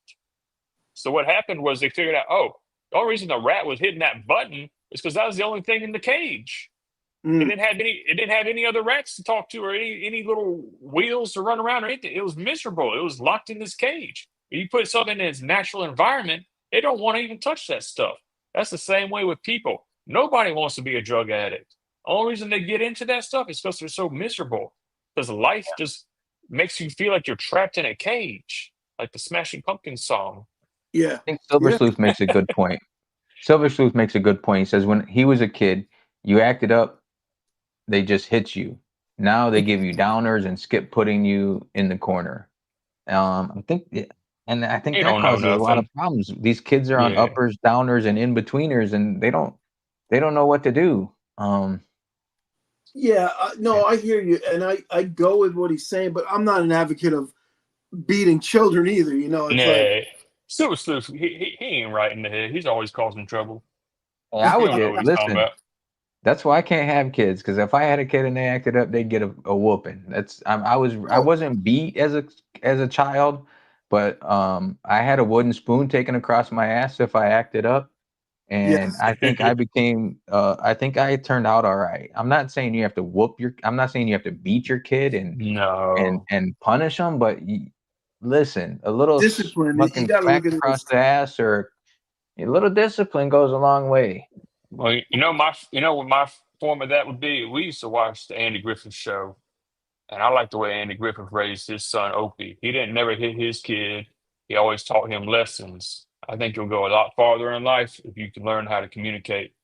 Speaker 2: So what happened was they figured out, oh, the only reason the rat was hitting that button is because that was the only thing in the cage.
Speaker 1: Mm.
Speaker 2: It didn't have any other rats to talk to or any little wheels to run around or anything. It was miserable. It was locked in this cage. If you put something in its natural environment, they don't want to even touch that stuff. That's the same way with people. Nobody wants to be a drug addict. The only reason they get into that stuff is because they're so miserable. Because life just makes you feel like you're trapped in a cage, like the Smashing Pumpkins song.
Speaker 1: Yeah.
Speaker 3: I think Silver
Speaker 1: Yeah.
Speaker 3: Sleuth makes a good point. Silver Sleuth makes a good point. He says when he was a kid, you acted up, they just hit you. Now they give you downers and skip putting you in the corner. I think, and I think
Speaker 2: You
Speaker 3: that
Speaker 2: don't know
Speaker 3: causes a lot of
Speaker 2: nothing.
Speaker 3: problems. These kids are on
Speaker 2: Yeah.
Speaker 3: uppers, downers, and in betweeners, and they don't know what to do.
Speaker 1: Yeah.
Speaker 3: Yeah.
Speaker 1: No, I hear you. And I go with what he's saying, but I'm not an advocate of beating children either. It's like,
Speaker 2: Nah. Silver Sleuth, he ain't right in the head. He's always causing trouble.
Speaker 3: I
Speaker 2: He
Speaker 3: would
Speaker 2: don't know
Speaker 3: get
Speaker 2: what he's talking
Speaker 3: listen.
Speaker 2: about.
Speaker 3: That's why I can't have kids, because if I had a kid and they acted up, they'd get a whooping. I
Speaker 1: oh,
Speaker 3: wasn't beat as a child, but I had a wooden spoon taken across my ass if I acted up, and
Speaker 1: yes.
Speaker 3: I think I turned out all right. I'm not saying you have to beat your kid
Speaker 2: No.
Speaker 3: and punish them, but listen, a little
Speaker 1: Discipline. You
Speaker 3: fucking
Speaker 1: got to
Speaker 3: smack
Speaker 1: look at it
Speaker 3: across
Speaker 1: as,
Speaker 3: the ass or a little discipline goes a long way.
Speaker 2: Well, what my form of that would be. We used to watch the Andy Griffith Show, and I like the way Andy Griffith raised his son Opie. He didn't never hit his kid. He always taught him lessons. I think you'll go a lot farther in life if you can learn how to communicate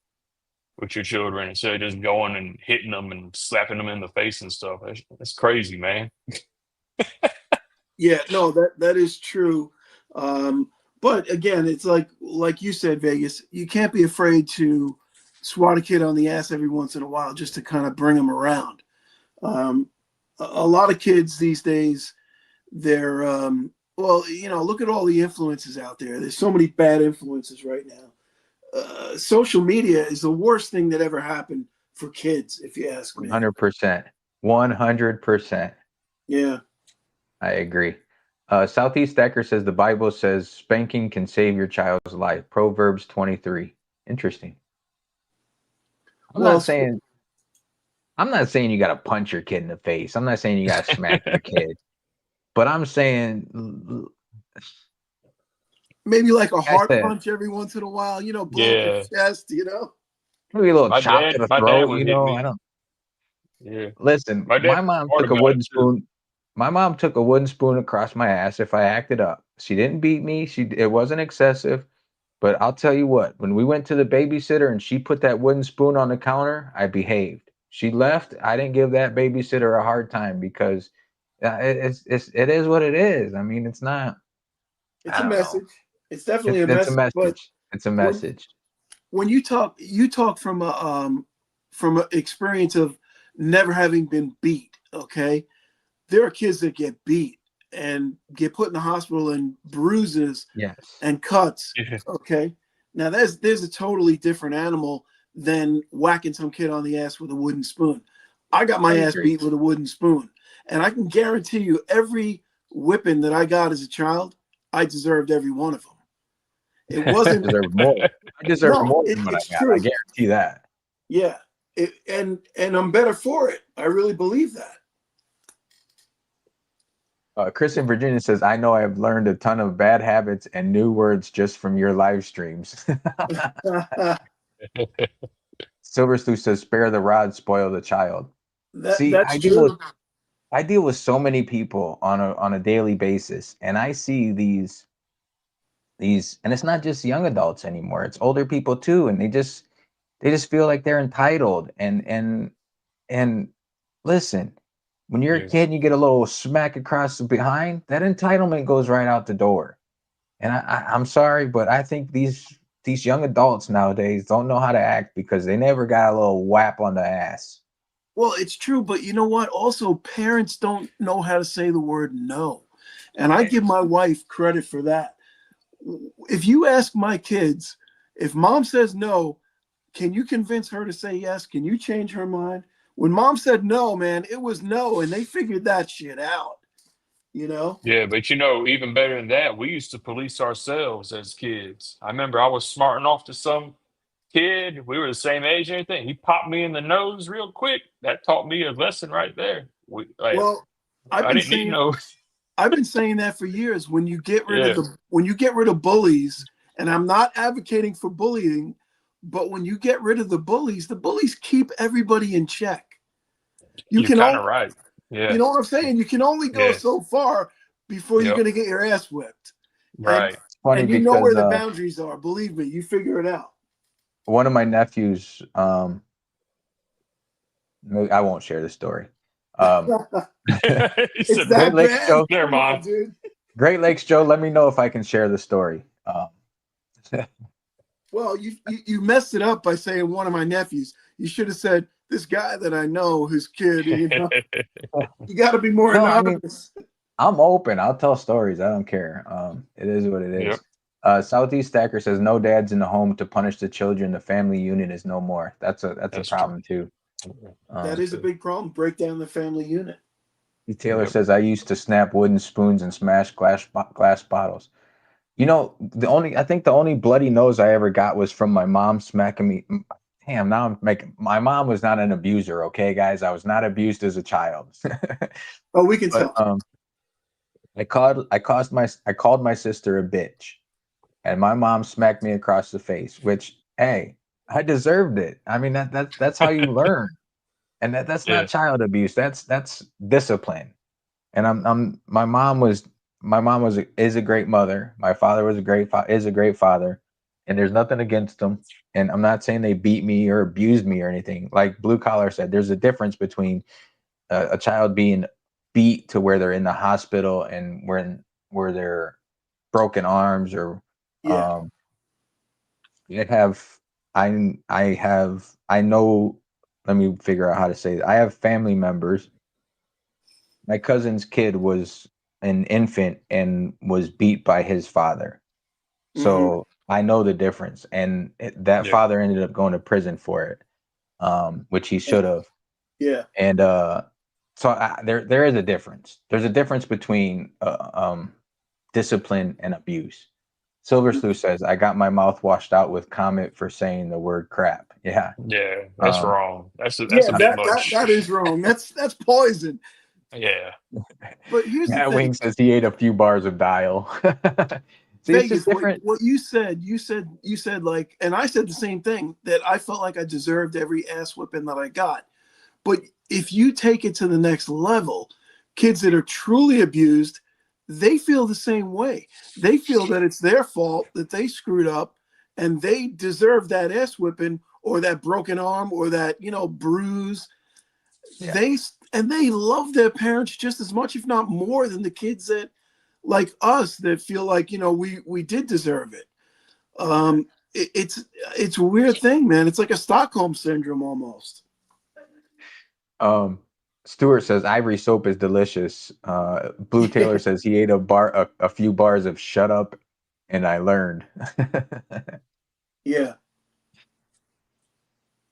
Speaker 2: with your children instead of just going and hitting them and slapping them in the face and stuff. That's crazy, man.
Speaker 1: yeah, no, that is true. But again, it's like you said, Vegas, you can't be afraid to swat a kid on the ass every once in a while just to kind of bring them around. Um, a lot of kids these days, they're well, look at all the influences out there. There's so many bad influences right now. Social media is the worst thing that ever happened for kids, if you ask me.
Speaker 3: 100%. 100%.
Speaker 1: Yeah.
Speaker 3: I agree. Southeast Stacker says the Bible says spanking can save your child's life. Proverbs 23. Interesting. I'm
Speaker 1: Well,
Speaker 3: not saying I'm not saying you got to punch your kid in the face. I'm not saying you got to smack your kid. But I'm saying
Speaker 1: maybe like a
Speaker 3: like I
Speaker 1: heart
Speaker 3: said,
Speaker 1: punch every once in a while, blow up
Speaker 2: Yeah,
Speaker 1: his chest.
Speaker 3: maybe a little chop to the
Speaker 2: my dad
Speaker 3: throat,
Speaker 2: would hit
Speaker 3: I
Speaker 2: me.
Speaker 3: don't
Speaker 2: Yeah,
Speaker 3: listen,
Speaker 2: my dad
Speaker 3: my
Speaker 2: was
Speaker 3: mom
Speaker 2: hard
Speaker 3: took a
Speaker 2: about it
Speaker 3: wooden
Speaker 2: too.
Speaker 3: spoon. My mom took a wooden spoon across my ass if I acted up. She didn't beat me. It wasn't excessive. But I'll tell you what, when we went to the babysitter and she put that wooden spoon on the counter, I behaved. She left. I didn't give that babysitter a hard time because it is what it is. I mean, it's not.
Speaker 1: It's
Speaker 3: I
Speaker 1: a
Speaker 3: don't know.
Speaker 1: message. It's definitely a
Speaker 3: It's a
Speaker 1: message. But
Speaker 3: message. It's a
Speaker 1: when
Speaker 3: message.
Speaker 1: when you talk from an experience of never having been beat. Okay, there are kids that get beat and get put in the hospital and bruises
Speaker 3: Yes.
Speaker 1: and cuts.
Speaker 2: Yeah.
Speaker 1: Okay, Now there's a totally different animal than whacking some kid on the ass with a wooden spoon. I got my
Speaker 3: I
Speaker 1: ass
Speaker 3: agree.
Speaker 1: beat with a wooden spoon, and I can guarantee you every whipping that I got as a child, I deserved every one of them. It
Speaker 3: I
Speaker 1: wasn't
Speaker 3: deserve more. I deserve
Speaker 1: no,
Speaker 3: more than what I
Speaker 1: it's
Speaker 3: got. I
Speaker 1: true.
Speaker 3: guarantee that.
Speaker 1: Yeah, and I'm better for it. I really believe that.
Speaker 3: Chris in Virginia says, "I know I've learned a ton of bad habits and new words just from your live streams." Silver Stu says, "Spare the rod, spoil the child." See,
Speaker 1: That's true.
Speaker 3: I deal with so many people on a daily basis, and I see these, and it's not just young adults anymore; it's older people too, and they just feel like they're entitled. And listen, when you're a
Speaker 2: Yeah.
Speaker 3: kid and you get a little smack across the behind, that entitlement goes right out the door. And I'm sorry, but I think these young adults nowadays don't know how to act because they never got a little whap on the ass.
Speaker 1: Well, it's true, but you know what? Also, parents don't know how to say the word no. And I
Speaker 3: Yeah.
Speaker 1: give my wife credit for that. If you ask my kids, if mom says no, can you convince her to say yes? Can you change her mind? When mom said no, man, it was no, and they figured that shit out, you know?
Speaker 2: Yeah, but even better than that, we used to police ourselves as kids. I remember I was smarting off to some kid. We were the same age and everything. He popped me in the nose real quick. That taught me a lesson right there.
Speaker 1: Well, I've
Speaker 2: I
Speaker 1: been
Speaker 2: didn't need
Speaker 1: saying
Speaker 2: no.
Speaker 1: I've been saying that for years.
Speaker 2: Yeah,
Speaker 1: When you get rid of bullies, and I'm not advocating for bullying, but when you get rid of the bullies keep everybody in check. You
Speaker 2: you're
Speaker 1: can
Speaker 2: kind of
Speaker 1: only,
Speaker 2: right.
Speaker 1: you
Speaker 2: Yeah,
Speaker 1: know what I'm saying? You can only go
Speaker 2: yeah,
Speaker 1: so far before you're
Speaker 2: yep,
Speaker 1: going to get your ass whipped. And
Speaker 2: right.
Speaker 3: It's funny
Speaker 1: and you know where
Speaker 3: because
Speaker 1: the boundaries are. Believe me, you figure it out.
Speaker 3: one of my nephews, I won't share the story. Um,
Speaker 2: He
Speaker 1: It's
Speaker 2: said,
Speaker 3: Great
Speaker 1: that
Speaker 3: Lakes
Speaker 1: bad?
Speaker 3: Joe,
Speaker 2: "Never
Speaker 1: Come on,
Speaker 2: mind."
Speaker 1: dude.
Speaker 3: Great Lakes Joe, let me know if I can share the story.
Speaker 1: Well, you messed it up by saying one of my nephews. You should have said this guy that I know, his kid. You got to be more
Speaker 3: No, I mean,
Speaker 1: anonymous.
Speaker 3: I'm open. I'll tell stories. I don't care. It is what it
Speaker 2: Yep,
Speaker 3: is. Southeast Stacker says no dads in the home to punish the children. The family unit is no more. That's a
Speaker 2: that's true.
Speaker 3: problem too.
Speaker 1: That
Speaker 3: Um,
Speaker 1: is a big problem. Break down the family unit.
Speaker 3: Taylor
Speaker 2: Yep.
Speaker 3: says I used to snap wooden spoons and smash glass bottles. You know, I think the only bloody nose I ever got was from my mom smacking me. Damn, now I'm making my mom was not an abuser, okay, guys. I was not abused as a child.
Speaker 1: Oh, we can
Speaker 3: But
Speaker 1: tell.
Speaker 3: I called my sister a bitch, and my mom smacked me across the face, which hey, I deserved it. I mean that's how you learn. And that's
Speaker 2: Yeah,
Speaker 3: not child abuse. That's discipline. And my mom is a great mother. My father was a is a great father, and there's nothing against them. And I'm not saying they beat me or abused me or anything. Like Blue Collar said, there's a difference between a child being beat to where they're in the hospital and where they're broken arms or
Speaker 1: Yeah.
Speaker 3: um I have I know, let me figure out how to say it. I have family members. My cousin's kid was an infant and was beat by his father.
Speaker 1: Hmm.
Speaker 3: So I know the difference. And that
Speaker 2: yeah,
Speaker 3: father ended up going to prison for it, which he should have.
Speaker 1: Yeah.
Speaker 3: And so there is a difference. There's a difference between discipline and abuse. Silver Slew says, I got my mouth washed out with Comet for saying the word crap. Yeah.
Speaker 2: yeah. That's
Speaker 3: Um,
Speaker 2: wrong. That's a
Speaker 1: Yeah.
Speaker 2: bit
Speaker 1: That is
Speaker 2: much.
Speaker 1: wrong. That's poison.
Speaker 2: Yeah,
Speaker 1: But here's the
Speaker 3: Matt
Speaker 1: thing,
Speaker 3: Wing says he ate a few bars of dial. See, it's just
Speaker 1: Vegas.
Speaker 3: different.
Speaker 1: What you said like, and I said the same thing that I felt like I deserved every ass whipping that I got. But if you take it to the next level, kids that are truly abused, they feel the same way. They feel that it's their fault that they screwed up and they deserve that ass whipping or that broken arm or that, bruise.
Speaker 3: Yeah.
Speaker 1: They love their parents just as much, if not more, than the kids that like us that feel like, we did deserve it. It's a weird thing, man. It's like a Stockholm syndrome almost.
Speaker 3: Um, Stewart says ivory soap is delicious. Blue Taylor says he ate a few bars of "Shut Up," and I learned.
Speaker 1: Yeah.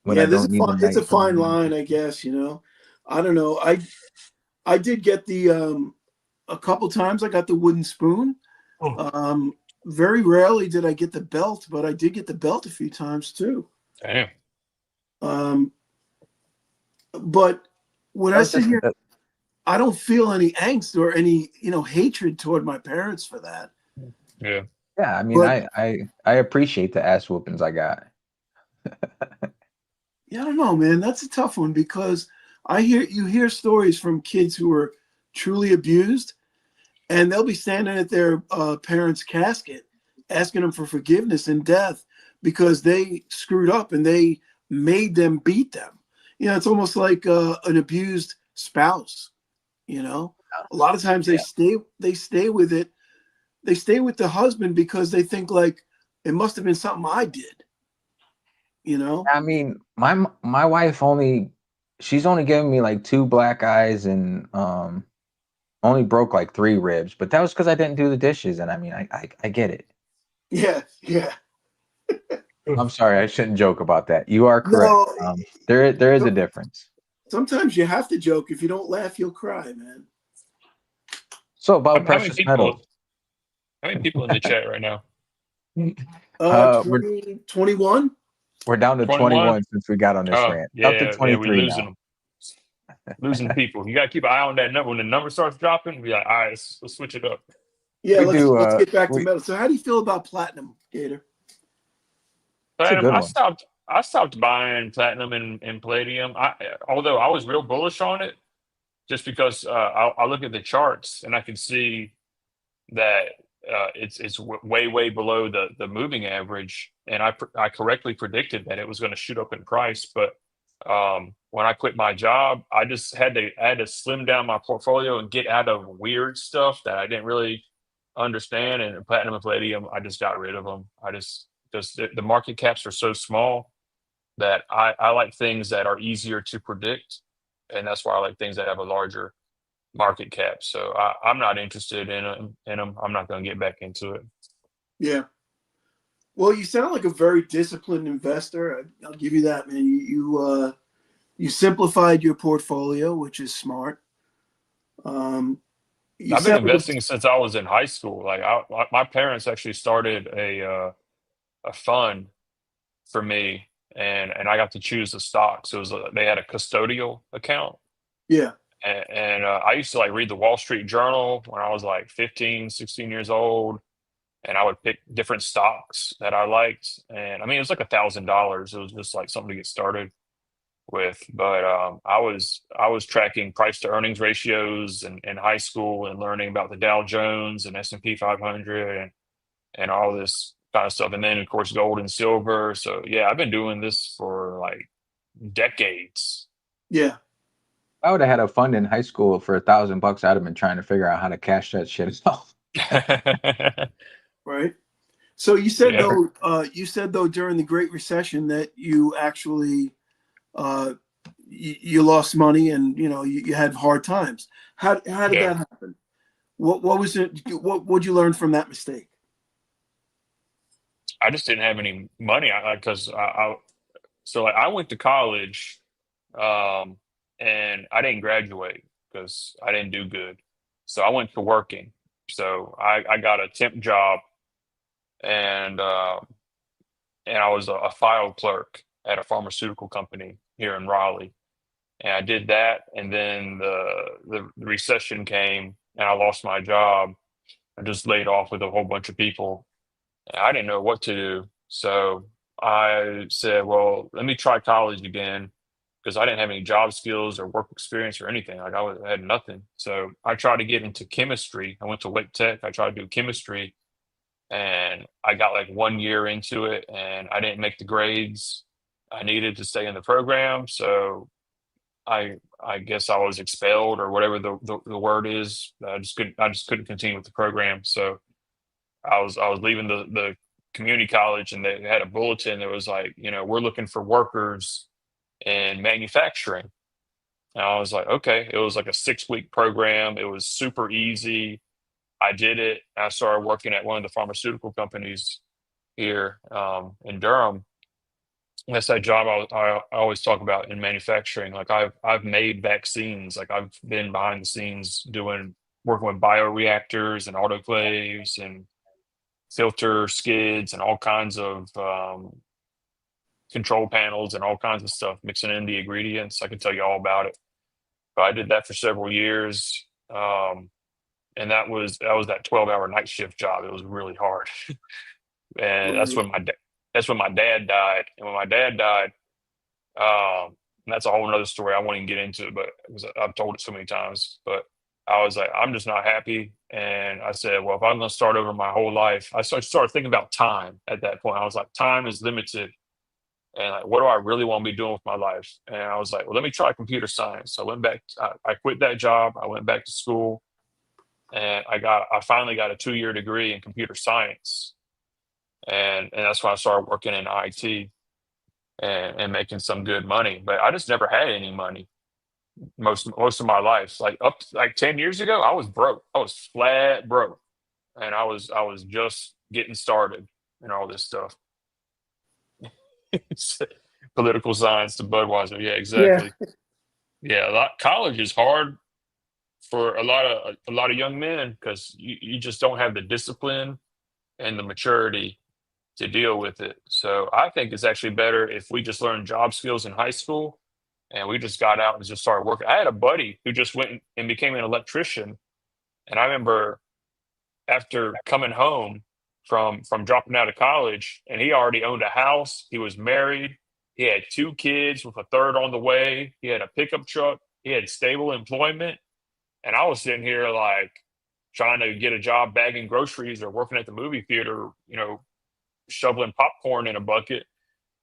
Speaker 3: when I
Speaker 1: Yeah,
Speaker 3: don't need the
Speaker 1: it's a
Speaker 3: night for
Speaker 1: fine
Speaker 3: me.
Speaker 1: line, I guess, you know. I don't know. I did get the a couple times I got the wooden spoon.
Speaker 2: Oh,
Speaker 1: Um very rarely did I get the belt, but I did get the belt a few times too.
Speaker 2: damn.
Speaker 1: Um but when
Speaker 3: That
Speaker 1: I
Speaker 3: was
Speaker 1: sit
Speaker 3: just
Speaker 1: here, I don't feel any angst or any, hatred toward my parents for that.
Speaker 2: Yeah.
Speaker 3: yeah. I mean,
Speaker 1: But
Speaker 3: I appreciate the ass whoopings I got.
Speaker 1: yeah, I don't know, man. That's a tough one because you hear stories from kids who were truly abused, and they'll be standing at their parents' casket asking them for forgiveness in death because they screwed up and they made them beat them. It's almost like an abused spouse. A lot of times
Speaker 3: Yeah.
Speaker 1: they stay with it. They stay with the husband because they think like it must have been something I did. You know?
Speaker 3: I mean, my wife she's only given me like two black eyes and only broke like three ribs, but that was because I didn't do the dishes. And I mean, I get it.
Speaker 1: Yeah, yeah.
Speaker 3: I'm sorry, I shouldn't joke about that. You are correct.
Speaker 1: No,
Speaker 3: There is a difference.
Speaker 1: sometimes you have to joke. If you don't laugh, you'll cry, man.
Speaker 3: So about
Speaker 2: How many
Speaker 3: precious metal,
Speaker 2: people? How many people in the chat right now?
Speaker 3: we're
Speaker 1: 21.
Speaker 3: we're down to
Speaker 2: 21.
Speaker 3: 21 since we got on this
Speaker 2: Oh,
Speaker 3: rant. Up to
Speaker 2: yeah, yeah. We
Speaker 3: 23
Speaker 2: losing
Speaker 3: now.
Speaker 2: them. Losing people. You got to keep an eye on that number. When the number starts dropping, be like, all right, let's switch it up.
Speaker 1: Yeah,
Speaker 3: We
Speaker 1: let's
Speaker 3: do.
Speaker 1: let's get back to
Speaker 3: We
Speaker 1: metal. So, how do you feel about platinum, Gator?
Speaker 3: It's a
Speaker 2: Platinum.
Speaker 3: good
Speaker 2: I
Speaker 3: one.
Speaker 2: stopped. I stopped buying platinum and palladium. Although I was real bullish on it, just because I look at the charts and I can see that it's way below the moving average, and I correctly predicted that it was going to shoot up in price. But when I quit my job, I had to slim down my portfolio and get out of weird stuff that I didn't really understand. And platinum and palladium, I just got rid of them. I just the market caps are so small that I like things that are easier to predict, and that's why I like things that have a larger market cap. So I'm not interested in them. I'm not going to get back into it.
Speaker 1: Yeah. Well, you sound like a very disciplined investor. I'll give you that, man. You simplified your portfolio, which is smart. Um, you
Speaker 2: I've been
Speaker 1: sound like
Speaker 2: investing since I was in high school. Like my parents actually started a fund for me, and I got to choose the stocks. They had a custodial account,
Speaker 1: yeah,
Speaker 2: and I used to like read the Wall Street Journal when I was like 15, 16 years old, and I would pick different stocks that I liked. And I mean, it was like $1,000. It was just like something to get started with. But I was tracking price to earnings ratios in high school and learning about the Dow Jones and S&P 500 and all this kind of stuff. And then of course gold and silver. So yeah, I've been doing this for like decades.
Speaker 1: yeah,
Speaker 3: If I would have had a fund in high school for $1,000, I'd have been trying to figure out how to cash that shit out.
Speaker 1: right. So
Speaker 2: Yeah.
Speaker 1: you said though during the Great Recession that you actually uh, you lost money and you had hard times. How did
Speaker 2: Yeah.
Speaker 1: that happen? What was it? What would you learn from that mistake?
Speaker 2: I just didn't have any money. So like I went to college, um, and I didn't graduate because I didn't do good. So I went to working. So I got a temp job, and I was a file clerk at a pharmaceutical company here in Raleigh. And I did that, and then the recession came, and I lost my job. I just laid off with a whole bunch of people. And I didn't know what to do. So I said, well, let me try college again because I didn't have any job skills or work experience or anything. I had nothing. So I tried to get into chemistry. I went to Wake Tech. I tried to do chemistry, and I got like 1 year into it, and I didn't make the grades I needed to stay in the program. So I guess I was expelled or whatever the word is. I just couldn't continue with the program. So I was leaving the community college, and they had a bulletin that was like, we're looking for workers in manufacturing. And I was like, okay. It was like a 6-week program. It was super easy. I did it. I started working at one of the pharmaceutical companies, here in Durham. That's that job I always talk about in manufacturing. Like I've made vaccines. Like I've been behind the scenes working with bioreactors and autoclaves and filter skids and all kinds of control panels and all kinds of stuff, mixing in the ingredients. I can tell you all about it. But I did that for several years. And that 12-hour night shift job. It was really hard. And that's when my dad died. And when my dad died, and that's a whole nother story. I won't even get into it, but I've told it so many times. But I was like, I'm just not happy. And I said, well, if I'm going to start over my whole life, I started thinking about time at that point. I was like, time is limited. And like, what do I really want to be doing with my life? And I was like, well, let me try computer science. So I went back, I quit that job. I went back to school and I finally got a 2-year degree in computer science. And that's when I started working in IT and making some good money. But I just never had any money most of my life. Like up to, like 10 years ago, I was broke. I was flat broke. And I was just getting started and all this stuff. Political science to Budweiser. Yeah,
Speaker 1: Yeah.
Speaker 2: exactly. Yeah, college is hard for a lot of young men because you just don't have the discipline and the maturity to deal with it. So I think it's actually better if we just learn job skills in high school and we just got out and just started working. I had a buddy who just went and became an electrician. And I remember after coming home from dropping out of college, and he already owned a house, he was married, he had 2 kids with a third on the way, he had a pickup truck, he had stable employment. And I was sitting here like trying to get a job bagging groceries or working at the movie theater, shoveling popcorn in a bucket,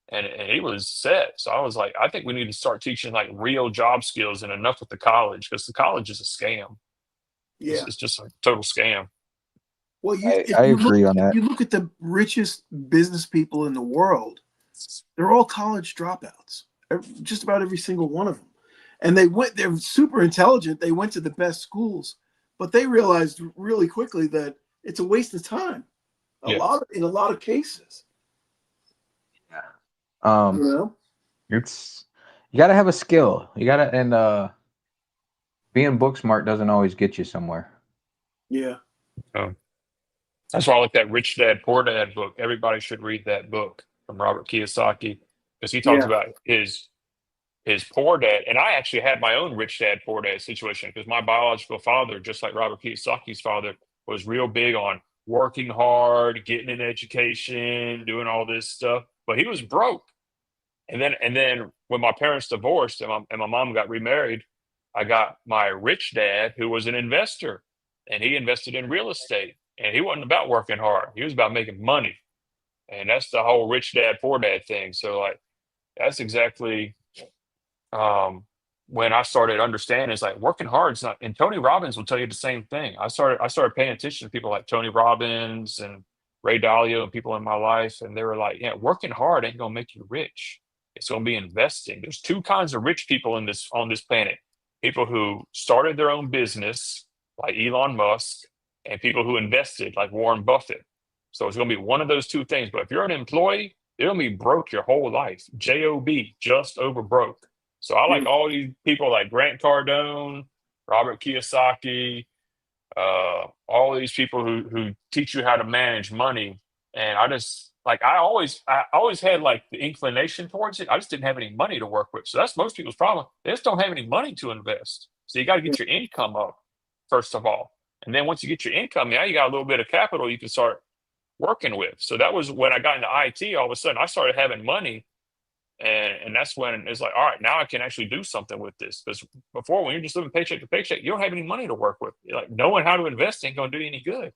Speaker 2: and he was set. So I was like, I think we need to start teaching like real job skills and enough with the college because the college is a scam.
Speaker 1: Yeah.
Speaker 2: It's just a total scam.
Speaker 1: Well,
Speaker 3: I agree on
Speaker 1: if
Speaker 3: that.
Speaker 1: you look at the richest business people in the world, they're all college dropouts. Just about every single one of them. And they're super intelligent. They went to the best schools, but they realized really quickly that it's a waste of time. In a lot of cases.
Speaker 3: Yeah. It's you got to have a skill. You got to, and being book smart doesn't always get you somewhere.
Speaker 1: Yeah.
Speaker 2: That's why I like that Rich Dad Poor Dad book. Everybody should read that book from Robert Kiyosaki because he talks
Speaker 1: Yeah.
Speaker 2: about his poor dad. And I actually had my own Rich Dad Poor Dad situation because my biological father, just like Robert Kiyosaki's father, was real big on working hard, getting an education, doing all this stuff. But he was broke. And then when my parents divorced and my mom got remarried, I got my rich dad who was an investor and he invested in real estate. And he wasn't about working hard. He was about making money. And that's the whole rich dad, poor dad thing. So like that's exactly when I started understanding it's like working hard is not, and Tony Robbins will tell you the same thing. I started paying attention to people like Tony Robbins and Ray Dalio and people in my life, and they were like, yeah, working hard ain't gonna make you rich. It's gonna be investing. There's 2 kinds of rich people on this planet. People who started their own business, like Elon Musk, and people who invested like Warren Buffett. So it's going to be one of those 2 things. But if you're an employee, you're going to be broke your whole life. J-O-B, just over broke. So I like all these people like Grant Cardone, Robert Kiyosaki, all these people who teach you how to manage money. And I just like I always had like the inclination towards it. I just didn't have any money to work with. So that's most people's problem. They just don't have any money to invest. So you got to get your income up first of all. And then once you get your income, now you got a little bit of capital you can start working with. So that was when I got into IT. All of a sudden, I started having money, and that's when it's like, all right, now I can actually do something with this. Because before, when you're just living paycheck to paycheck, you don't have any money to work with. You're like knowing how to invest ain't going to do you any good.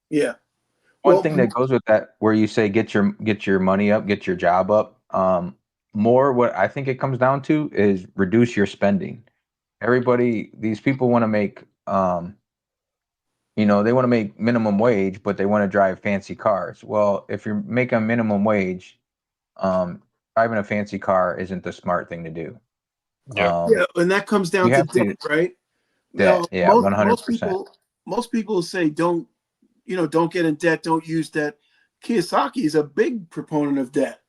Speaker 1: Yeah.
Speaker 3: One thing that goes with that, where you say get your money up, get your job up. More what I think it comes down to is reduce your spending. These people want to make they want to make minimum wage, but they want to drive fancy cars. Well, if you're making minimum wage, driving a fancy car isn't the smart thing to do.
Speaker 2: Yeah.
Speaker 1: And that comes down to debt, right?
Speaker 3: Debt, yeah, 100%.
Speaker 1: Most people say don't get in debt, don't use debt. Kiyosaki is a big proponent of debt.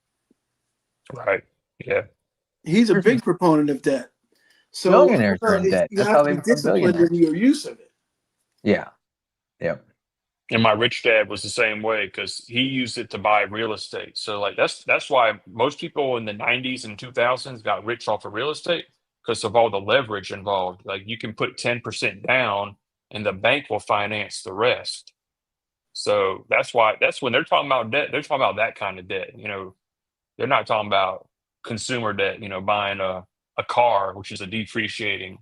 Speaker 2: Right. Yeah.
Speaker 1: He's a big proponent of debt. So
Speaker 3: Millionaires are in debt.
Speaker 1: you
Speaker 3: That's
Speaker 1: have
Speaker 3: how
Speaker 1: to
Speaker 3: they
Speaker 1: be
Speaker 3: become
Speaker 1: disciplined
Speaker 3: billionaires.
Speaker 1: in your use of it.
Speaker 3: Yeah. Yep.
Speaker 2: And my rich dad was the same way because he used it to buy real estate. So like that's why most people in the 90s and 2000s got rich off of real estate because of all the leverage involved. Like you can put 10% down and the bank will finance the rest. So that's when they're talking about debt, they're talking about that kind of debt. They're not talking about consumer debt, buying a car, which is a depreciating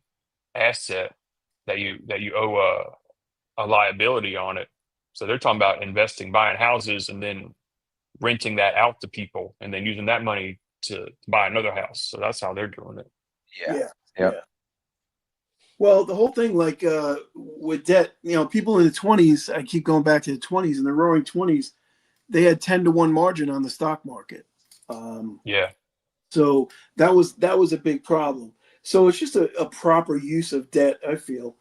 Speaker 2: asset that you owe a liability on it. So they're talking about investing, buying houses, and then renting that out to people, and then using that money to buy another house. So that's how they're doing it.
Speaker 3: Yeah.
Speaker 1: Yeah.
Speaker 3: Yep.
Speaker 1: Yeah. Well, the whole thing, like with debt, people in the 20s, I keep going back to the 20s, in the roaring 20s, they had 10-to-1 margin on the stock market.
Speaker 2: Yeah.
Speaker 1: So that was a big problem. So it's just a proper use of debt, I feel.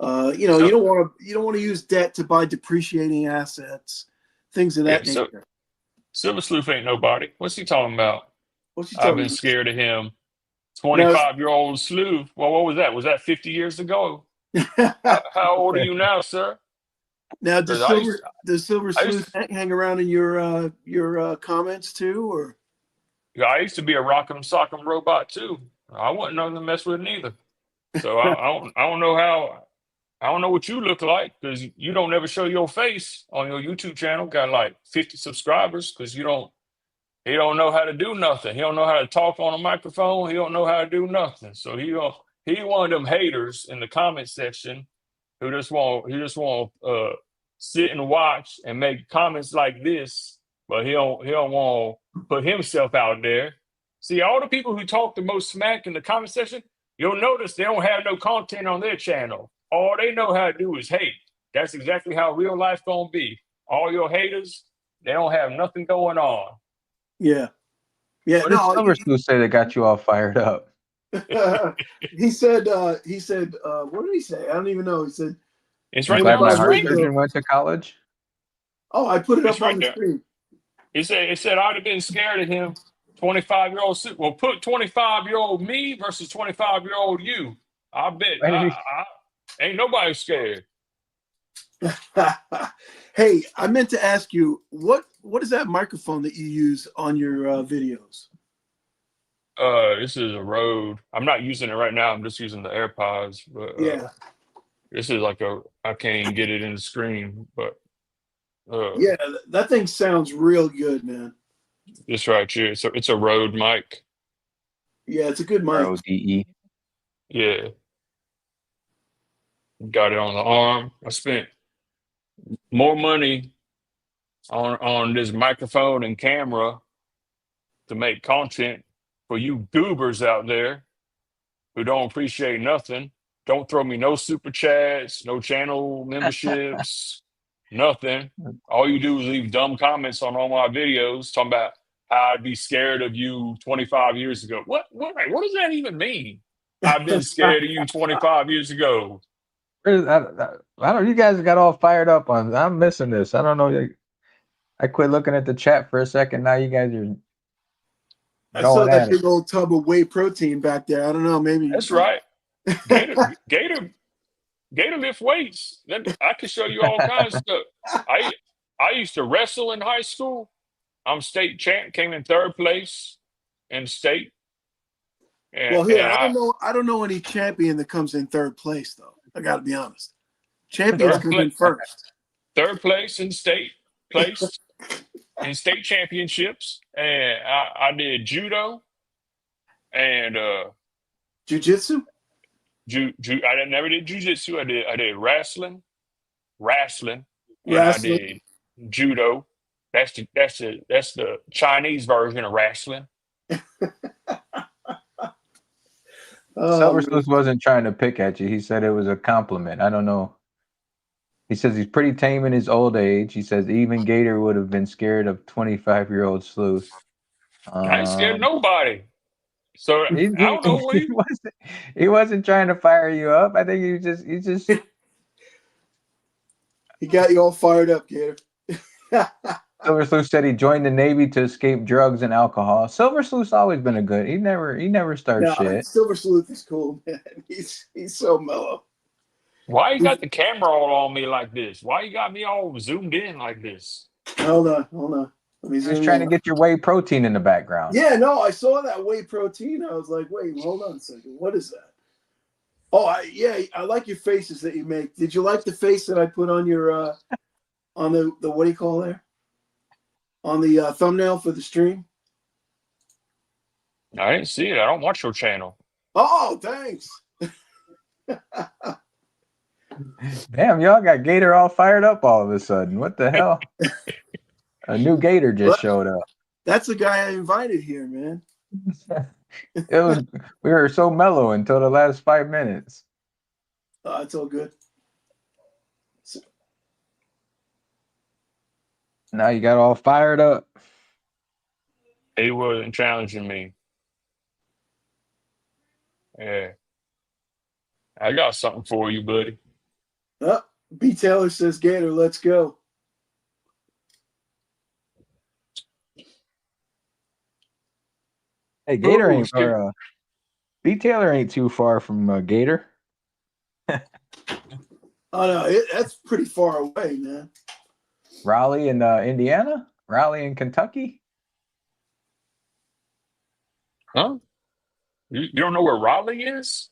Speaker 1: You
Speaker 2: So
Speaker 1: don't want to use debt to buy depreciating assets, things of
Speaker 2: yeah.
Speaker 1: that
Speaker 2: So
Speaker 1: nature.
Speaker 2: Silver Sleuth ain't nobody. What's he talking about?
Speaker 1: What's he
Speaker 2: I've
Speaker 1: talking
Speaker 2: been
Speaker 1: about?
Speaker 2: scared of him.
Speaker 1: Now,
Speaker 2: 25-year-old sleuth. Well, what was that? Was that 50 years ago? How old are you now, sir?
Speaker 1: now
Speaker 2: Because
Speaker 1: does Silver
Speaker 2: I used
Speaker 1: Sleuth hang around in your comments too, or?
Speaker 2: I used to be a rock'em sock'em robot too. I wasn't nothing to mess with neither. So I don't know what you look like because you don't ever show your face on your YouTube channel. Got like 50 subscribers because he don't know how to do nothing. He don't know how to talk on a microphone. He don't know how to do nothing. So he one of them haters in the comment section who just want sit and watch and make comments like this, but he don't want to put himself out there. See, all the people who talk the most smack in the comment section, you'll notice they don't have no content on their channel. All they know how to do is hate. That's exactly how real life gonna be. All your haters, they don't have nothing going on.
Speaker 1: Yeah, yeah.
Speaker 3: What did
Speaker 1: No,
Speaker 3: Silver Sleuth say that got you all fired up?
Speaker 1: he said. What did he say? I don't even know. He said
Speaker 2: It's
Speaker 3: I'm
Speaker 2: right there
Speaker 3: glad
Speaker 2: on the
Speaker 3: my heart
Speaker 2: screen.
Speaker 3: surgeon went to college.
Speaker 1: Oh, I put it
Speaker 2: It's
Speaker 1: up on
Speaker 2: right
Speaker 1: the
Speaker 2: there.
Speaker 1: screen.
Speaker 2: It said I'd have been scared of him. 25-year-old. Well, put 25-year-old me versus 25-year-old you. I bet
Speaker 3: Why did he?
Speaker 2: ain't nobody scared.
Speaker 1: Hey, I meant to ask you what is that microphone that you use on your videos?
Speaker 2: This is a Rode. I'm not using it right now. I'm just using the AirPods. But
Speaker 1: Yeah,
Speaker 2: this is I can't even get it in the screen. But
Speaker 1: yeah, that thing sounds real good, man.
Speaker 2: this right here. It's a Rode mic.
Speaker 1: Yeah, it's a good mic.
Speaker 3: RODE.
Speaker 2: Yeah, got it on the arm. I spent more money on this microphone and camera to make content for you goobers out there who don't appreciate nothing. Don't throw me no super chats, no channel memberships, nothing. All you do is leave dumb comments on all my videos talking about how I'd be scared of you 25 years ago. What does that even mean? I've been scared of you 25 years ago.
Speaker 3: I don't. You guys got all fired up on. I'm missing this. I don't know. I quit looking at the chat for a second. Now you guys are
Speaker 1: I saw
Speaker 3: going
Speaker 1: that
Speaker 3: at it.
Speaker 1: big old tub of whey protein back there. I don't know, maybe.
Speaker 2: That's right. Gator lift weights. I can show you all kinds of stuff. I used to wrestle in high school. I'm state champ, came in third place in state. And,
Speaker 1: Well, here
Speaker 2: and
Speaker 1: I don't know any champion that comes in third place though. I got to be honest. Champions
Speaker 2: third
Speaker 1: come
Speaker 2: place,
Speaker 1: in first.
Speaker 2: third place in state, placed in state championships. And I did judo and
Speaker 1: Jiu-jitsu?
Speaker 2: I never did jujitsu. I did wrestling, and I
Speaker 1: Wrestling.
Speaker 2: did judo. That's the Chinese version of wrestling.
Speaker 3: Silver
Speaker 1: Man.
Speaker 3: Sleuth wasn't trying to pick at you. He said it was a compliment. I don't know. He says he's pretty tame in his old age. He says even Gator would have been scared of 25-year-old Sleuth.
Speaker 2: I ain't scared of nobody. So I don't know what
Speaker 3: he wasn't trying to fire you up. I think he just
Speaker 1: He got you all fired up, Gator.
Speaker 3: Silver Sleuth said he joined the Navy to escape drugs and alcohol. Silver Sleuth's always been a good. He never starts
Speaker 1: No,
Speaker 3: shit.
Speaker 1: Silver Sleuth is cool, man. He's so mellow.
Speaker 2: Why you got the camera all on me like this? Why you got me all zoomed in like this?
Speaker 1: Hold on. Let me
Speaker 3: He was
Speaker 1: zoom
Speaker 3: trying to
Speaker 1: in.
Speaker 3: get your whey protein in the background.
Speaker 1: Yeah, no, I saw that whey protein. I was like, wait, hold on a second. What is that? Oh, I like your faces that you make. Did you like the face that I put on your on the what do you call there? On the thumbnail for the stream?
Speaker 2: I didn't see it. I don't watch your channel.
Speaker 1: Oh, thanks.
Speaker 3: Damn, y'all got Gator all fired up all of a sudden. What the hell? A new Gator just showed up.
Speaker 1: That's the guy I invited here, man.
Speaker 3: We were so mellow until the last 5 minutes.
Speaker 1: It's all good.
Speaker 3: Now you got all fired up.
Speaker 2: He wasn't challenging me. Yeah. I got something for you, buddy.
Speaker 1: B. Taylor says, Gator, let's go.
Speaker 3: Hey, Gator ain't or B. Taylor ain't too far from Gator.
Speaker 1: Oh no, that's pretty far away, man.
Speaker 3: Raleigh in Indiana? Raleigh in Kentucky?
Speaker 2: Huh? You don't know where Raleigh is?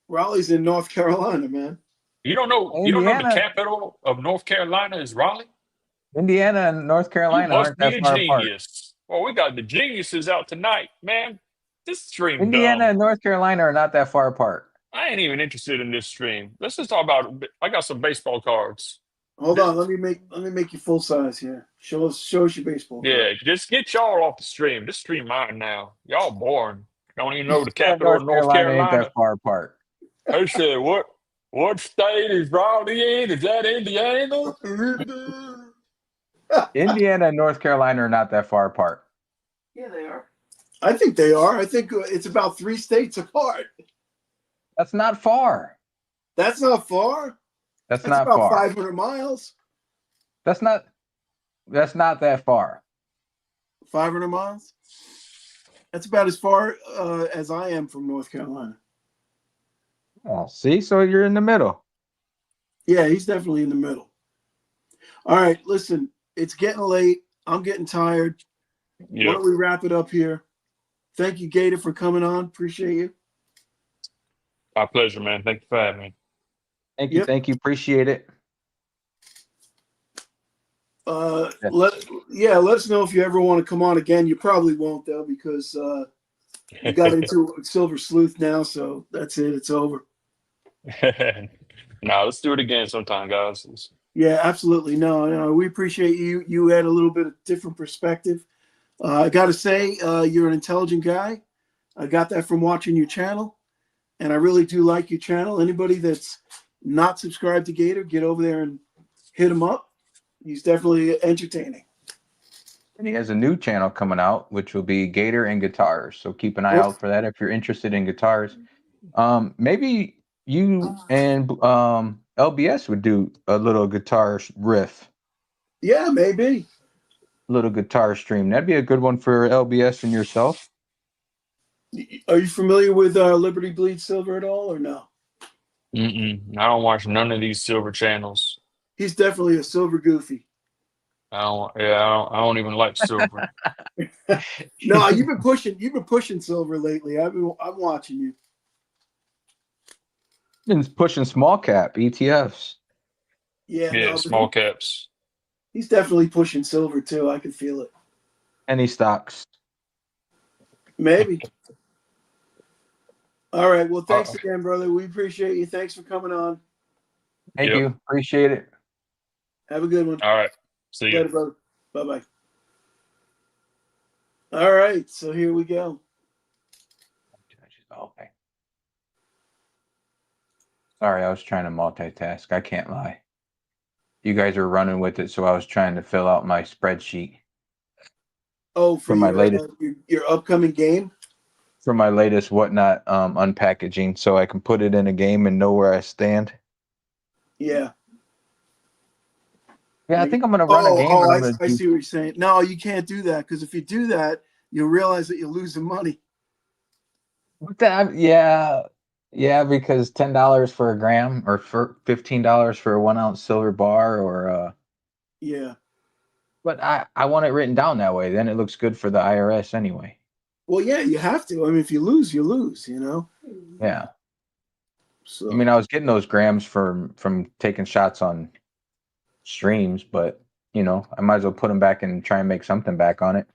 Speaker 1: Raleigh's in North Carolina, man.
Speaker 2: You don't know the capital of North Carolina is Raleigh?
Speaker 3: Indiana and North Carolina
Speaker 2: must
Speaker 3: aren't
Speaker 2: be
Speaker 3: that
Speaker 2: a
Speaker 3: far apart.
Speaker 2: genius. Well, we got the geniuses out tonight, man. This stream
Speaker 3: Indiana
Speaker 2: dumb.
Speaker 3: and North Carolina are not that far apart.
Speaker 2: I ain't even interested in this stream. Let's just talk about. I got some baseball cards.
Speaker 1: Hold on, let me make you full size here. Show us your baseball.
Speaker 2: Yeah, just get y'all off the stream. This stream mine now. Y'all boring. Don't even know the capital of North Carolina.
Speaker 3: Ain't that far apart.
Speaker 2: I said, what state is Raleigh in? Is that Indiana?
Speaker 3: Indiana and North Carolina are not that far apart.
Speaker 1: Yeah, they are. I think they are. I think it's about 3 states apart.
Speaker 3: That's not far.
Speaker 1: That's not far.
Speaker 3: That's not
Speaker 1: about
Speaker 3: far.
Speaker 1: 500 miles.
Speaker 3: That's not that far.
Speaker 1: 500 miles. That's about as far as I am from North Carolina.
Speaker 3: Oh, see, so you're in the middle.
Speaker 1: Yeah, he's definitely in the middle. All right, listen, it's getting late. I'm getting tired. Yep. Why don't we wrap it up here? Thank you, Gator, for coming on. Appreciate you.
Speaker 2: My pleasure, man. Thank you for having me.
Speaker 3: Thank you. Thank you. Appreciate it.
Speaker 1: Let us know if you ever want to come on again. You probably won't, though, because you got into Silver Sleuth now, so that's it. It's over.
Speaker 2: No, let's do it again sometime, guys.
Speaker 1: Yeah, absolutely. No, we appreciate you. You had a little bit of different perspective. I got to say, you're an intelligent guy. I got that from watching your channel, and I really do like your channel. Anybody that's not subscribed to Gator, get over there and hit him up. He's definitely entertaining.
Speaker 3: And he has a new channel coming out, which will be Gator and Guitars. So keep an eye out for that if you're interested in guitars. Maybe you and LBS would do a little guitar riff.
Speaker 1: Yeah, maybe.
Speaker 3: A little guitar stream. That'd be a good one for LBS and yourself.
Speaker 1: Are you familiar with Liberty Bleeds Silver at all, or no?
Speaker 2: I don't watch none of these silver channels.
Speaker 1: He's definitely a silver goofy.
Speaker 2: I don't even like silver.
Speaker 1: No, you've been pushing silver lately. I'm watching you.
Speaker 3: Been pushing small cap ETFs.
Speaker 1: Yeah,
Speaker 2: small caps.
Speaker 1: He's definitely pushing silver too. I can feel it.
Speaker 3: Any stocks?
Speaker 1: Maybe. All right. Well, thanks again, brother. We appreciate you. Thanks for coming on.
Speaker 3: Thank you. Appreciate it.
Speaker 1: Have a good one.
Speaker 2: All right. See you.
Speaker 1: Later, brother. Bye-bye. All right. So here we go.
Speaker 3: Okay. Sorry, I was trying to multitask. I can't lie. You guys are running with it, so I was trying to fill out my spreadsheet.
Speaker 1: Oh, for
Speaker 3: my
Speaker 1: your,
Speaker 3: latest
Speaker 1: your upcoming game?
Speaker 3: For my latest whatnot unpackaging, so I can put it in a game and know where I stand.
Speaker 1: Yeah.
Speaker 3: Yeah, I think I'm gonna run a
Speaker 1: Oh,
Speaker 3: game
Speaker 1: oh,
Speaker 3: and
Speaker 1: I,
Speaker 3: I'm gonna
Speaker 1: I
Speaker 3: do
Speaker 1: see what you're saying. No, you can't do that because if you do that, you'll realize that you're losing money.
Speaker 3: that. Yeah, because $10 for a gram or for $15 for a 1 ounce silver bar or
Speaker 1: Yeah.
Speaker 3: but I want it written down that way. Then it looks good for the IRS anyway.
Speaker 1: Well, yeah, you have to. I mean, if you lose, you lose.
Speaker 3: Yeah. I mean,
Speaker 1: So
Speaker 3: I was getting those grams from taking shots on streams, but I might as well put them back and try and make something back on it.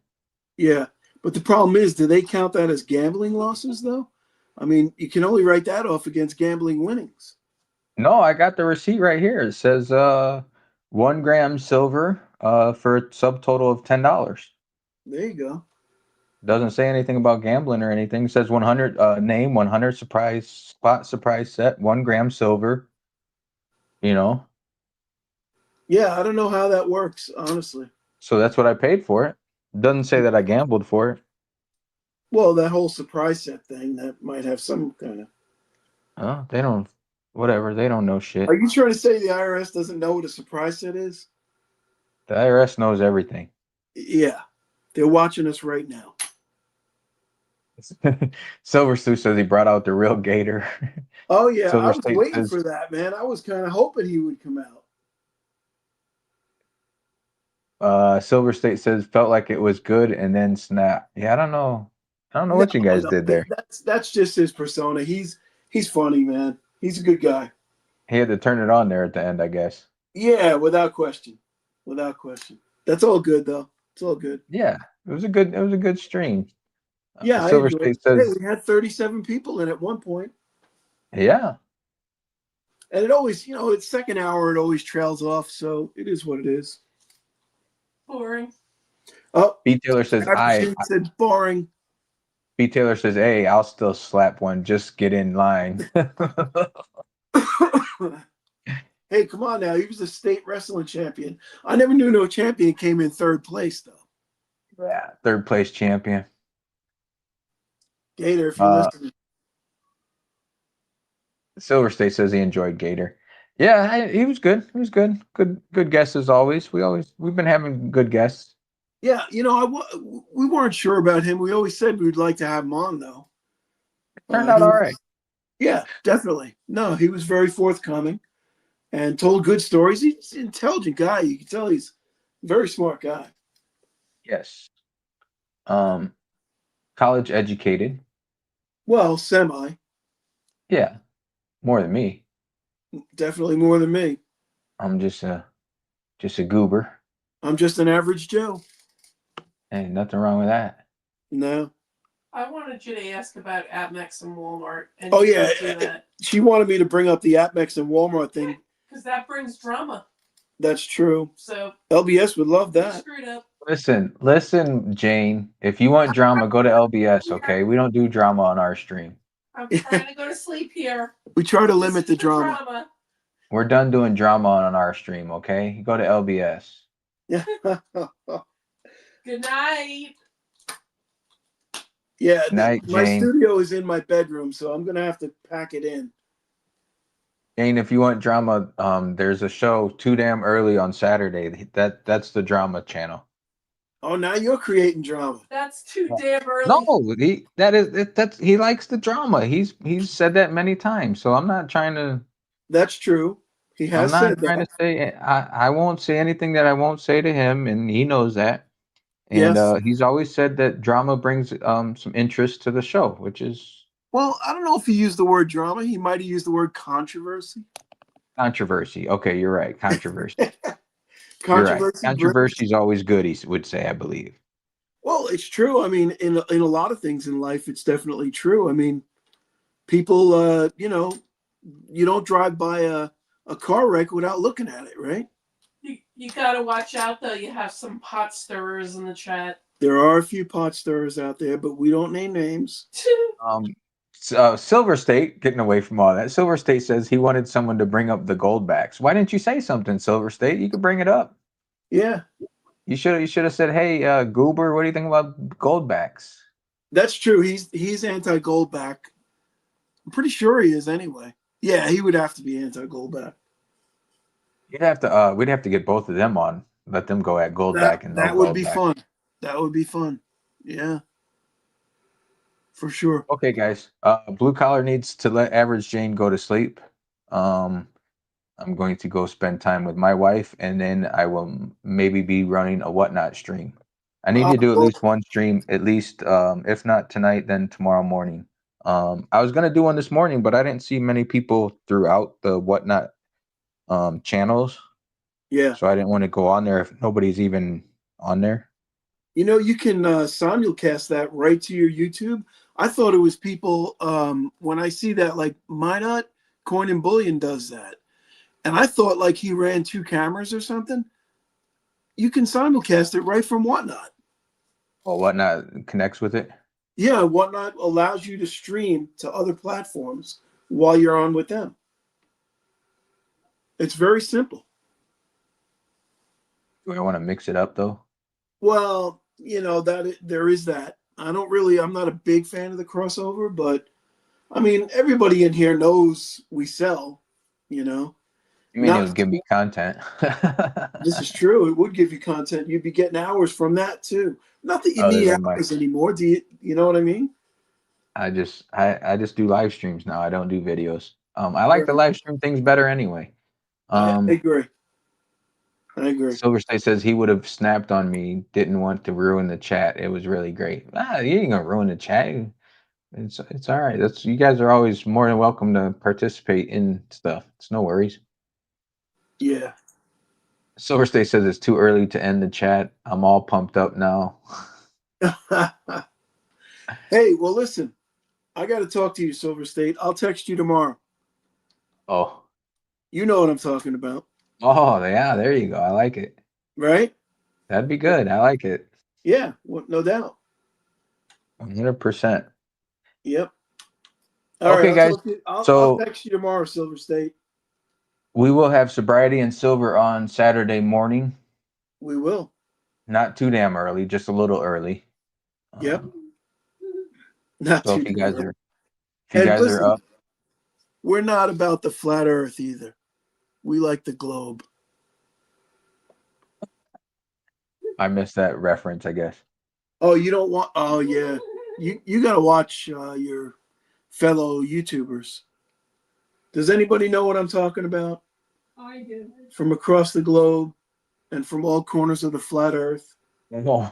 Speaker 1: yeah, but the problem is, do they count that as gambling losses though? I mean, you can only write that off against gambling winnings.
Speaker 3: No, I got the receipt right here. It says 1 gram silver for a subtotal of $10.
Speaker 1: There you go.
Speaker 3: Doesn't say anything about gambling or anything. It says 100 name 100 surprise spot surprise set 1 gram silver. You know,
Speaker 1: Yeah, I don't know how that works, honestly.
Speaker 3: so that's what I paid for it. Doesn't say that I gambled for it.
Speaker 1: Well, that whole surprise set thing that might have some kind of.
Speaker 3: Oh, they don't. Whatever. They don't know
Speaker 1: Are
Speaker 3: shit.
Speaker 1: you trying to say the IRS doesn't know what a surprise set is?
Speaker 3: The IRS knows everything.
Speaker 1: Yeah, they're watching us right now.
Speaker 3: Silver Stu says he brought out the real gator.
Speaker 1: Oh yeah, I
Speaker 3: Silver
Speaker 1: was
Speaker 3: State
Speaker 1: waiting
Speaker 3: says
Speaker 1: for that, man. I was kind of hoping he would come out.
Speaker 3: Silver State says felt like it was good and then snap. Yeah, I don't know. I don't know
Speaker 1: No,
Speaker 3: what you guys
Speaker 1: no,
Speaker 3: did there.
Speaker 1: that's just his persona. He's funny, man. He's a good guy.
Speaker 3: He had to turn it on there at the end, I guess.
Speaker 1: Yeah, without question, without question. That's all good though. It's all good.
Speaker 3: Yeah, it was a good stream.
Speaker 1: Yeah, I
Speaker 3: Silver
Speaker 1: enjoyed
Speaker 3: State
Speaker 1: it. Hey,
Speaker 3: says,
Speaker 1: we had 37 people in at one point,
Speaker 3: yeah,
Speaker 1: and it always, it's second hour. It always trails off, so it is what it is.
Speaker 4: Boring.
Speaker 1: Oh,
Speaker 3: B Taylor says
Speaker 1: Machine said boring.
Speaker 3: B Taylor says, hey, I'll still slap one. Just get in line.
Speaker 1: Hey, come on now. He was a state wrestling champion. I never knew no champion came in third place though.
Speaker 3: Yeah, third place champion.
Speaker 1: Gator, if you're listening.
Speaker 3: Silver State says he enjoyed Gator. Yeah, he was good. He was good. Good guess as always. We've been having good guests.
Speaker 1: Yeah, we weren't sure about him. We always said we'd like to have him on though.
Speaker 3: Turned out all right.
Speaker 1: Yeah, definitely. No, he was very forthcoming and told good stories. He's an intelligent guy. You can tell he's a very smart guy.
Speaker 3: Yes. College educated.
Speaker 1: Well, semi.
Speaker 3: Yeah, more than me.
Speaker 1: Definitely more than me.
Speaker 3: I'm just a goober.
Speaker 1: I'm just an average Joe.
Speaker 3: Ain't nothing wrong with that.
Speaker 1: No.
Speaker 4: I wanted you to ask about Atmex and Walmart. And
Speaker 1: Oh,
Speaker 4: you
Speaker 1: yeah.
Speaker 4: didn't do that.
Speaker 1: She wanted me to bring up the Atmex and Walmart thing.
Speaker 4: Because that brings drama.
Speaker 1: That's true.
Speaker 4: So
Speaker 1: LBS would love
Speaker 4: you
Speaker 1: that.
Speaker 4: screwed up.
Speaker 3: Listen, Jane. If you want drama, go to LBS. Okay, we don't do drama on our stream.
Speaker 4: I'm trying to go to sleep here.
Speaker 1: We try to
Speaker 4: This
Speaker 1: limit
Speaker 4: is
Speaker 1: the drama.
Speaker 3: We're done doing drama on our stream. Okay, go to LBS.
Speaker 1: Yeah.
Speaker 4: Good night.
Speaker 1: Yeah.
Speaker 3: Night,
Speaker 1: My
Speaker 3: Jane.
Speaker 1: studio is in my bedroom, so I'm going to have to pack it in.
Speaker 3: Jane, if you want drama, there's a show Too Damn Early on Saturday. That's the drama channel.
Speaker 1: Oh, now you're creating drama.
Speaker 4: That's too damn early.
Speaker 3: No, he likes the drama. He's said that many times. So I'm not trying to.
Speaker 1: That's true. He
Speaker 3: I'm
Speaker 1: has
Speaker 3: not
Speaker 1: said
Speaker 3: trying
Speaker 1: that.
Speaker 3: to say. I won't say anything that I won't say to him, and he knows that. And
Speaker 1: Yes.
Speaker 3: he's always said that drama brings some interest to the show, which is
Speaker 1: Well, I don't know if he used the word drama. He might have used the word controversy.
Speaker 3: controversy. Okay, you're right. Controversy. You're right.
Speaker 1: Controversy.
Speaker 3: Controversy is always good. He would say, I believe.
Speaker 1: Well, it's true. I mean, in a lot of things in life, it's definitely true. I mean, people, you don't drive by a car wreck without looking at it, right?
Speaker 4: You gotta watch out though. You have some pot stirrers in the chat.
Speaker 1: There are a few pot stirrers out there, but we don't name names.
Speaker 3: Silver State, getting away from all that. Silver State says he wanted someone to bring up the Goldbacks. Why didn't you say something, Silver State? You could bring it up.
Speaker 1: Yeah,
Speaker 3: You should have said, "Hey, Goober, what do you think about Goldbacks?"
Speaker 1: that's true. He's anti-Goldback. I'm pretty sure he is anyway. Yeah, he would have to be anti-Goldback.
Speaker 3: You'd have to. We'd have to get both of them on. Let them go at Goldback and no
Speaker 1: That would be
Speaker 3: Goldback.
Speaker 1: fun. That would be fun. Yeah, for sure.
Speaker 3: Okay, guys. Blue Collar needs to let Average Jane go to sleep. I'm going to go spend time with my wife, and then I will maybe be running a Whatnot stream. I need to do at
Speaker 1: Well,
Speaker 3: least one stream, at least if not tonight, then tomorrow morning. I was gonna do one this morning, but I didn't see many people throughout the Whatnot channels,
Speaker 1: yeah.
Speaker 3: so I didn't want to go on there if nobody's even on there.
Speaker 1: You know, you can simulcast that right to your YouTube. I thought it was people when I see that, like Minot Coin and Bullion does that, and I thought like he ran two cameras or something. You can simulcast it right from Whatnot.
Speaker 3: Well, Whatnot connects with it.
Speaker 1: Yeah, Whatnot allows you to stream to other platforms while you're on with them. It's very simple.
Speaker 3: Do I want to mix it up though?
Speaker 1: Well, you know that there is that. I'm not a big fan of the crossover, but I mean, everybody in here knows we sell. You know,
Speaker 3: You mean it
Speaker 1: not
Speaker 3: would give me content?
Speaker 1: this is true. It would give you content. You'd be getting hours from that too. Not that you
Speaker 3: Other
Speaker 1: need
Speaker 3: than my,
Speaker 1: hours anymore. Do you? You know what I mean?
Speaker 3: I just do live streams now. I don't do videos. I like the
Speaker 1: Right.
Speaker 3: live stream things better anyway.
Speaker 1: I agree. I agree.
Speaker 3: Silver State says he would have snapped on me. Didn't want to ruin the chat. It was really great. You ain't gonna ruin the chat. It's all right. That's, you guys are always more than welcome to participate in stuff. It's no worries.
Speaker 1: Yeah.
Speaker 3: Silver State says it's too early to end the chat. I'm all pumped up now.
Speaker 1: Hey, well, listen. I got to talk to you, Silver State. I'll text you tomorrow.
Speaker 3: Oh,
Speaker 1: You know what I'm talking about,
Speaker 3: oh yeah. There you go. I like it.
Speaker 1: right?
Speaker 3: That'd be good. I like it.
Speaker 1: Yeah, well, no doubt.
Speaker 3: 100%.
Speaker 1: Yep. All right,
Speaker 3: Okay,
Speaker 1: I'll
Speaker 3: guys.
Speaker 1: talk to you. I'll
Speaker 3: So
Speaker 1: text you tomorrow, Silver State.
Speaker 3: we will have Sobriety and Silver on Saturday morning.
Speaker 1: We will.
Speaker 3: Not too damn early, just a little early.
Speaker 1: Yep. Not
Speaker 3: So
Speaker 1: too
Speaker 3: if you
Speaker 1: damn
Speaker 3: guys
Speaker 1: early.
Speaker 3: are
Speaker 1: And listen,
Speaker 3: up,
Speaker 1: we're not about the flat Earth either. We like the globe.
Speaker 3: I missed that reference, I guess.
Speaker 1: Oh, you don't want? Oh, yeah. You got to watch your fellow YouTubers. Does anybody know what I'm talking about?
Speaker 4: I do.
Speaker 1: From across the globe and from all corners of the flat Earth.
Speaker 3: Whoa.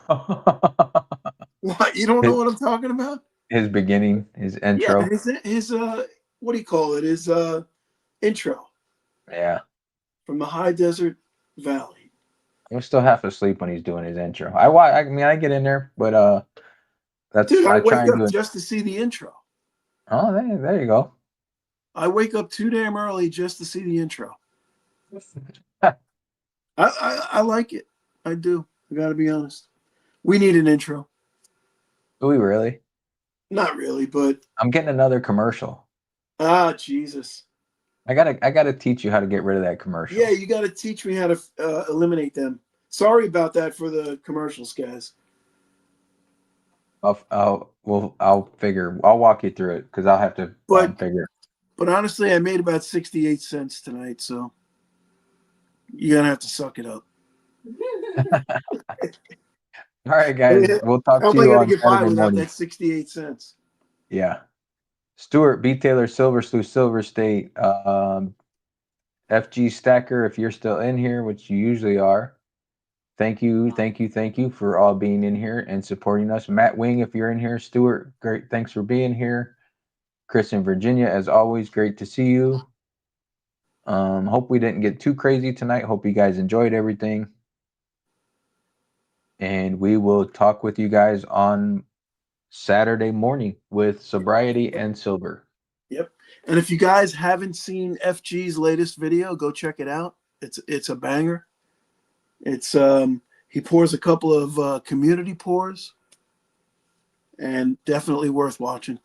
Speaker 1: What? You don't know what I'm talking about?
Speaker 3: His beginning, his
Speaker 1: Yeah,
Speaker 3: intro.
Speaker 1: his what do you call it? His intro
Speaker 3: Yeah.
Speaker 1: from the high desert valley.
Speaker 3: I'm still half asleep when he's doing his intro. I mean I get in there, but
Speaker 1: Dude, I
Speaker 3: I try
Speaker 1: wake
Speaker 3: and
Speaker 1: up
Speaker 3: do it.
Speaker 1: just to see the intro.
Speaker 3: Oh, there you go.
Speaker 1: I wake up too damn early just to see the intro. I like it. I do. I got to be honest. We need an intro.
Speaker 3: Do we really?
Speaker 1: Not really, but
Speaker 3: I'm getting another commercial.
Speaker 1: Jesus.
Speaker 3: I gotta teach you how to get rid of that commercial.
Speaker 1: Yeah, you got to teach me how to eliminate them. Sorry about that for the commercials, guys.
Speaker 3: I'll walk you through it because I'll have to
Speaker 1: But
Speaker 3: figure.
Speaker 1: But honestly, I made about 68 cents tonight, so you're gonna have to suck it up.
Speaker 3: All right, guys. We'll talk
Speaker 1: How
Speaker 3: to
Speaker 1: am I
Speaker 3: you
Speaker 1: gonna
Speaker 3: on
Speaker 1: get by
Speaker 3: Saturday
Speaker 1: without
Speaker 3: morning.
Speaker 1: that 68 cents?
Speaker 3: Yeah. Stuart, B. Taylor, Silver Slew, Silver State, FG Stacker, if you're still in here, which you usually are. Thank you for all being in here and supporting us. Matt Wing, if you're in here. Stuart, great. Thanks for being here. Chris in Virginia, as always, great to see you. Hope we didn't get too crazy tonight. Hope you guys enjoyed everything. And we will talk with you guys on Saturday morning with Sobriety and Silver.
Speaker 1: Yep. And if you guys haven't seen FG's latest video, go check it out. It's a banger. It's he pours a couple of community pours, and definitely worth watching.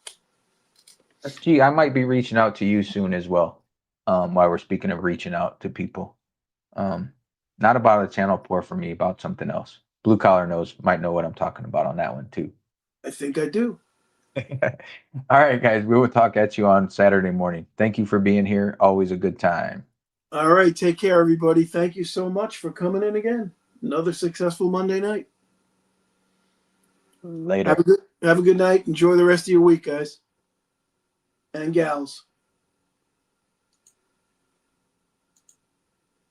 Speaker 3: FG, I might be reaching out to you soon as well. While we're speaking of reaching out to people, not about a channel pour for me, about something else. Blue Collar might know what I'm talking about on that one too.
Speaker 1: I think I do.
Speaker 3: All right, guys, we will talk at you on Saturday morning. Thank you for being here. Always a good time.
Speaker 1: All right. Take care, everybody. Thank you so much for coming in again. Another successful Monday night.
Speaker 3: Later.
Speaker 1: Have a good night. Enjoy the rest of your week, guys and gals.